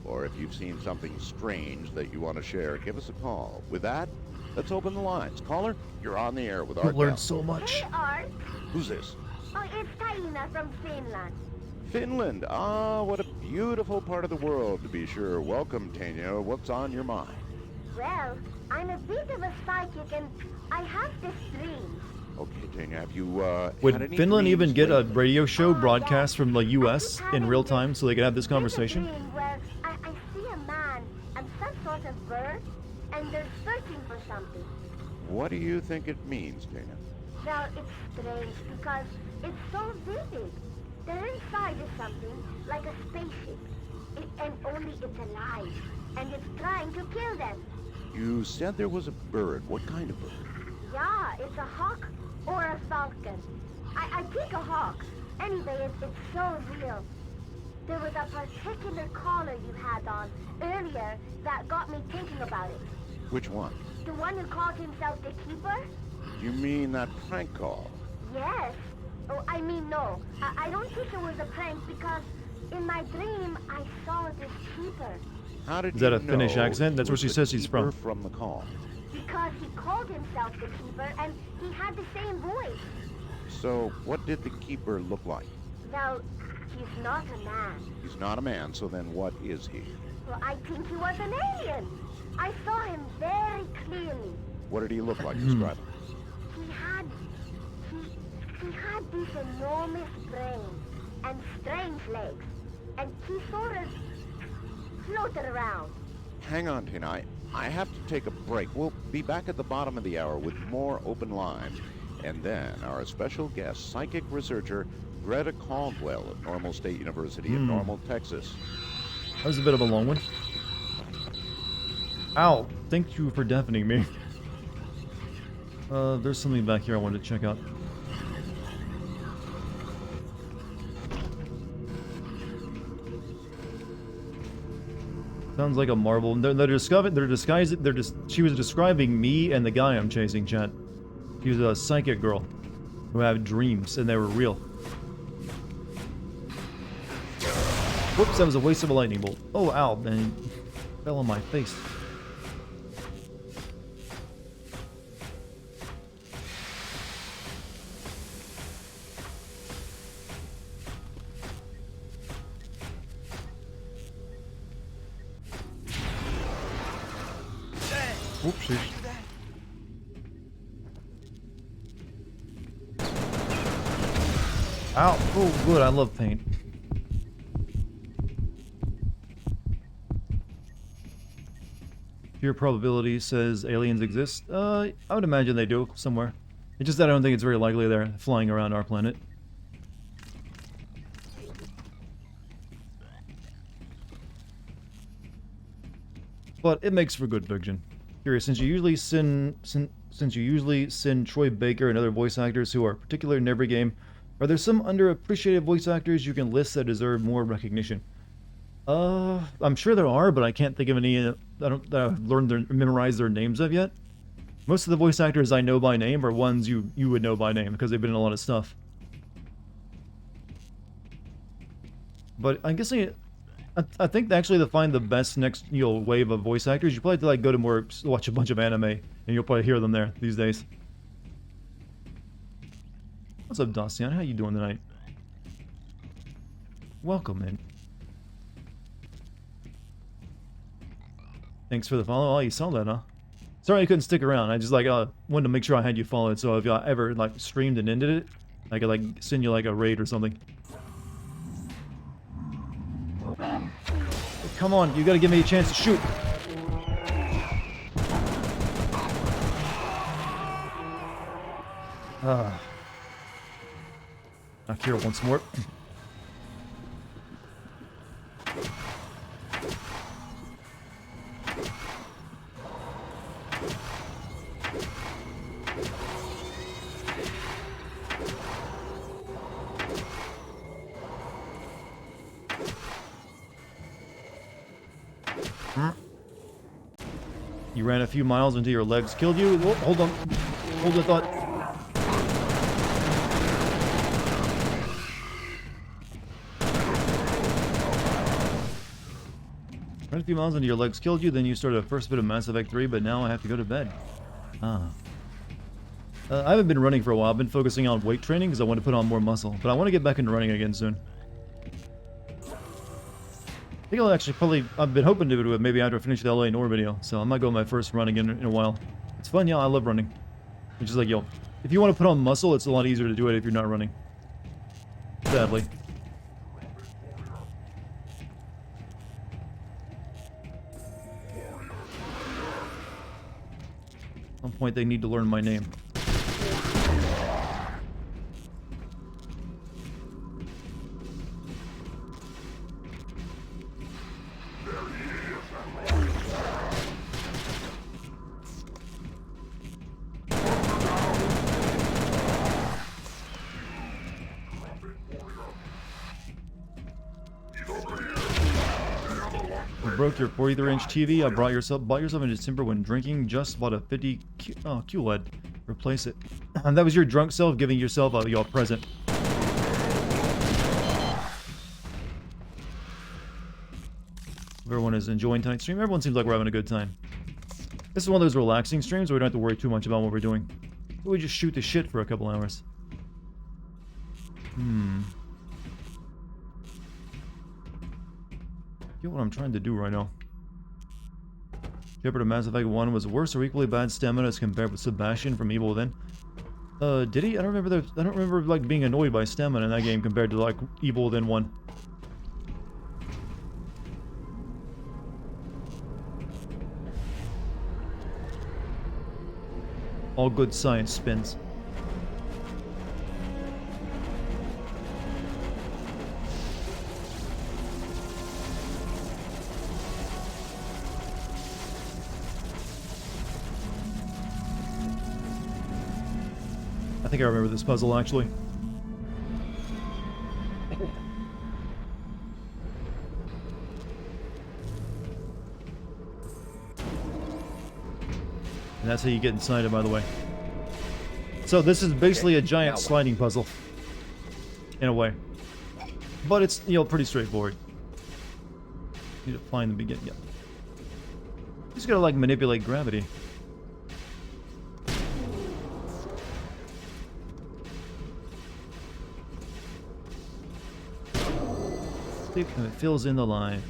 Speaker 5: or if you've seen something strange that you want to share, give us a call. With that, let's open the lines. Caller, you're on the air with Art
Speaker 1: You'll learn
Speaker 5: Bell.
Speaker 1: so much.
Speaker 6: Hey, Art.
Speaker 5: Who's this?
Speaker 6: Oh, it's Taina from Finland.
Speaker 5: Finland. Ah, what a beautiful part of the world, to be sure. Welcome, Tanya. What's on your mind?
Speaker 6: Well, I'm a bit of a psychic and I have this dream.
Speaker 5: Okay, Tanya, have you,
Speaker 1: Would
Speaker 5: had any
Speaker 1: Finland
Speaker 5: dreams
Speaker 1: even get a
Speaker 5: lately?
Speaker 1: radio show broadcast from the
Speaker 6: I
Speaker 1: US
Speaker 6: keep
Speaker 1: in
Speaker 6: having
Speaker 1: real
Speaker 6: this-
Speaker 1: time so they could have this conversation?
Speaker 6: There's a dream where I see a man and some sort of bird, and they're searching for something.
Speaker 5: What do you think it means, Tanya?
Speaker 6: Well, it's strange because it's so vivid. Their inside is something like a spaceship, and only it's alive, and it's trying to kill them.
Speaker 5: You said there was a bird. What kind of bird?
Speaker 6: Yeah, it's a hawk or a falcon. I pick a hawk. Anyway, it's so real. There was a particular caller you had on earlier that got me thinking about it.
Speaker 5: Which one?
Speaker 6: The one who called himself the Keeper?
Speaker 5: You mean that prank call?
Speaker 6: Yes. Oh, I mean, no. I don't think it was a prank because in my dream I saw this Keeper.
Speaker 5: How did
Speaker 1: Is that
Speaker 5: you
Speaker 1: a Finnish
Speaker 5: know
Speaker 1: accent? That's
Speaker 5: it
Speaker 1: where
Speaker 5: was
Speaker 1: she
Speaker 5: the
Speaker 1: says she's
Speaker 5: keeper
Speaker 1: from.
Speaker 5: the call.
Speaker 6: Because he called himself the Keeper and he had the same voice.
Speaker 5: So, what did the keeper look like?
Speaker 6: Well, he's not a man.
Speaker 5: He's not a man, so then what is he?
Speaker 6: Well, I think he was an alien. I saw him very clearly.
Speaker 5: What did he look like? Describe him.
Speaker 6: He had this enormous brain. and strange legs. And he sort of floated around.
Speaker 5: Hang on, Tina. I have to take a break. We'll be back at the bottom of the hour with more Open Line. And then our special guest, psychic researcher Greta Caldwell of Normal State University in Normal, Texas.
Speaker 1: That was a bit of a long one. Ow! Thank you for deafening me. There's something back here I wanted to check out. Sounds like a marble. She was describing me and the guy I'm chasing, chat. She was a psychic girl who had dreams, and they were real. Whoops, that was a waste of a lightning bolt. Oh, ow, man. It fell on my face. Whoopsies. Ow. Oh, good. I love paint. Pure probability says aliens exist. I would imagine they do somewhere. It's just that I don't think it's very likely they're flying around our planet. But it makes for good fiction. Curious, since you usually send Troy Baker and other voice actors who are particular in every game, are there some underappreciated voice actors you can list that deserve more recognition? I'm sure there are, but I can't think of any that I've memorized their names of yet. Most of the voice actors I know by name are ones you would know by name because they've been in a lot of stuff. But I'm guessing I think actually to find the best next wave of voice actors, you probably have to like go to watch a bunch of anime, and you'll probably hear them there these days. What's up, Dacian? How you doing tonight? Welcome, man. Thanks for the follow. Oh, you saw that, huh? Sorry I couldn't stick around. I just like wanted to make sure I had you followed, so if y'all ever like streamed and ended it, I could like send you like a raid or something. Come on, you gotta give me a chance to shoot. Knock here once more. You ran a few miles until your legs killed you? Oh, hold on. Hold the thought. Ran a few miles until your legs killed you, then you started a first bit of Mass Effect 3, but now I have to go to bed. I haven't been running for a while. I've been focusing on weight training because I want to put on more muscle, but I want to get back into running again soon. I think I'll actually probably, I've been hoping to do it maybe after I finish the LA Noir video, so I might go on my first run again in a while. It's fun, yeah, I love running. It's just like, yo, if you want to put on muscle, it's a lot easier to do it if you're not running. Sadly. At some point they need to learn my name. Broke your 43-inch TV. I bought yourself in December when drinking. Just bought a 50 QLED. Replace it. And that was your drunk self giving yourself a present. Everyone is enjoying tonight's stream. Everyone seems like we're having a good time. This is one of those relaxing streams where we don't have to worry too much about what we're doing. We just shoot the shit for a couple hours. Get what I'm trying to do right now. Shepard of Mass Effect 1 was worse or equally bad stamina as compared with Sebastian from Evil Within. Did he? I don't remember I don't remember, like, being annoyed by stamina in that game compared to, like, Evil Within 1. All good science spins. I think I remember this puzzle, actually. And that's how you get inside it, by the way. So this is basically a giant sliding puzzle. In a way. But it's, you know, pretty straightforward. You need to find the beginning. Yeah. You just gotta, like, manipulate gravity. And it fills in the line.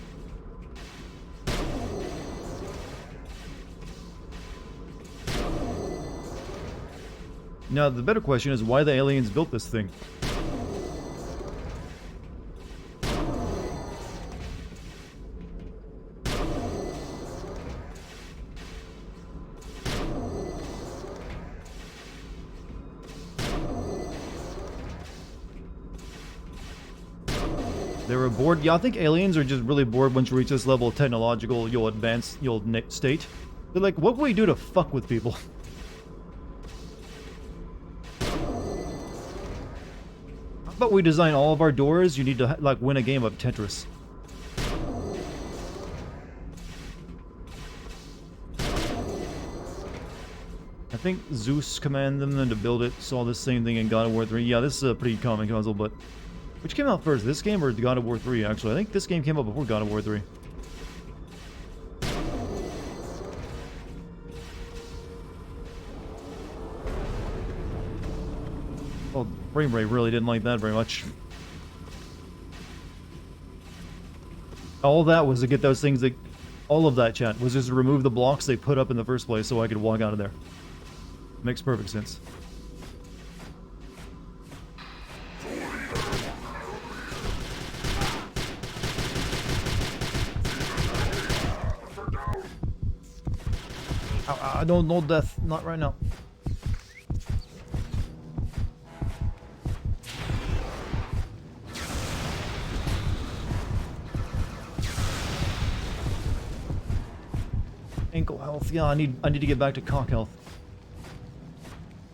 Speaker 1: Now, the better question is why the aliens built this thing. They were bored. Yeah, I think aliens are just really bored once you reach this level of technological, advanced, state. They're like, what can we do to fuck with people? How about we design all of our doors? You need to, like, win a game of Tetris. I think Zeus commanded them to build it. Saw this same thing in God of War 3. Yeah, this is a pretty common puzzle, but... Which came out first, this game or God of War 3, actually? I think this game came out before God of War 3. Well, Frame Rate really didn't like that very much. All that was to get those things that... All of that, chat, was just to remove the blocks they put up in the first place so I could walk out of there. Makes perfect sense. I don't know death, not right now. Ankle health, yeah, I need to get back to cock health.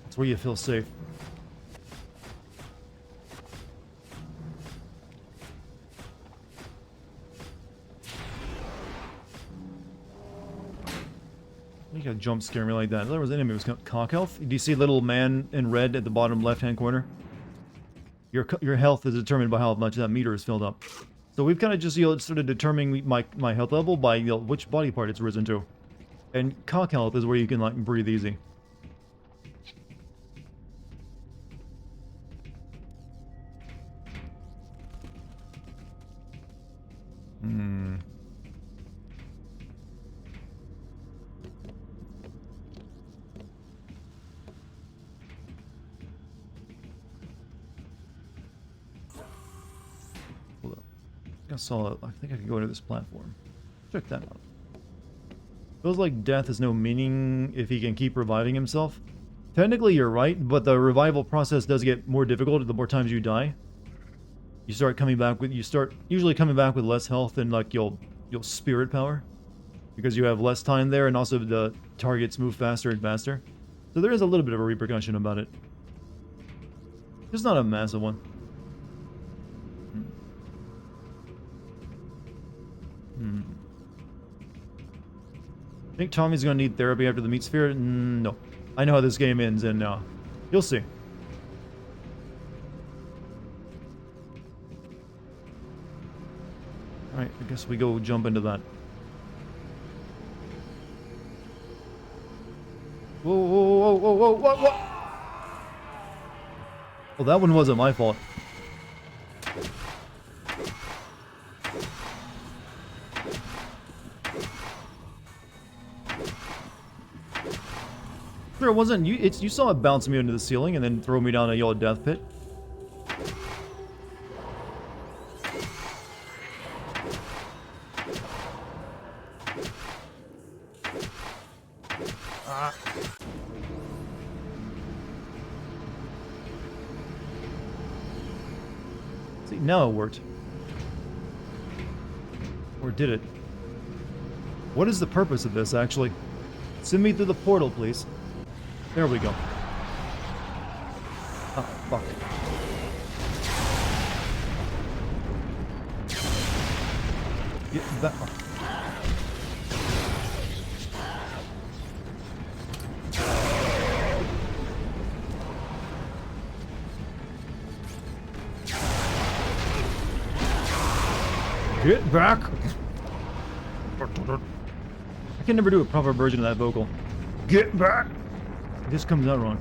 Speaker 1: That's where you feel safe. You gotta jump scare me like that. There was an enemy. It was cock health. Do you see little man in red at the bottom left-hand corner? Your health is determined by how much that meter is filled up. So we've kind of just started determining my health level by which body part it's risen to. And cock health is where you can, like, breathe easy. I think I can go into this platform. Check that out. Feels like death has no meaning if he can keep reviving himself. Technically, you're right, but the revival process does get more difficult the more times you die. You start usually coming back with less health and, like, your spirit power, because you have less time there, and also the targets move faster and faster. So there is a little bit of a repercussion about it. Just not a massive one. I think Tommy's gonna need therapy after the meat sphere? No. I know how this game ends, and you'll see. Alright, I guess we go jump into that. Whoa, whoa, whoa, whoa, whoa, whoa! Well, that one wasn't my fault. sure it wasn't you. You saw it bounce me into the ceiling and then throw me down a yellow death pit. See, now it worked. Or did it? What is the purpose of this, actually? Send me through the portal, please. There we go. Oh, fuck. Get back. Get back! I can never do a proper version of that vocal. Get back! It just comes out wrong.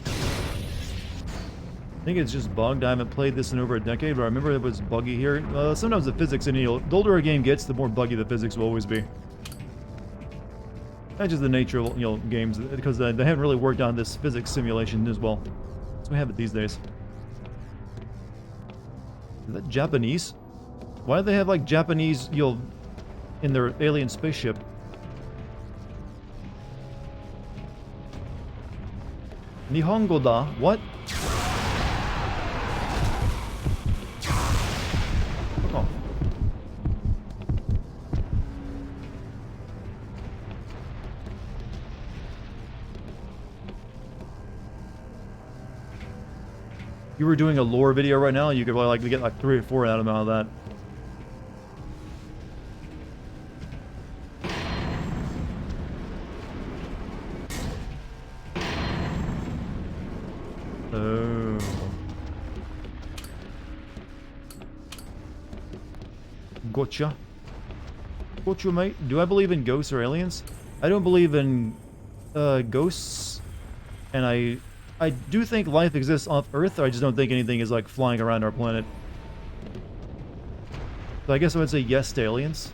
Speaker 1: I think it's just bugged. I haven't played this in over a decade, but I remember it was buggy here. Sometimes the physics in the older a game gets, the more buggy the physics will always be. That's just the nature of games, because they haven't really worked on this physics simulation as well. So we have it these days. Is that Japanese? Why do they have like Japanese, in their alien spaceship? Nihongo da? What? Oh. You were doing a lore video right now, you could probably like get like 3 or 4 out of that. Oh. Gotcha. Gotcha, mate. Do I believe in ghosts or aliens? I don't believe in ghosts, and I do think life exists off Earth. I just don't think anything is like flying around our planet. So I guess I would say yes to aliens.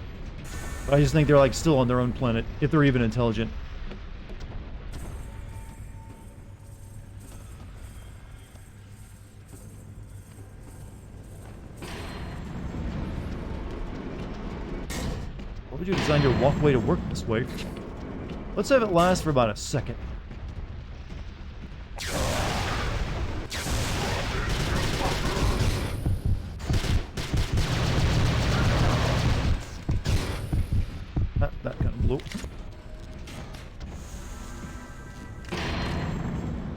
Speaker 1: But I just think they're like still on their own planet, if they're even intelligent. Why would you design your walkway to work this way? Let's have it last for about a second. That kind of blew.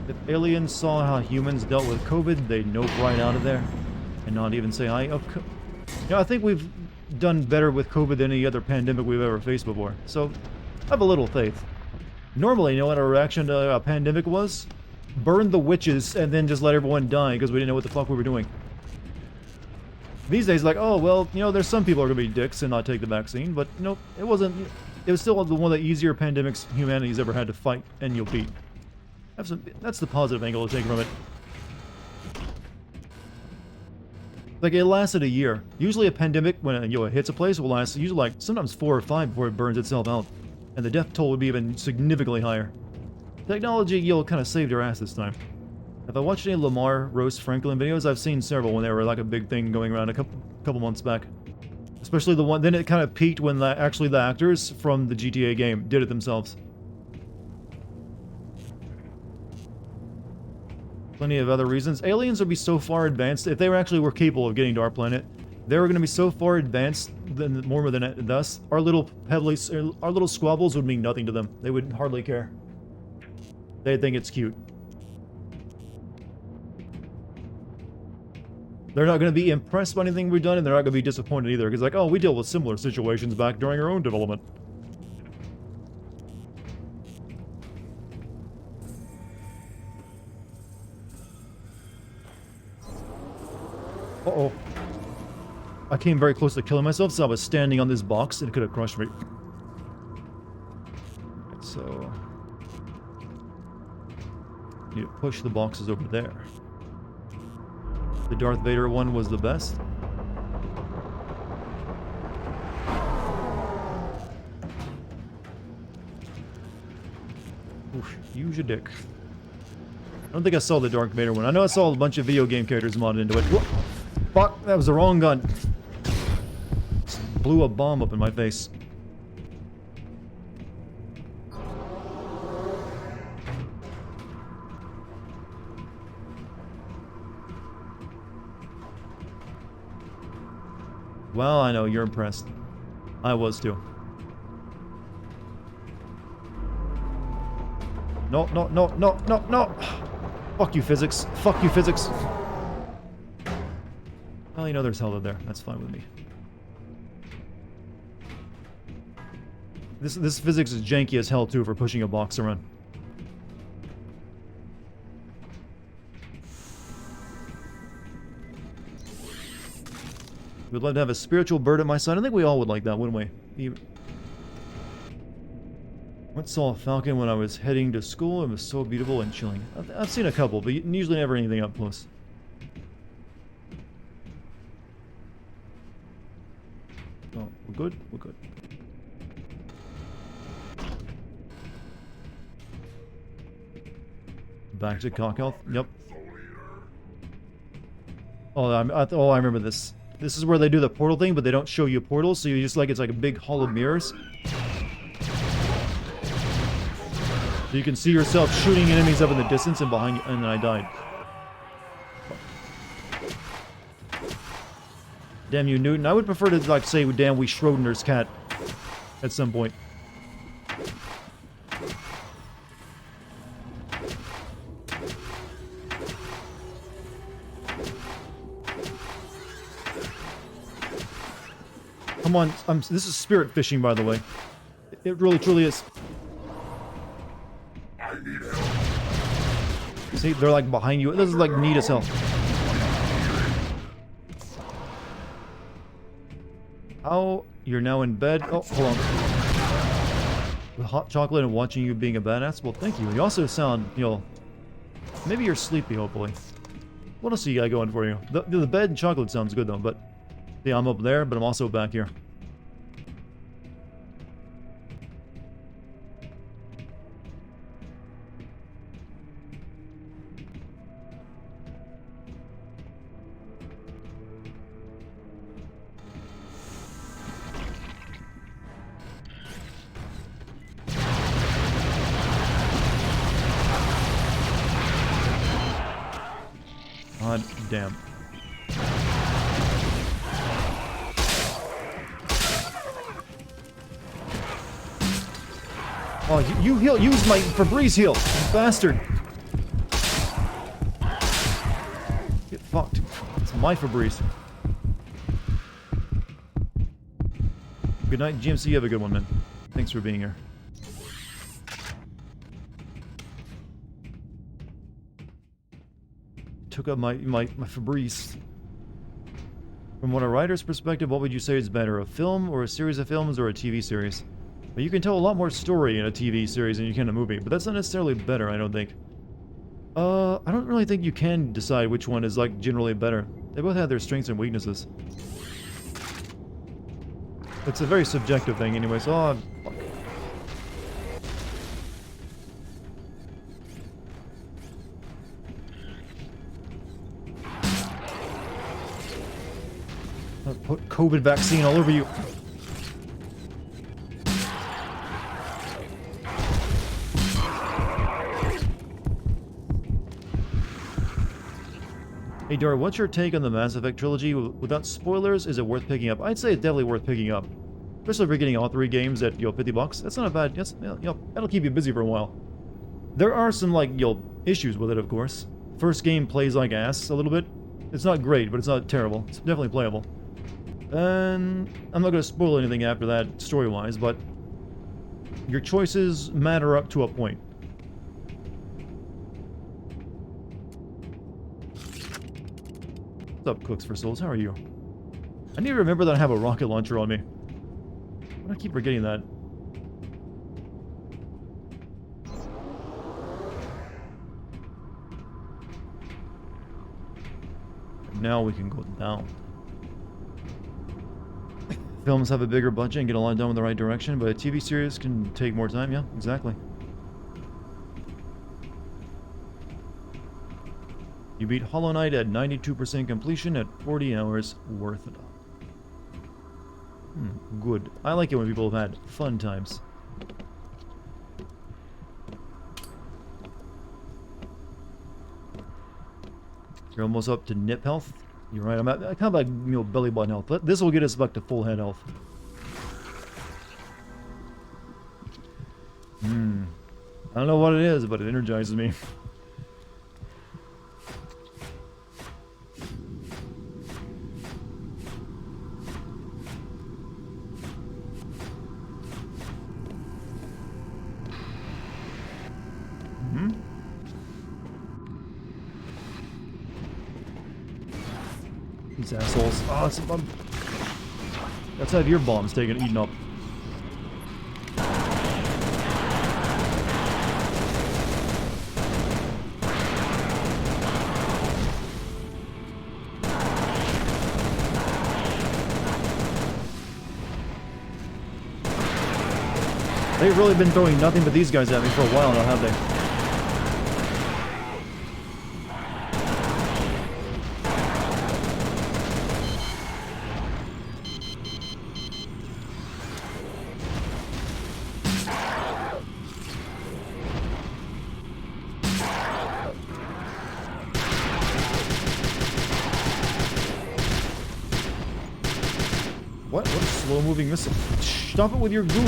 Speaker 1: If aliens saw how humans dealt with COVID, they'd nope right out of there and not even say hi. I think we've done better with COVID than any other pandemic we've ever faced before. So, I have a little faith. Normally, you know what our reaction to a pandemic was? Burn the witches and then just let everyone die because we didn't know what the fuck we were doing. These days, like, oh, well, there's some people are going to be dicks and not take the vaccine, but no, it wasn't. It was still one of the easier pandemics humanity's ever had to fight, and you'll beat. That's the positive angle to take from it. Like, it lasted a year. Usually a pandemic, when it hits a place, will last usually like sometimes 4 or 5 before it burns itself out. And the death toll would be even significantly higher. Technology, kind of saved our ass this time. Have I watched any Lamar roast Franklin videos? I've seen several when they were like a big thing going around a couple months back. Especially the one, then it kind of peaked when actually the actors from the GTA game did it themselves. Plenty of other reasons. Aliens would be so far advanced, if they were capable of getting to our planet, they were going to be so far advanced more than us. Our little squabbles would mean nothing to them. They would hardly care. They'd think it's cute. They're not going to be impressed by anything we've done, and they're not going to be disappointed either. Because like, oh, we dealt with similar situations back during our own development. Uh-oh. I came very close to killing myself, so I was standing on this box, and it could have crushed me. So... need to push the boxes over there. The Darth Vader one was the best. use your dick. I don't think I saw the Darth Vader one. I know I saw a bunch of video game characters modded into it. Whoa. Fuck, that was the wrong gun. Just blew a bomb up in my face. Well, I know, you're impressed. I was too. No, no, no, no, no, no! Fuck you, physics. Fuck you, physics. Well, you know there's hell out there. That's fine with me. This physics is janky as hell, too, for pushing a box around. We'd love to have a spiritual bird at my side. I think we all would like that, wouldn't we? Once saw a falcon when I was heading to school. It was so beautiful and chilling. I've seen a couple, but usually never anything up close. Oh, we're good? We're good. Back to cock health. Yep. Oh, I remember this. This is where they do the portal thing, but they don't show you portals, so you just it's like a big hall of mirrors. So you can see yourself shooting enemies up in the distance and behind you, and then I died. Damn you, Newton. I would prefer to, say, damn we Schrodinger's cat at some point. Come on, this is spirit fishing, by the way. It really, truly is. See, they're like behind you. This is like neat as hell. How? You're now in bed? Oh, hold on. With hot chocolate and watching you being a badass? Well, thank you. You also sound, maybe you're sleepy, hopefully. What else do you got going for you? The bed and chocolate sounds good, though, but... Yeah, I'm up there, but I'm also back here. God damn. Oh, you heal. Use my Febreze heal, you bastard. Get fucked. It's my Febreze. Good night, GMC. You have a good one, man. Thanks for being here. Took up my Febreze. From what a writer's perspective, what would you say is better, a film or a series of films or a TV series? Well, you can tell a lot more story in a TV series than you can in a movie, but that's not necessarily better, I don't think. I don't really think you can decide which one is, generally better. They both have their strengths and weaknesses. It's a very subjective thing anyway, so... Put COVID vaccine all over you. Hey Dora, what's your take on the Mass Effect trilogy? Without spoilers, is it worth picking up? I'd say it's definitely worth picking up. Especially if you're getting all 3 games at, $50. That's not a bad... that'll keep you busy for a while. There are some, issues with it, of course. First game plays like ass a little bit. It's not great, but it's not terrible. It's definitely playable. And I'm not going to spoil anything after that, story-wise, but your choices matter up to a point. What's up, Cooks for Souls? How are you? I need to remember that I have a rocket launcher on me. Why do I keep forgetting that? Now we can go down. Films have a bigger budget and get a lot done in the right direction, but a TV series can take more time. Yeah, exactly. You beat Hollow Knight at 92% completion at 40 hours. Worth it. Good. I like it when people have had fun times. You're almost up to nip health. You're right. I'm at kind of like, you know, belly button health. But this will get us back to full head health. I don't know what it is, but it energizes me. These assholes. Oh, it's a bum. Let's have your bombs taken, eaten up. They've really been throwing nothing but these guys at me for a while now, have they? What? What a slow-moving missile. Stop it with your goo.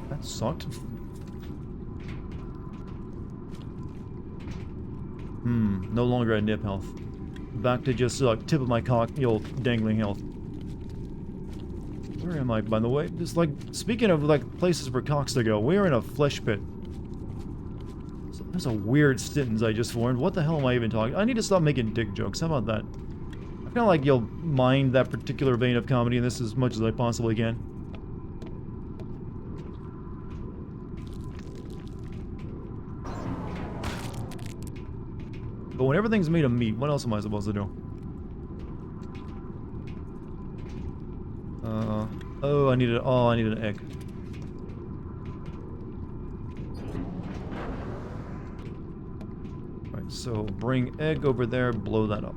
Speaker 1: That sucked. No longer at nip health. Back to just tip of my cock, the old dangling health. Where am I, by the way? Just like, speaking of like places for cocks to go, we're in a flesh pit. There's a weird sentence I just formed. What the hell am I even talking? I need to stop making dick jokes. How about that? I feel like you'll mind that particular vein of comedy in this as much as I possibly can. But when everything's made of meat, what else am I supposed to do? Oh, I need an egg. Right, so bring egg over there, blow that up.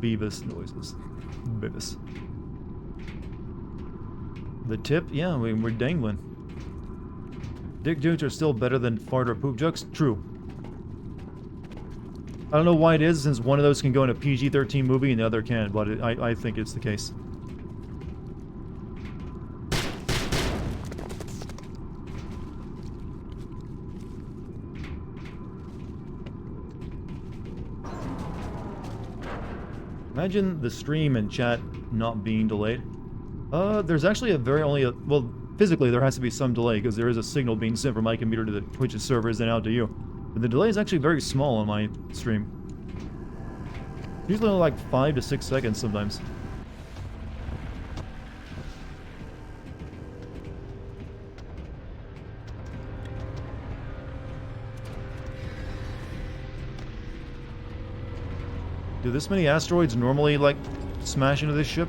Speaker 1: Beavis noises. Beavis. The tip? Yeah, we're dangling. Dick jokes are still better than fart or poop jokes? True. I don't know why it is, since one of those can go in a PG-13 movie and the other can't, but I think it's the case. Imagine the stream and chat not being delayed. There's actually well, physically there has to be some delay because there is a signal being sent from my computer to the Twitch's servers and out to you. But the delay is actually very small on my stream. Usually only like 5 to 6 seconds sometimes. Do this many asteroids normally, like, smash into this ship?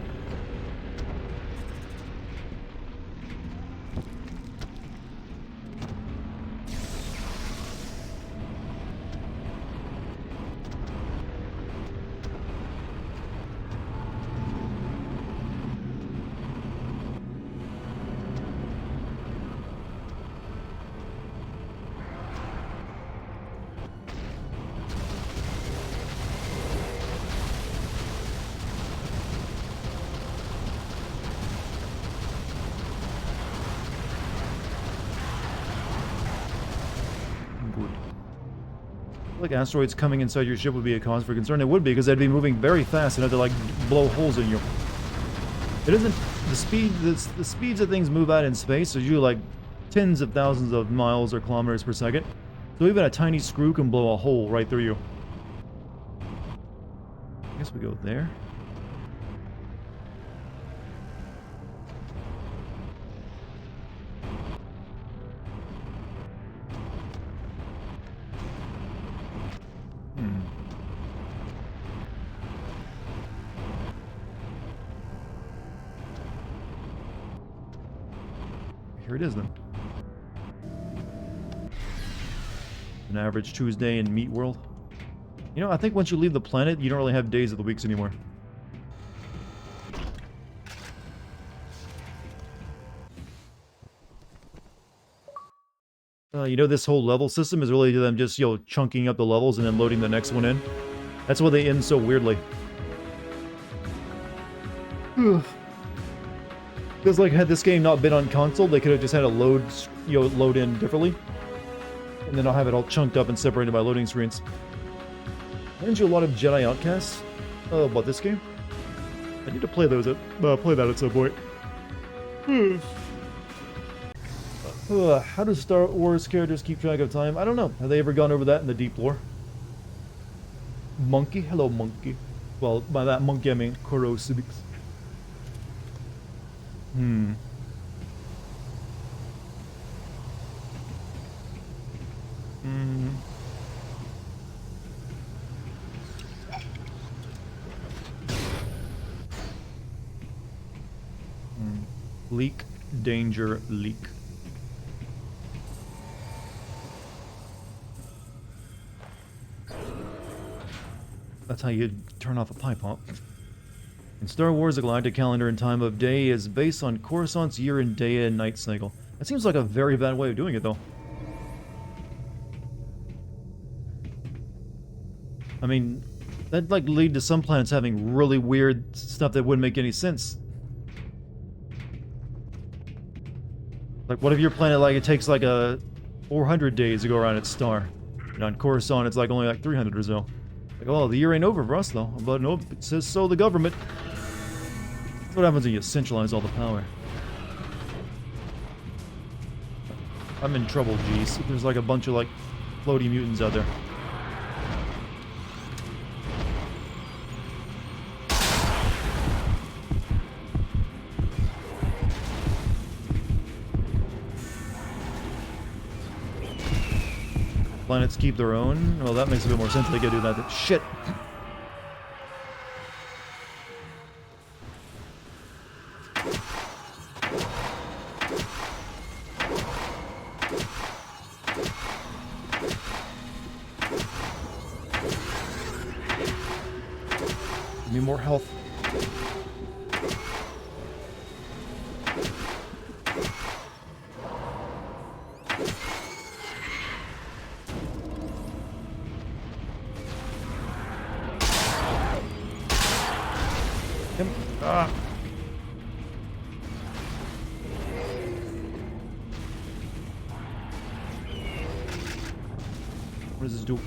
Speaker 1: Like asteroids coming inside your ship would be a cause for concern. It would be, because they'd be moving very fast and have to like blow holes in you. It isn't the speeds that things move at in space are usually like tens of thousands of miles or kilometers per second. So even a tiny screw can blow a hole right through you. I guess we go there. here it is then. An average Tuesday in Meat World. You know, I think once you leave the planet, you don't really have days of the weeks anymore. You know, this whole level system is really them just, you know, chunking up the levels and then loading the next one in. That's why they end so weirdly. Because, like, had this game not been on console, they could have just had a load in differently. And then I'll have it all chunked up and separated by loading screens. Aren't you a lot of Jedi Outcasts? About this game? I need to play those play that at some point. How do Star Wars characters keep track of time? I don't know. Have they ever gone over that in the deep lore? Monkey? Hello, monkey. Well, by that monkey I mean Kurosubix. Leak, danger, leak. That's how you turn off a pipe pump. In Star Wars, the galactic calendar and time of day is based on Coruscant's year and day and night cycle. That seems like a very bad way of doing it, though. I mean, that'd like lead to some planets having really weird stuff that wouldn't make any sense. Like, what if your planet, like, it takes like 400 days to go around its star? And on Coruscant, it's like only like 300 or so. Like, oh, the year ain't over for us, though. But nope, it says so the government. That's what happens when you centralize all the power. I'm in trouble, geez. There's like a bunch of, like, floaty mutants out there. Planets keep their own? Well, that makes a bit more sense. They could do that. Shit! Give me more health. What does this do?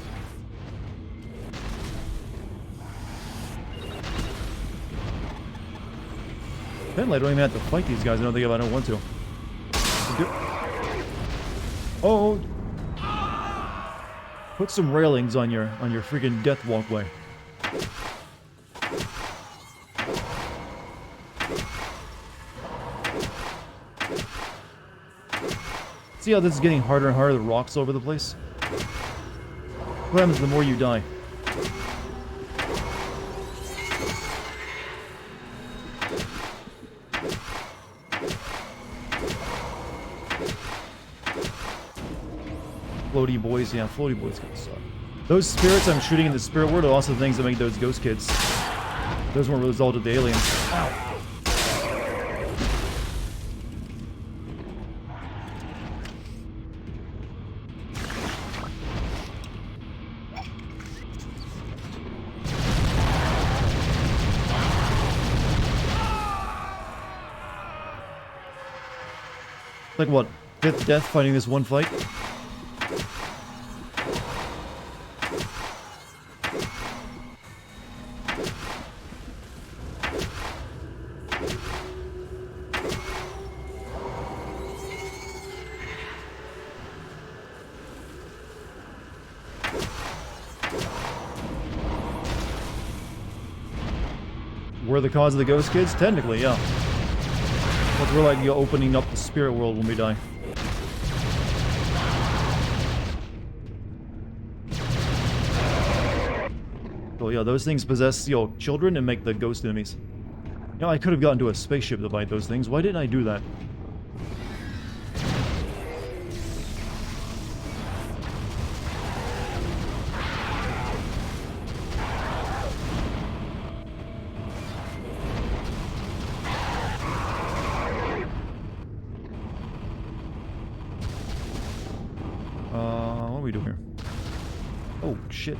Speaker 1: Apparently I don't even have to fight these guys. I don't think if I don't want to. Oh! Put some railings on your freaking death walkway. See how this is getting harder and harder? The rocks all over the place. What happens the more you die? Floaty boys, yeah, floaty boys gonna suck. Those spirits I'm shooting in the spirit world are also the things that make those ghost kids. Those weren't a result of the aliens. Ow. Like what? 5th death fighting this one fight? We're the cause of the ghost kids? Technically, yeah. But we're like opening up the spirit world when we die. So yeah, those things possess, children and make the ghost enemies. You know, I could have gotten to a spaceship to fight those things. Why didn't I do that? shit.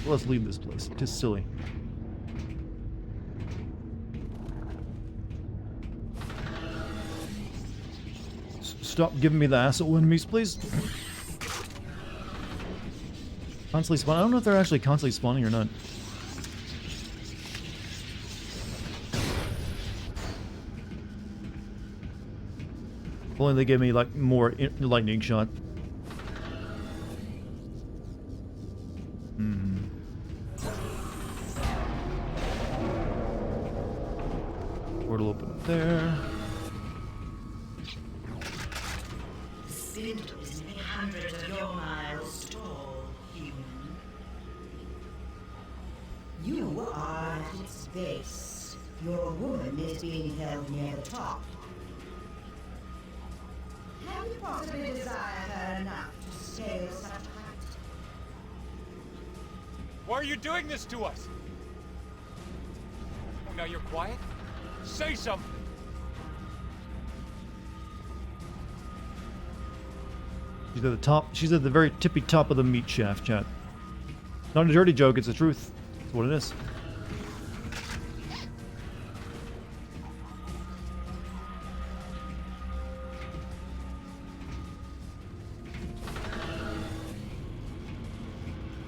Speaker 1: Let's leave this place. Just silly. Stop giving me the asshole enemies, please. Constantly spawn. I don't know if they're actually constantly spawning or not. If only they gave me like more lightning shot. Portal open up there.
Speaker 2: The spindle is many hundreds of your miles tall, human. You are at its base. Your woman is being held near the top. Have you possibly desired her enough to scale such heights?
Speaker 3: Why are you doing this to us? Oh, now you're quiet? Say something!
Speaker 1: She's at the top. She's at the very tippy top of the meat shaft, chat. Not a dirty joke, it's the truth. That's what it is.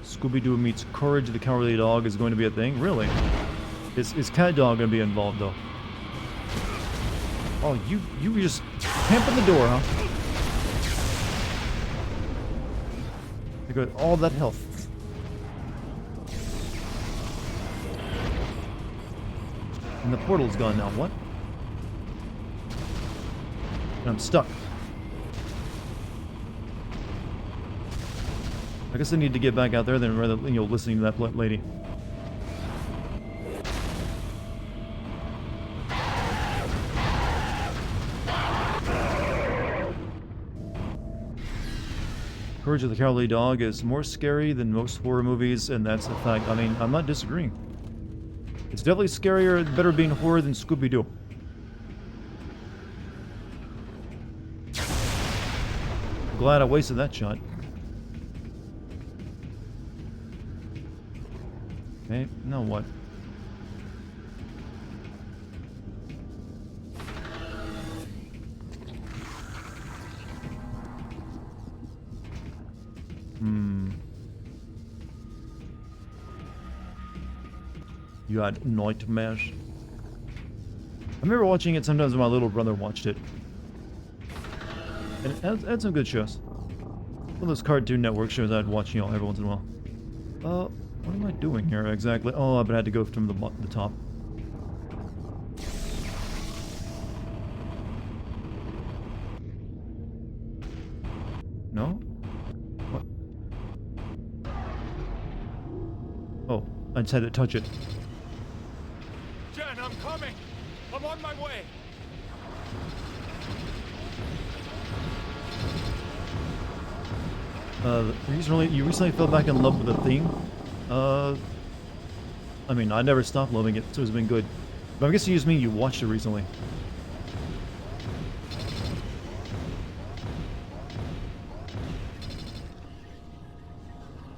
Speaker 1: Scooby-Doo meets Courage the Cowardly Dog is going to be a thing? Really? Is Cat Dog going to be involved, though? Oh, you were just camping the door, huh? You got all that health. And the portal's gone now. What? And I'm stuck. I guess I need to get back out there then rather than, listening to that lady. Courage of the Cowardly Dog is more scary than most horror movies, and that's a fact. I mean, I'm not disagreeing. It's definitely scarier and better being horror than Scooby-Doo. Glad I wasted that shot. Okay, now what? You had nightmares. I remember watching it sometimes when my little brother watched it. And it had some good shows. One of those Cartoon Network shows I'd watch, every once in a while. What am I doing here exactly? Oh, I had to go from the top. No? What? Oh, I just had to touch it.
Speaker 3: Jen, I'm coming! I'm on my way!
Speaker 1: You recently fell back in love with the theme? I mean, I never stopped loving it, so it's been good. But I guess you just mean you watched it recently.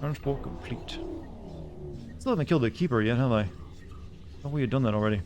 Speaker 1: Transport complete. Still haven't killed the keeper yet, have I? Thought we had done that already.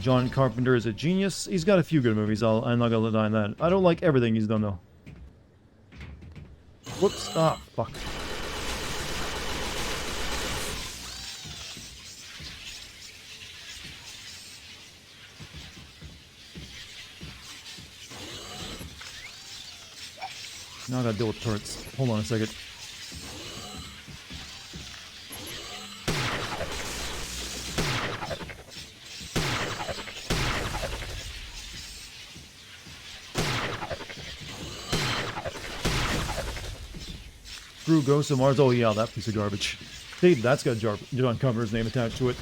Speaker 1: John Carpenter is a genius. He's got a few good movies. I'm not gonna deny that. I don't like everything he's done though. Whoops! Ah, fuck. Now I gotta deal with turrets. Hold on a second. Screw Ghost of Mars. Oh yeah, that piece of garbage. See, that's got John Carpenter's name attached to it.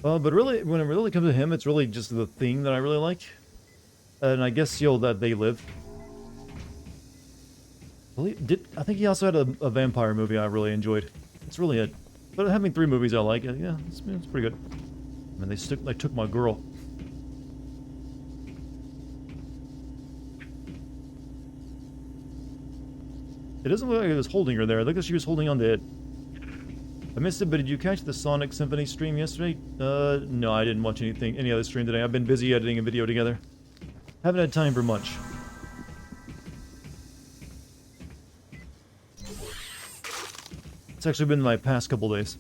Speaker 1: But really, when it really comes to him, it's really just the theme that I really like. And I guess, that They Live. I think he also had a vampire movie I really enjoyed. It's really it. But having 3 movies I like, yeah, it's pretty good. I mean, they took my girl. It doesn't look like it was holding her there. It looked like she was holding on to it. I missed it, but did you catch the Sonic Symphony stream yesterday? No, I didn't watch any other stream today. I've been busy editing a video together. Haven't had time for much. It's actually been my past couple days.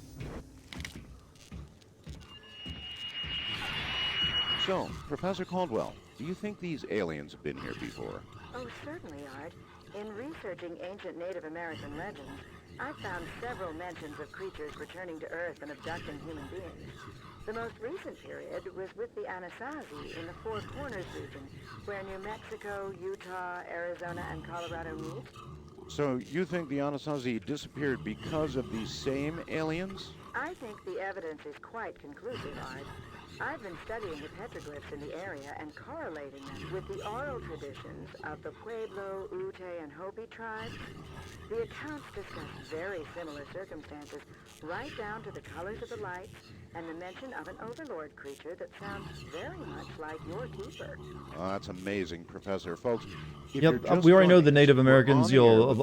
Speaker 5: So, Professor Caldwell, do you think these aliens have been here before?
Speaker 11: Oh, certainly, Art. In researching ancient Native American legends, I found several mentions of creatures returning to Earth and abducting human beings. The most recent period was with the Anasazi in the Four Corners region, where New Mexico, Utah, Arizona, and Colorado meet.
Speaker 5: So, you think the Anasazi disappeared because of these same aliens?
Speaker 11: I think the evidence is quite conclusive, Art. I've been studying the petroglyphs in the area and correlating them with the oral traditions of the Pueblo, Ute, and Hopi tribes. The accounts discuss very similar circumstances, right down to the colors of the lights and the mention of an overlord creature that sounds very much like your keeper.
Speaker 5: Oh, that's amazing, Professor. Folks,
Speaker 1: yep, we already know the Native Americans, of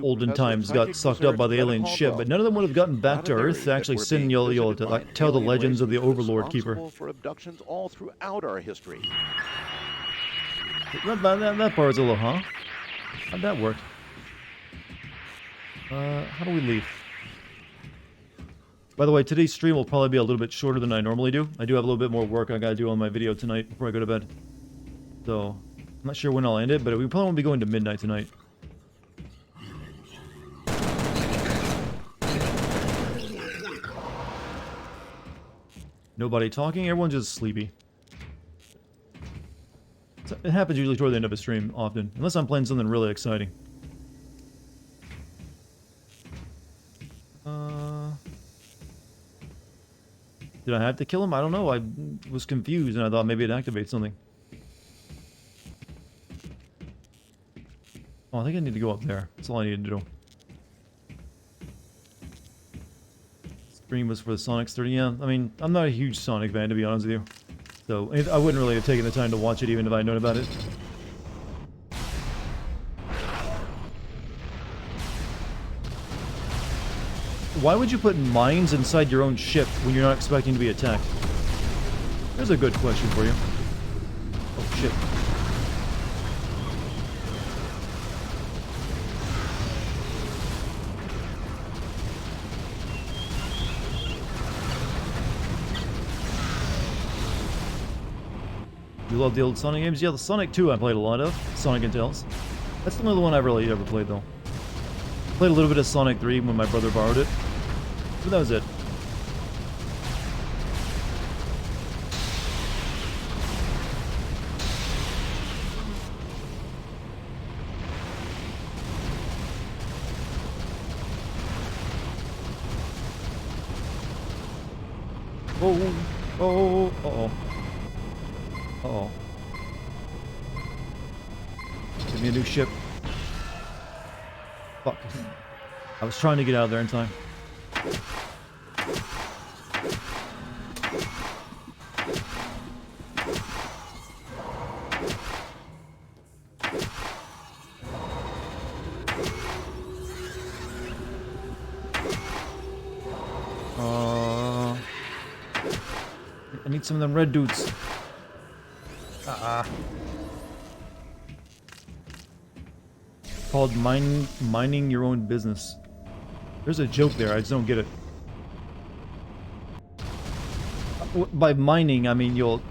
Speaker 1: olden times got sucked up by the alien ship, but none of them would have gotten back to Earth to actually send to tell the legends of the Overlord Keeper.
Speaker 5: For abductions all throughout our history.
Speaker 1: That part's a little, huh? How'd that work? How do we leave? By the way, today's stream will probably be a little bit shorter than I normally do. I do have a little bit more work I gotta do on my video tonight before I go to bed. So, I'm not sure when I'll end it, but we probably won't be going to midnight tonight. Nobody talking, everyone's just sleepy. So it happens usually toward the end of a stream, often. Unless I'm playing something really exciting. Did I have to kill him? I don't know. I was confused and I thought maybe it'd activate something. Oh, I think I need to go up there. That's all I needed to do. Stream was for the Sonic 30. Yeah, I mean, I'm not a huge Sonic fan, to be honest with you. So, I wouldn't really have taken the time to watch it even if I'd known about it. Why would you put mines inside your own ship when you're not expecting to be attacked? There's a good question for you. Oh, shit. You love the old Sonic games? Yeah, the Sonic 2 I played a lot of. Sonic and Tails. That's the only one I've really ever played, though. Played a little bit of Sonic 3 when my brother borrowed it. But that was it. Oh, oh, uh-oh. Uh-oh. Give me a new ship. Fuck. I was trying to get out of there in time. I need some of them red dudes. Called mining your own business. There's a joke there, I just don't get it. By mining, I mean you'll...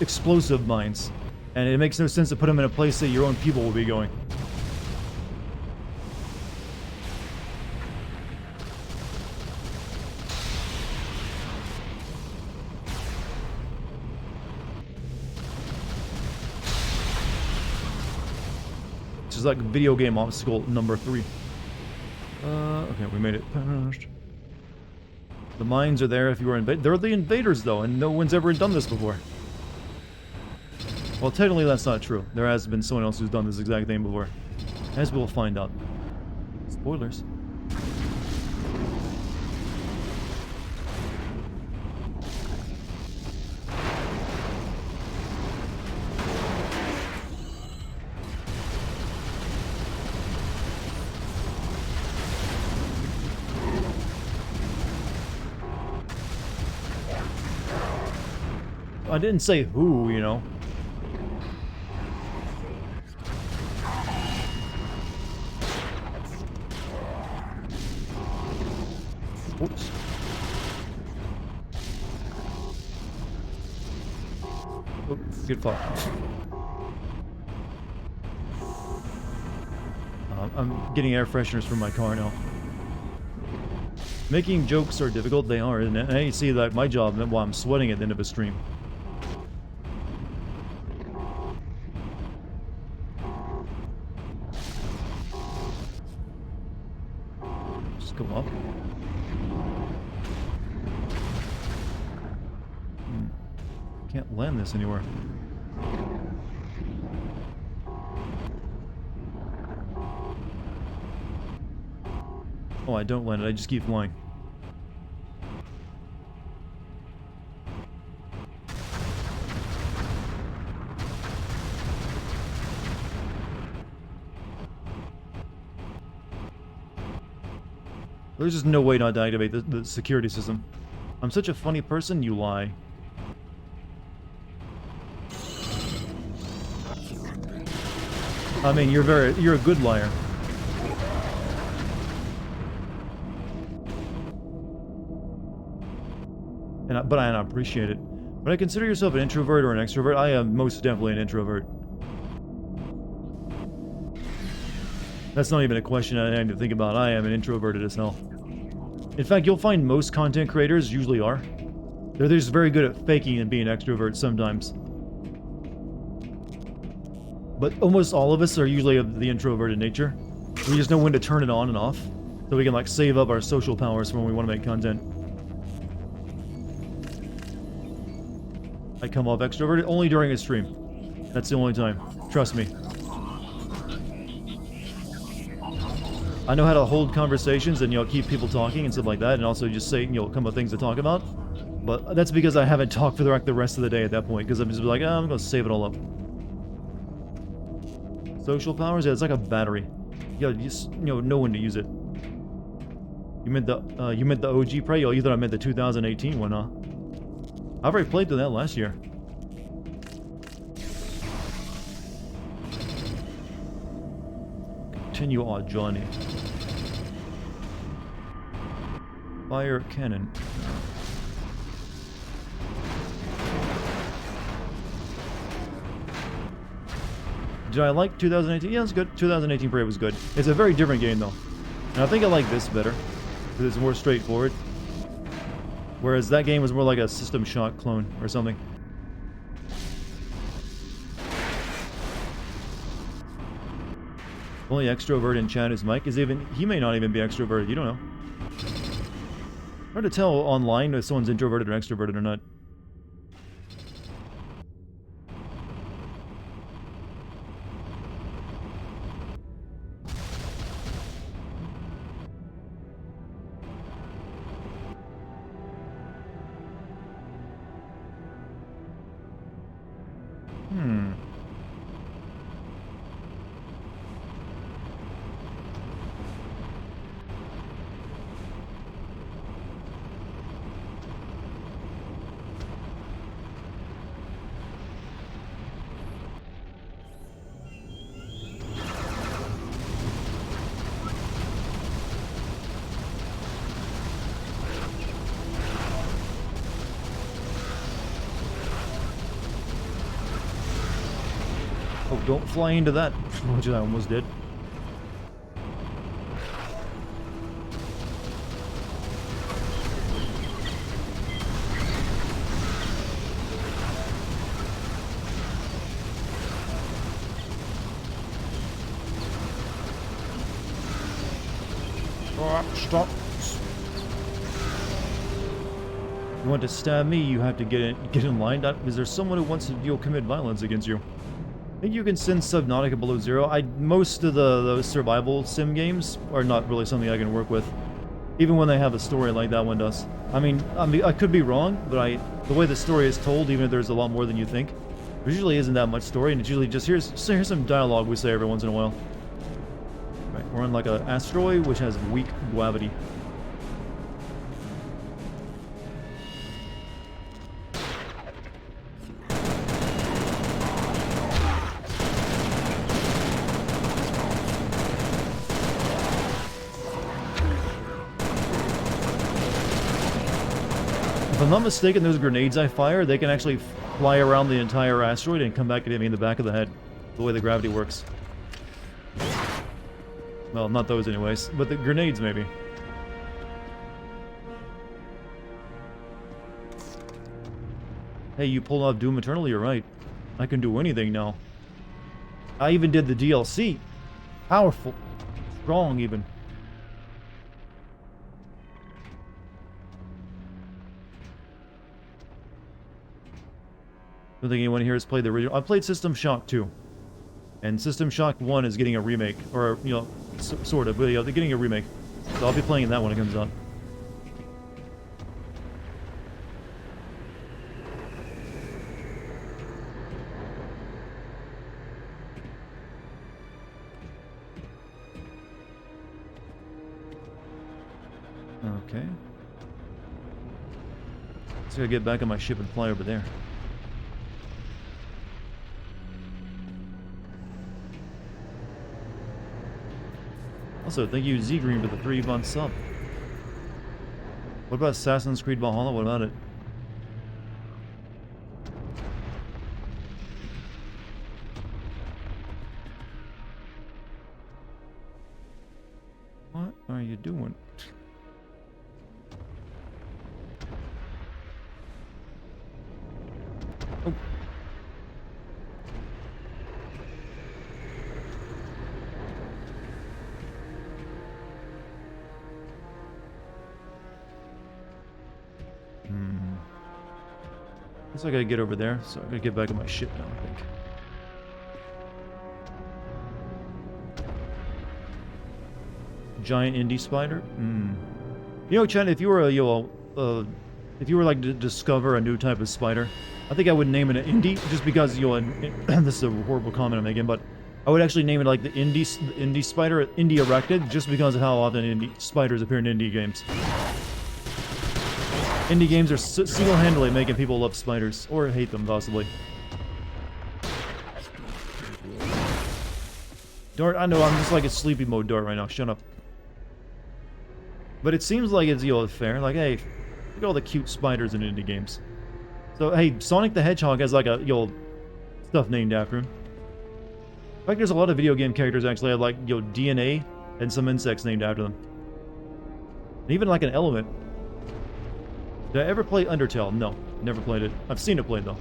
Speaker 1: explosive mines. And it makes no sense to put them in a place that your own people will be going. is like video game obstacle number 3. Okay, we made it past. The mines are there if you were invaded. They're the invaders, though, and no one's ever done this before. Well, technically that's not true. There has been someone else who's done this exact thing before. As we'll find out. Spoilers. I didn't say who, you know. Oops. Oh, good fall. I'm getting air fresheners from my car now. Making jokes are difficult, they are, and I see that my job while I'm sweating at the end of a stream. Just go up. Can't land this anywhere. Oh, I don't land it, I just keep flying. There's just no way not to activate the security system. I'm such a funny person, you lie. I mean, you're a good liar. But I appreciate it. When I consider yourself an introvert or an extrovert, I am most definitely an introvert. That's not even a question I need to think about. I am an introverted as hell. In fact, you'll find most content creators usually are. They're just very good at faking and being extroverts sometimes. But almost all of us are usually of the introverted nature. We just know when to turn it on and off, so we can like save up our social powers for when we want to make content. I come off extroverted only during a stream. That's the only time. Trust me. I know how to hold conversations and, you know, keep people talking and stuff like that, and also just say, you know, come up with things to talk about. But that's because I haven't talked for the rest of the day at that point, because I'm just like, oh, I'm gonna save it all up. Social powers? Yeah, it's like a battery. You just, you know when to use it. You meant the OG Prey? Oh, you thought I meant the 2018 one, huh? I've already played through that last year. Continue on, Johnny. Fire cannon. Did I like 2018? Yeah, it's good. 2018 Prey was good. It's a very different game, though. And I think I like this better, because it's more straightforward. Whereas that game was more like a System Shock clone or something. Only extrovert in chat is Mike. He may not even be extroverted. You don't know. Hard to tell online if someone's introverted or extroverted or not. Oh, don't fly into that, which I almost did. Stop. You want to stab me, you have to get in line. Is there someone who wants to commit violence against you? I think you can send Subnautica below zero. Most of the survival sim games are not really something I can work with, even when they have a story like that one does. I mean, I could be wrong, but the way the story is told, even if there's a lot more than you think, there usually isn't that much story, and it's usually just here's some dialogue we say every once in a while. Right, we're on like an asteroid which has weak gravity. If I'm not mistaken, those grenades I fire, they can actually fly around the entire asteroid and come back and hit me in the back of the head. The way the gravity works. Well, not those anyways, but the grenades maybe. Hey, you pulled off Doom Eternal, you're right. I can do anything now. I even did the DLC. Powerful. Strong even. I don't think anyone here has played the original. I played System Shock 2. And System Shock 1 is getting a remake. Or, you know, sort of. But, yeah, they're getting a remake. So I'll be playing that when it comes out. Okay. Just gotta get back on my ship and fly over there. Also, thank you, Z-Green, for the 3-month sub. What about Assassin's Creed Valhalla? What about it? What are you doing? Oh. Guess I gotta get over there, so I gotta get back on my ship now, I think. Giant indie spider? You know, Chen, if you were if you were like to discover a new type of spider, I think I would name it an indie, just because, you know, this is a horrible comment I'm making, but I would actually name it like the indie spider, indie erected, just because of how often indie spiders appear in indie games. Indie games are single-handedly making people love spiders, or hate them, possibly. Dart, I know, I'm just like a sleepy mode Dart right now, shut up. But it seems like it's, you know, fair, like, hey, look at all the cute spiders in indie games. So, hey, Sonic the Hedgehog has like a, you know, stuff named after him. In fact, there's a lot of video game characters actually have like, you know, DNA and some insects named after them. And even like an element. Did I ever play Undertale? No, never played it. I've seen it played though.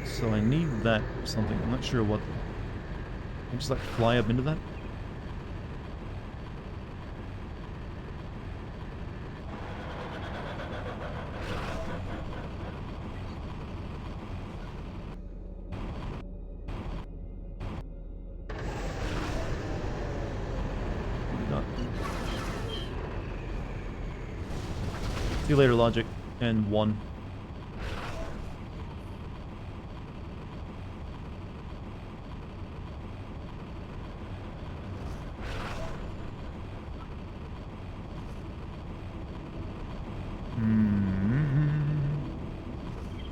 Speaker 1: So I need that something. I'm not sure what. Can I just like fly up into that? See you later, Logic. And 1.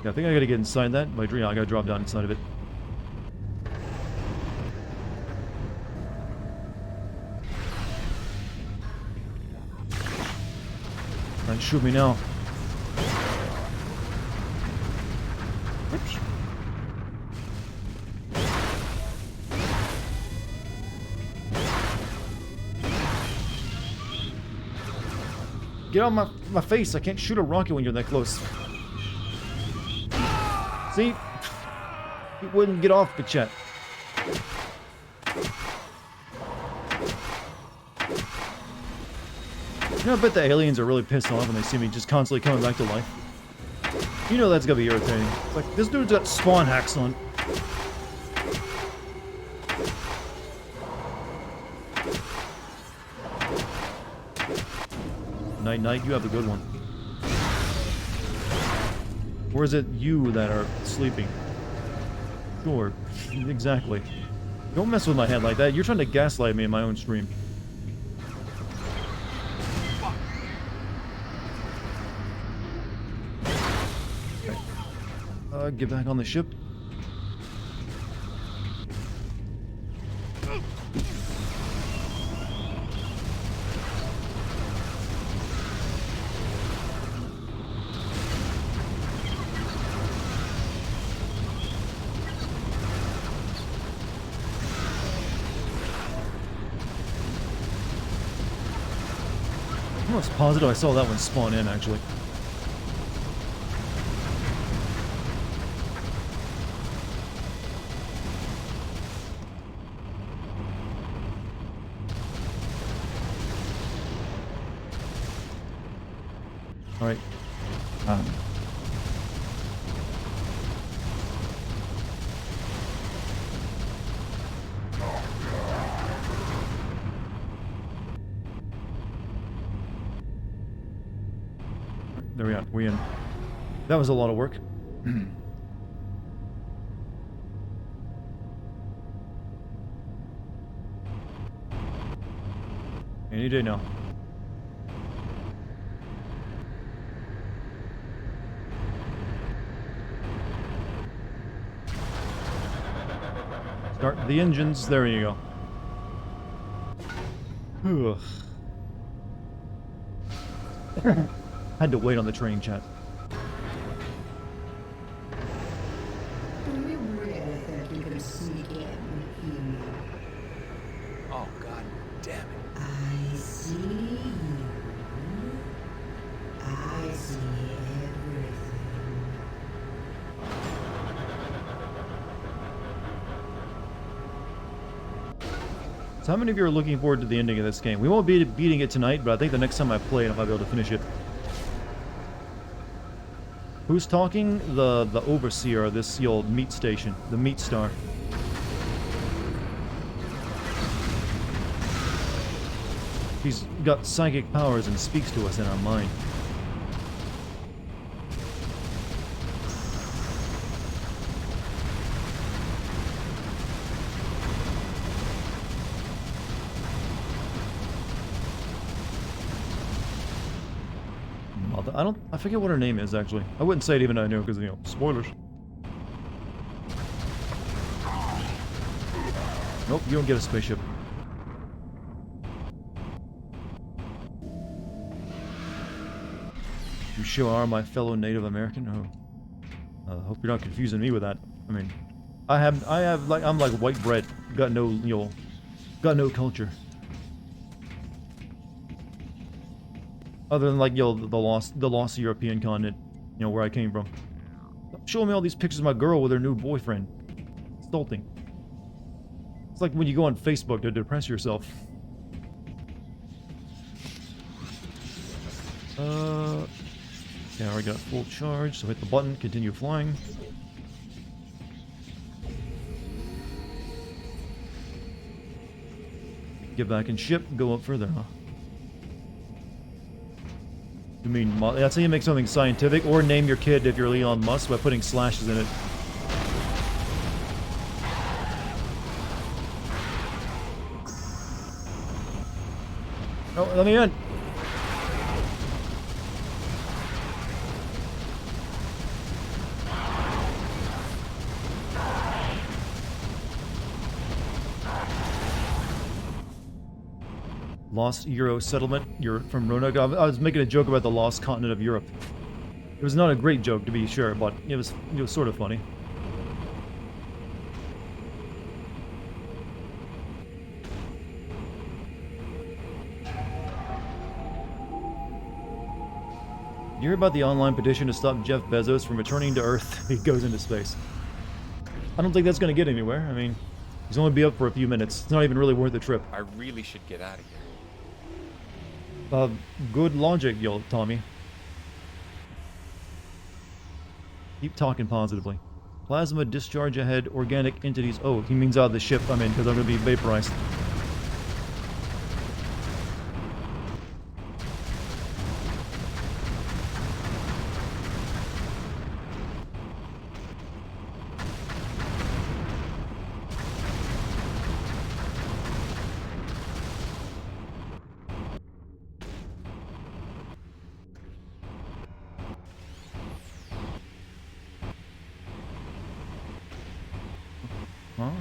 Speaker 1: Yeah, I think I gotta get inside that. I gotta drop down inside of it. Don't shoot me now. Oops. Get out of my face. I can't shoot a rocket when you're that close. See? He wouldn't get off the chat. You know, I bet the aliens are really pissed off when they see me just constantly coming back to life. You know that's gonna be irritating. It's like, this dude's got spawn hacks on. Night, night, you have a good one. Or is it you that are sleeping? Sure, exactly. Don't mess with my head like that. You're trying to gaslight me in my own stream. Okay. Get back on the ship. I'm almost positive I saw that one spawn in, actually. Alright. There we are. We're in. That was a lot of work. Any day now. Start the engines. There you go. Had to wait on the train, chat.
Speaker 2: Do you really think you can sneak in, human?
Speaker 4: Oh, god damn it.
Speaker 2: I see you. I see everything.
Speaker 1: So how many of you are looking forward to the ending of this game? We won't be beating it tonight, but I think the next time I play it, I might be able to finish it. Who's talking? The overseer of this old meat station, the meat star. He's got psychic powers and speaks to us in our mind. I forget what her name is, actually. I wouldn't say it even though I knew, because, you know, spoilers. Nope, you don't get a spaceship. You sure are my fellow Native American? Oh. I hope you're not confusing me with that. I mean, I'm like white bread. Got no, you know, got no culture. Other than, like, you know, the lost European continent, you know, where I came from. Stop showing me all these pictures of my girl with her new boyfriend. Insulting. It's like when you go on Facebook to depress yourself. Yeah, I got full charge, so hit the button, continue flying. Get back in ship, go up further, huh? You mean, that's how you make something scientific, or name your kid if you're Elon Musk by putting slashes in it. Oh, let me in. Lost Euro settlement. You're from Roanoke. I was making a joke about the lost continent of Europe. It was not a great joke, to be sure, but it was sort of funny. You hear about the online petition to stop Jeff Bezos from returning to Earth? He goes into space. I don't think that's gonna get anywhere. I mean, he's only be up for a few minutes. It's not even really worth the trip.
Speaker 4: I really should get out of here.
Speaker 1: Good logic, yo, Tommy. Keep talking positively. Plasma discharge ahead, organic entities. Oh, he means out of the ship I'm in, because I'm gonna be vaporized. Huh?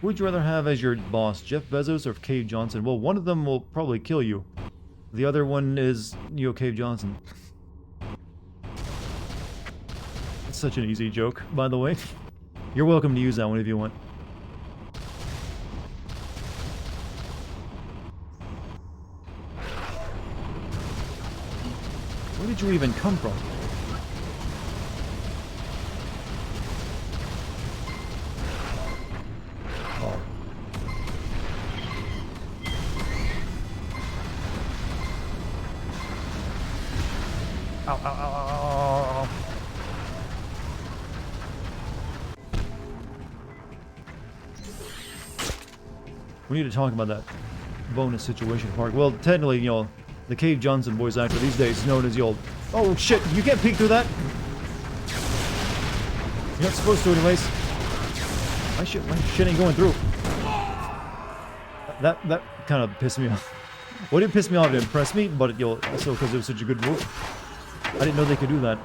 Speaker 1: Who would you rather have as your boss, Jeff Bezos or Cave Johnson? Well, one of them will probably kill you. The other one is, you know, Cave Johnson. It's such an easy joke, by the way. You're welcome to use that one if you want. Where did you even come from? Oh. Ow, ow, ow, ow, ow. We need to talk about that bonus situation, Park. Well, technically, you know, the Cave Johnson voice actor these days is known as the old... Oh, shit! You can't peek through that! You're not supposed to anyways. My shit ain't going through. That kind of pissed me off. Well, it didn't piss me off, it impressed me, but you know, also because it was such a good move. I didn't know they could do that.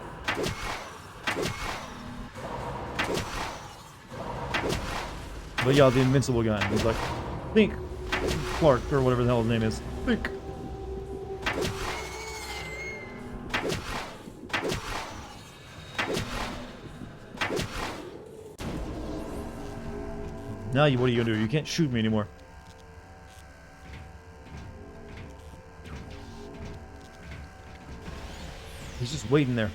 Speaker 1: But yeah, the invincible guy, he's like, think, Clark, or whatever the hell his name is. Think. Now what are you gonna do? You can't shoot me anymore. He's just waiting there.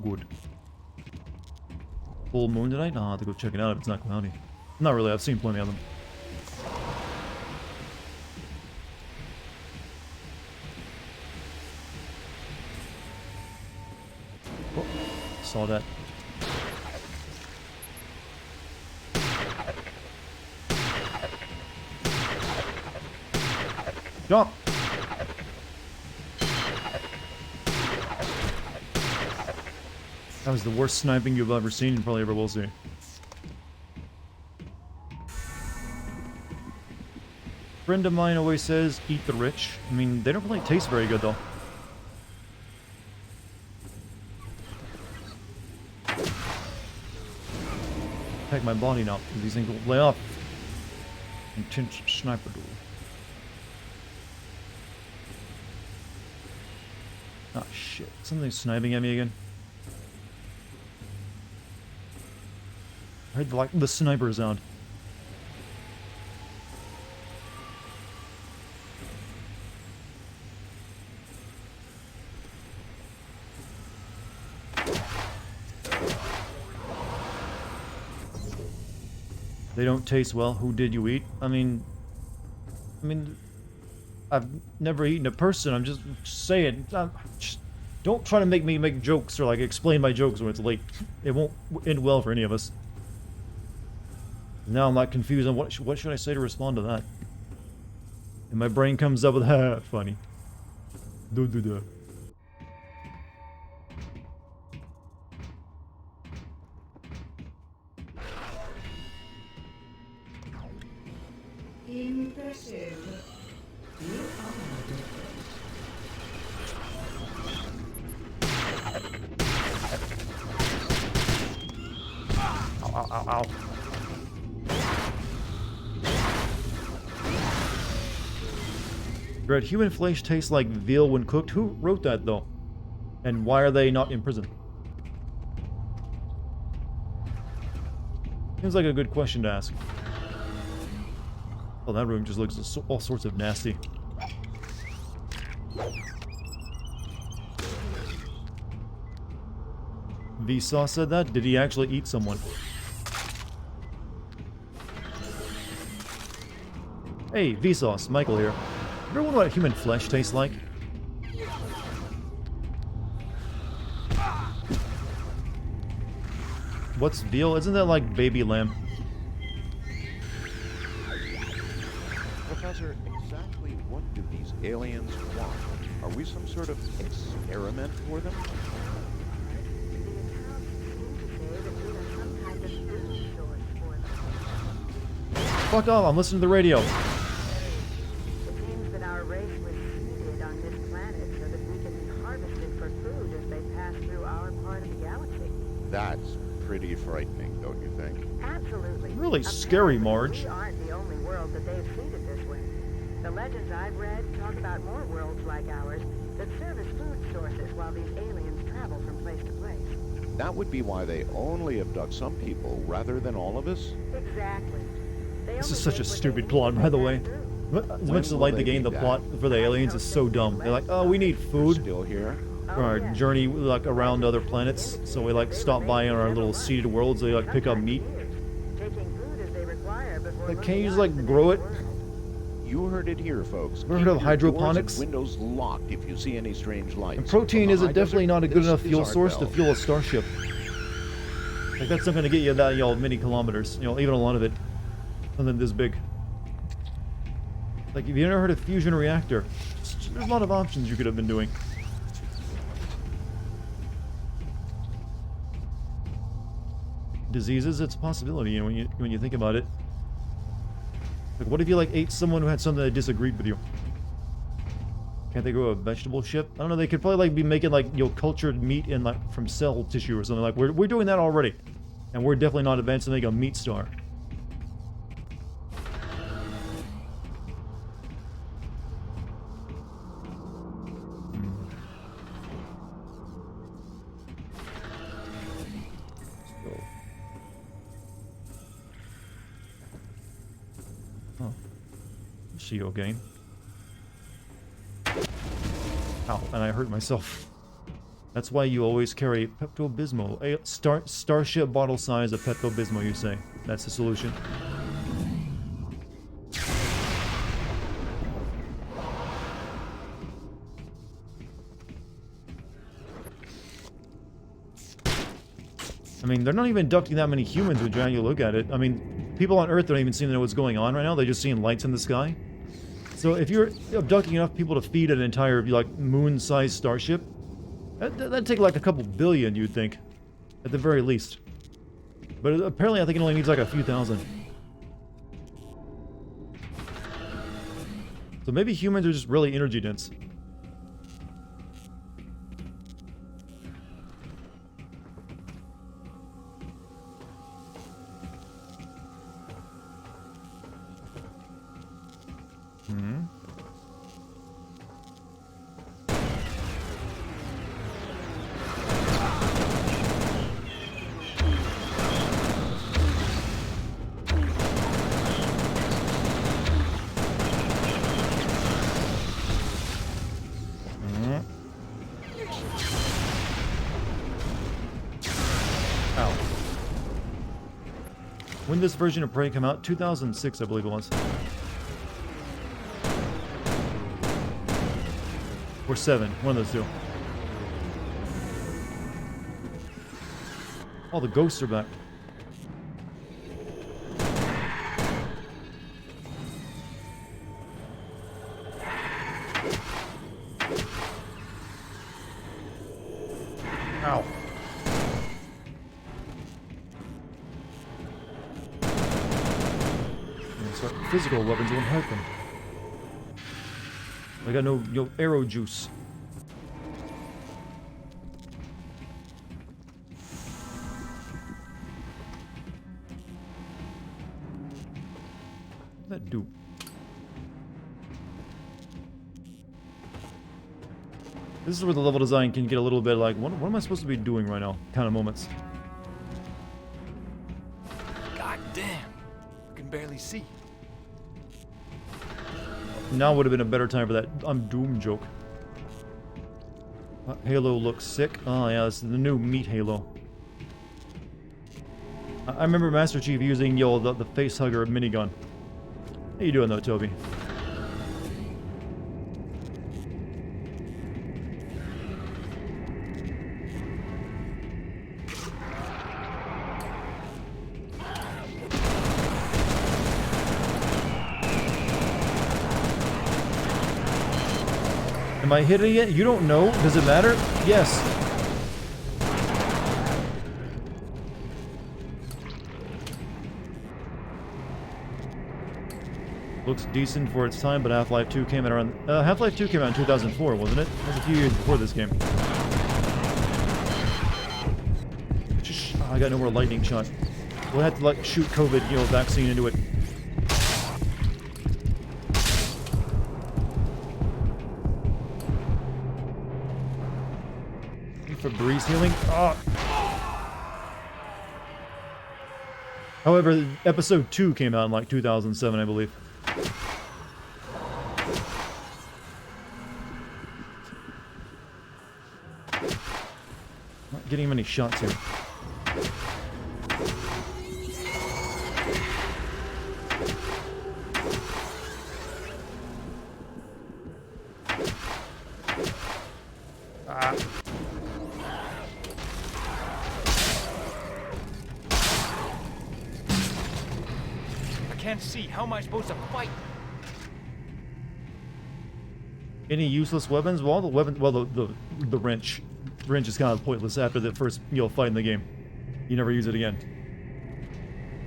Speaker 1: Good. Full moon tonight? I'll have to go check it out if it's not cloudy. Not really, I've seen plenty of them. Oh, saw that. Jump! That was the worst sniping you've ever seen and probably ever will see. Friend of mine always says, eat the rich. I mean, they don't really taste very good though. Pack my body now, because these things will lay off. Intense sniper duel. Ah, shit. Something's sniping at me again. I heard like the sniper sound. They don't taste well. Who did you eat? I mean, I've never eaten a person. I'm just saying. Don't try to make me make jokes or like explain my jokes when it's late. It won't end well for any of us. Now I'm like confused on what should I say to respond to that. And my brain comes up with, ha, funny. Do.
Speaker 2: In pursuit. You are different.
Speaker 1: Ow, ow, ow. Dread, human flesh tastes like veal when cooked. Who wrote that, though? And why are they not in prison? Seems like a good question to ask. Oh, that room just looks all sorts of nasty. Vsauce said that? Did he actually eat someone? Hey, Vsauce, Michael here. Ever wonder what human flesh tastes like? What's veal? Isn't that like baby lamb?
Speaker 5: Professor, exactly what do these aliens want? Are we some sort of experiment for them?
Speaker 1: Fuck off, I'm listening to the radio.
Speaker 11: It seems that our race was seeded on this planet so that we can be harvested for food as they pass through our part of the galaxy.
Speaker 5: That's pretty frightening, don't you think?
Speaker 11: Absolutely.
Speaker 1: Really scary, Marge.
Speaker 11: We aren't the only world that they've seeded this way. The legends I've read talk about more worlds like ours that serve as food sources while these aliens travel from place to place.
Speaker 5: That would be why they only abduct some people rather than all of us?
Speaker 11: Exactly.
Speaker 1: This is such a stupid plot, by the way. As much as I like the game, the plot for the aliens is so dumb. They're like, oh, we need food
Speaker 5: Still here?
Speaker 1: for our journey, like, around other planets. So we, like, stop by in our little seeded worlds. They, like, pick up meat. Like, can't you just, like, grow it?
Speaker 5: You heard it here, folks.
Speaker 1: Ever heard of hydroponics?
Speaker 5: Keep your doors and windows locked if you see any strange lights.
Speaker 1: And protein
Speaker 5: From
Speaker 1: is
Speaker 5: the high
Speaker 1: definitely
Speaker 5: desert,
Speaker 1: not a good
Speaker 5: this
Speaker 1: enough
Speaker 5: is
Speaker 1: fuel
Speaker 5: Art
Speaker 1: source to
Speaker 5: Bell.
Speaker 1: fuel a starship. Like, that's not going to get you that, many kilometers. Even a lot of it. Something this big. Like, if you never heard of fusion reactor, there's a lot of options you could have been doing. Diseases, it's a possibility, when you think about it. Like, what if you, like, ate someone who had something that disagreed with you? Can't they grow a vegetable ship? I don't know, they could probably, like, be making, like, cultured meat in, like, from cell tissue or something. Like, we're doing that already. And we're definitely not advanced to make a meat star. CO game. Ow, and I hurt myself. That's why you always carry Pepto-Bismol. A starship bottle size of Pepto-Bismol, you say. That's the solution. I mean, they're not even abducting that many humans when you look at it. I mean, people on Earth don't even seem to know what's going on right now. They're just seeing lights in the sky. So if you're abducting enough people to feed an entire, like, moon-sized starship, that'd take, like, a couple billion, you'd think. At the very least. But apparently I think it only needs, like, a few thousand. So maybe humans are just really energy dense. When did this version of Prey come out? 2006, I believe it was. Or 7, one of those two. Oh, the ghosts are back. Ow. So physical weapons won't hurt them. I got no arrow juice. That do. This is where the level design can get a little bit like, what am I supposed to be doing right now? Kind of moments.
Speaker 4: God damn. I can barely see.
Speaker 1: Now would have been a better time for that I'm Doom joke. Halo looks sick. Oh yeah, this is the new meat Halo. I remember Master Chief using the face hugger minigun. How you doing though, Toby? Am I hitting it? You don't know? Does it matter? Yes. Looks decent for its time, but Half-Life 2 came out around... Half-Life 2 came out in 2004, wasn't it? That was a few years before this game. Oh, I got no more lightning shot. We'll have to, like, shoot COVID, vaccine into it. Febreze healing. Oh. However, episode 2 came out in like 2007, I believe. Not getting many shots here.
Speaker 4: How am I supposed to fight?
Speaker 1: Any useless weapons? Well, the wrench. The wrench is kind of pointless after the first fight in the game. You never use it again.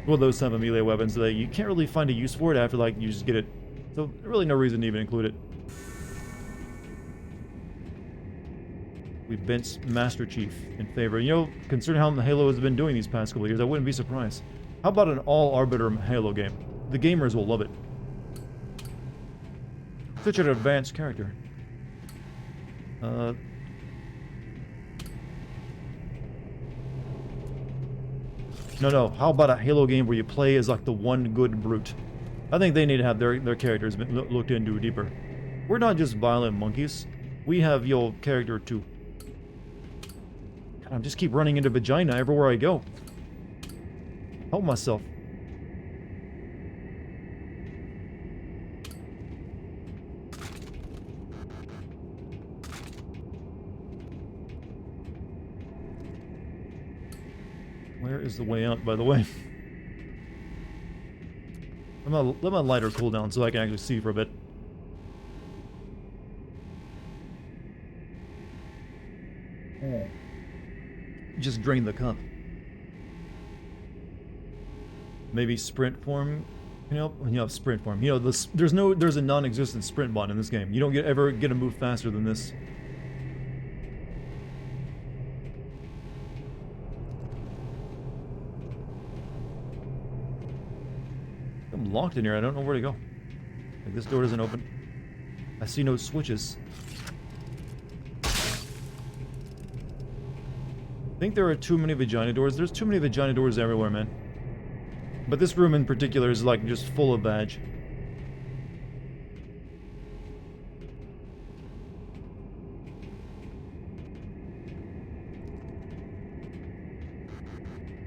Speaker 1: Well, those type of melee weapons that you can't really find a use for it after like you just get it. So really no reason to even include it. We benched Master Chief in favor. Considering how Halo has been doing these past couple of years, I wouldn't be surprised. How about an all-Arbiter Halo game? The gamers will love it. Such an advanced character. No. How about a Halo game where you play as like the one good brute? I think they need to have their characters looked into deeper. We're not just violent monkeys. We have your character too. God, I just keep running into vagina everywhere I go. Help myself. Where is the way out, by the way? Let my lighter cool down so I can actually see for a bit. Just drain the cup. Maybe sprint form. Sprint form. There's a non-existent sprint button in this game. You don't ever get to move faster than this. I'm locked in here. I don't know where to go. Like, this door doesn't open. I see no switches. I think there are too many vagina doors. There's too many vagina doors everywhere, man. But this room in particular is like just full of vag.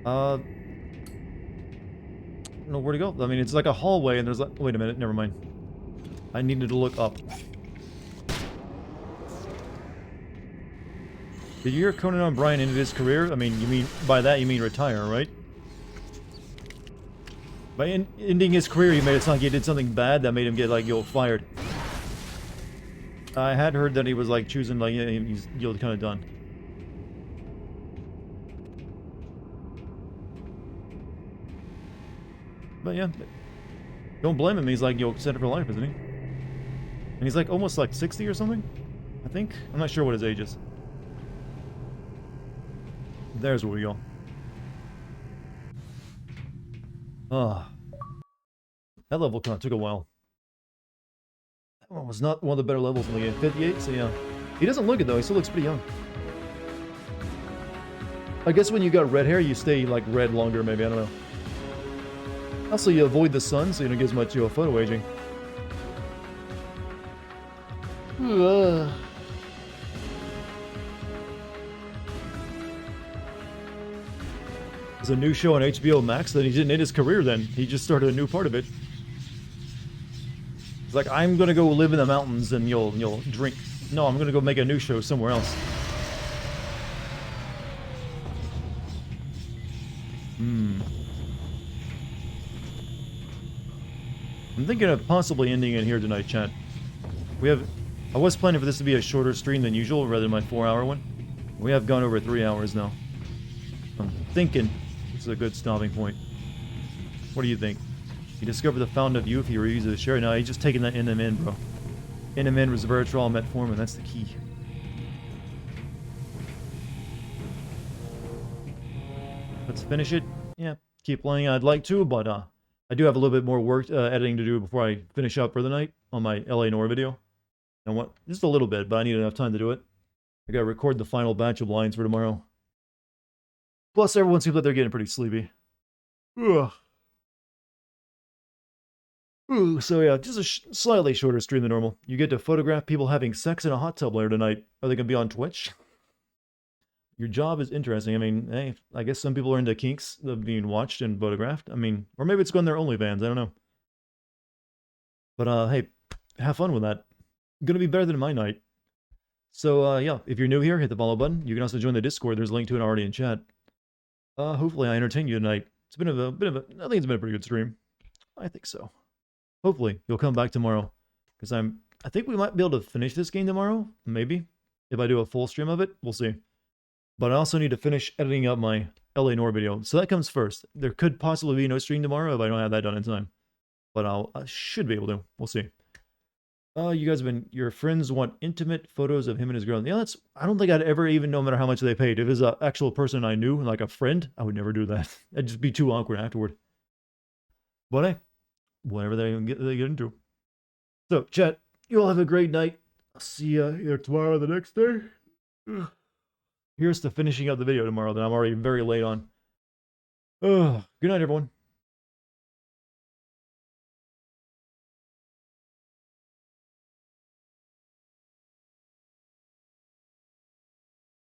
Speaker 1: I don't know where to go. I mean, it's like a hallway and there's like... Wait a minute, never mind. I needed to look up. Did you hear Conan O'Brien ended his career? I mean, by that you mean retire, right? By ending his career, he made it sound like he did something bad that made him get, like, fired. I had heard that he was, like, choosing, like, he's kind of done. But yeah, don't blame him. He's like, set it for life, isn't he? And he's like almost like 60 or something, I think. I'm not sure what his age is. There's where we go. Ah, That level kind of took a while. That one was not one of the better levels in the game. 58, so yeah. He doesn't look it though, he still looks pretty young. I guess when you got red hair, you stay like red longer, maybe, I don't know. Also, you avoid the sun, so you don't get as much photo aging. There's a new show on HBO Max that he didn't end his career then. He just started a new part of it. It's like, I'm gonna go live in the mountains and you'll drink. No, I'm gonna go make a new show somewhere else. I'm thinking of possibly ending it here tonight, chat. I was planning for this to be a shorter stream than usual, rather than my 4-hour one. We have gone over 3 hours now. I'm thinking this is a good stopping point. What do you think? You discover the fountain of youth, you reuse the share. No, he's just taking that NMN, bro. NMN, resveratrol, metformin, that's the key. Let's finish it. Yeah, keep playing. I'd like to, but I do have a little bit more work editing to do before I finish up for the night on my LA Noire video. And what? Just a little bit, but I need enough time to do it. I gotta record the final batch of lines for tomorrow. Plus, everyone seems like they're getting pretty sleepy. Ugh. Ooh, so yeah, just a slightly shorter stream than normal. You get to photograph people having sex in a hot tub later tonight. Are they gonna be on Twitch? Your job is interesting. I mean, hey, I guess some people are into kinks of being watched and photographed. I mean, or maybe it's going their OnlyFans. I don't know. But hey, have fun with that. Gonna be better than my night. So yeah, if you're new here, hit the follow button. You can also join the Discord. There's a link to it already in chat. Hopefully I entertain you tonight. It's been I think it's been a pretty good stream. I think so. Hopefully you'll come back tomorrow, because I think we might be able to finish this game tomorrow. Maybe if I do a full stream of it, we'll see. But I also need to finish editing up my LA Noire video, so that comes first. There could possibly be no stream tomorrow if I don't have that done in time, but I should be able to. We'll see. You guys have been, your friends want intimate photos of him and his girl. Yeah, I don't think I'd ever even, no matter how much they paid. If it's an actual person I knew, like a friend, I would never do that. It'd just be too awkward afterward. But hey, whatever they get into. So, chat, you all have a great night. I'll see you either tomorrow or the next day. Here's to finishing up the video tomorrow that I'm already very late on. Good night, everyone.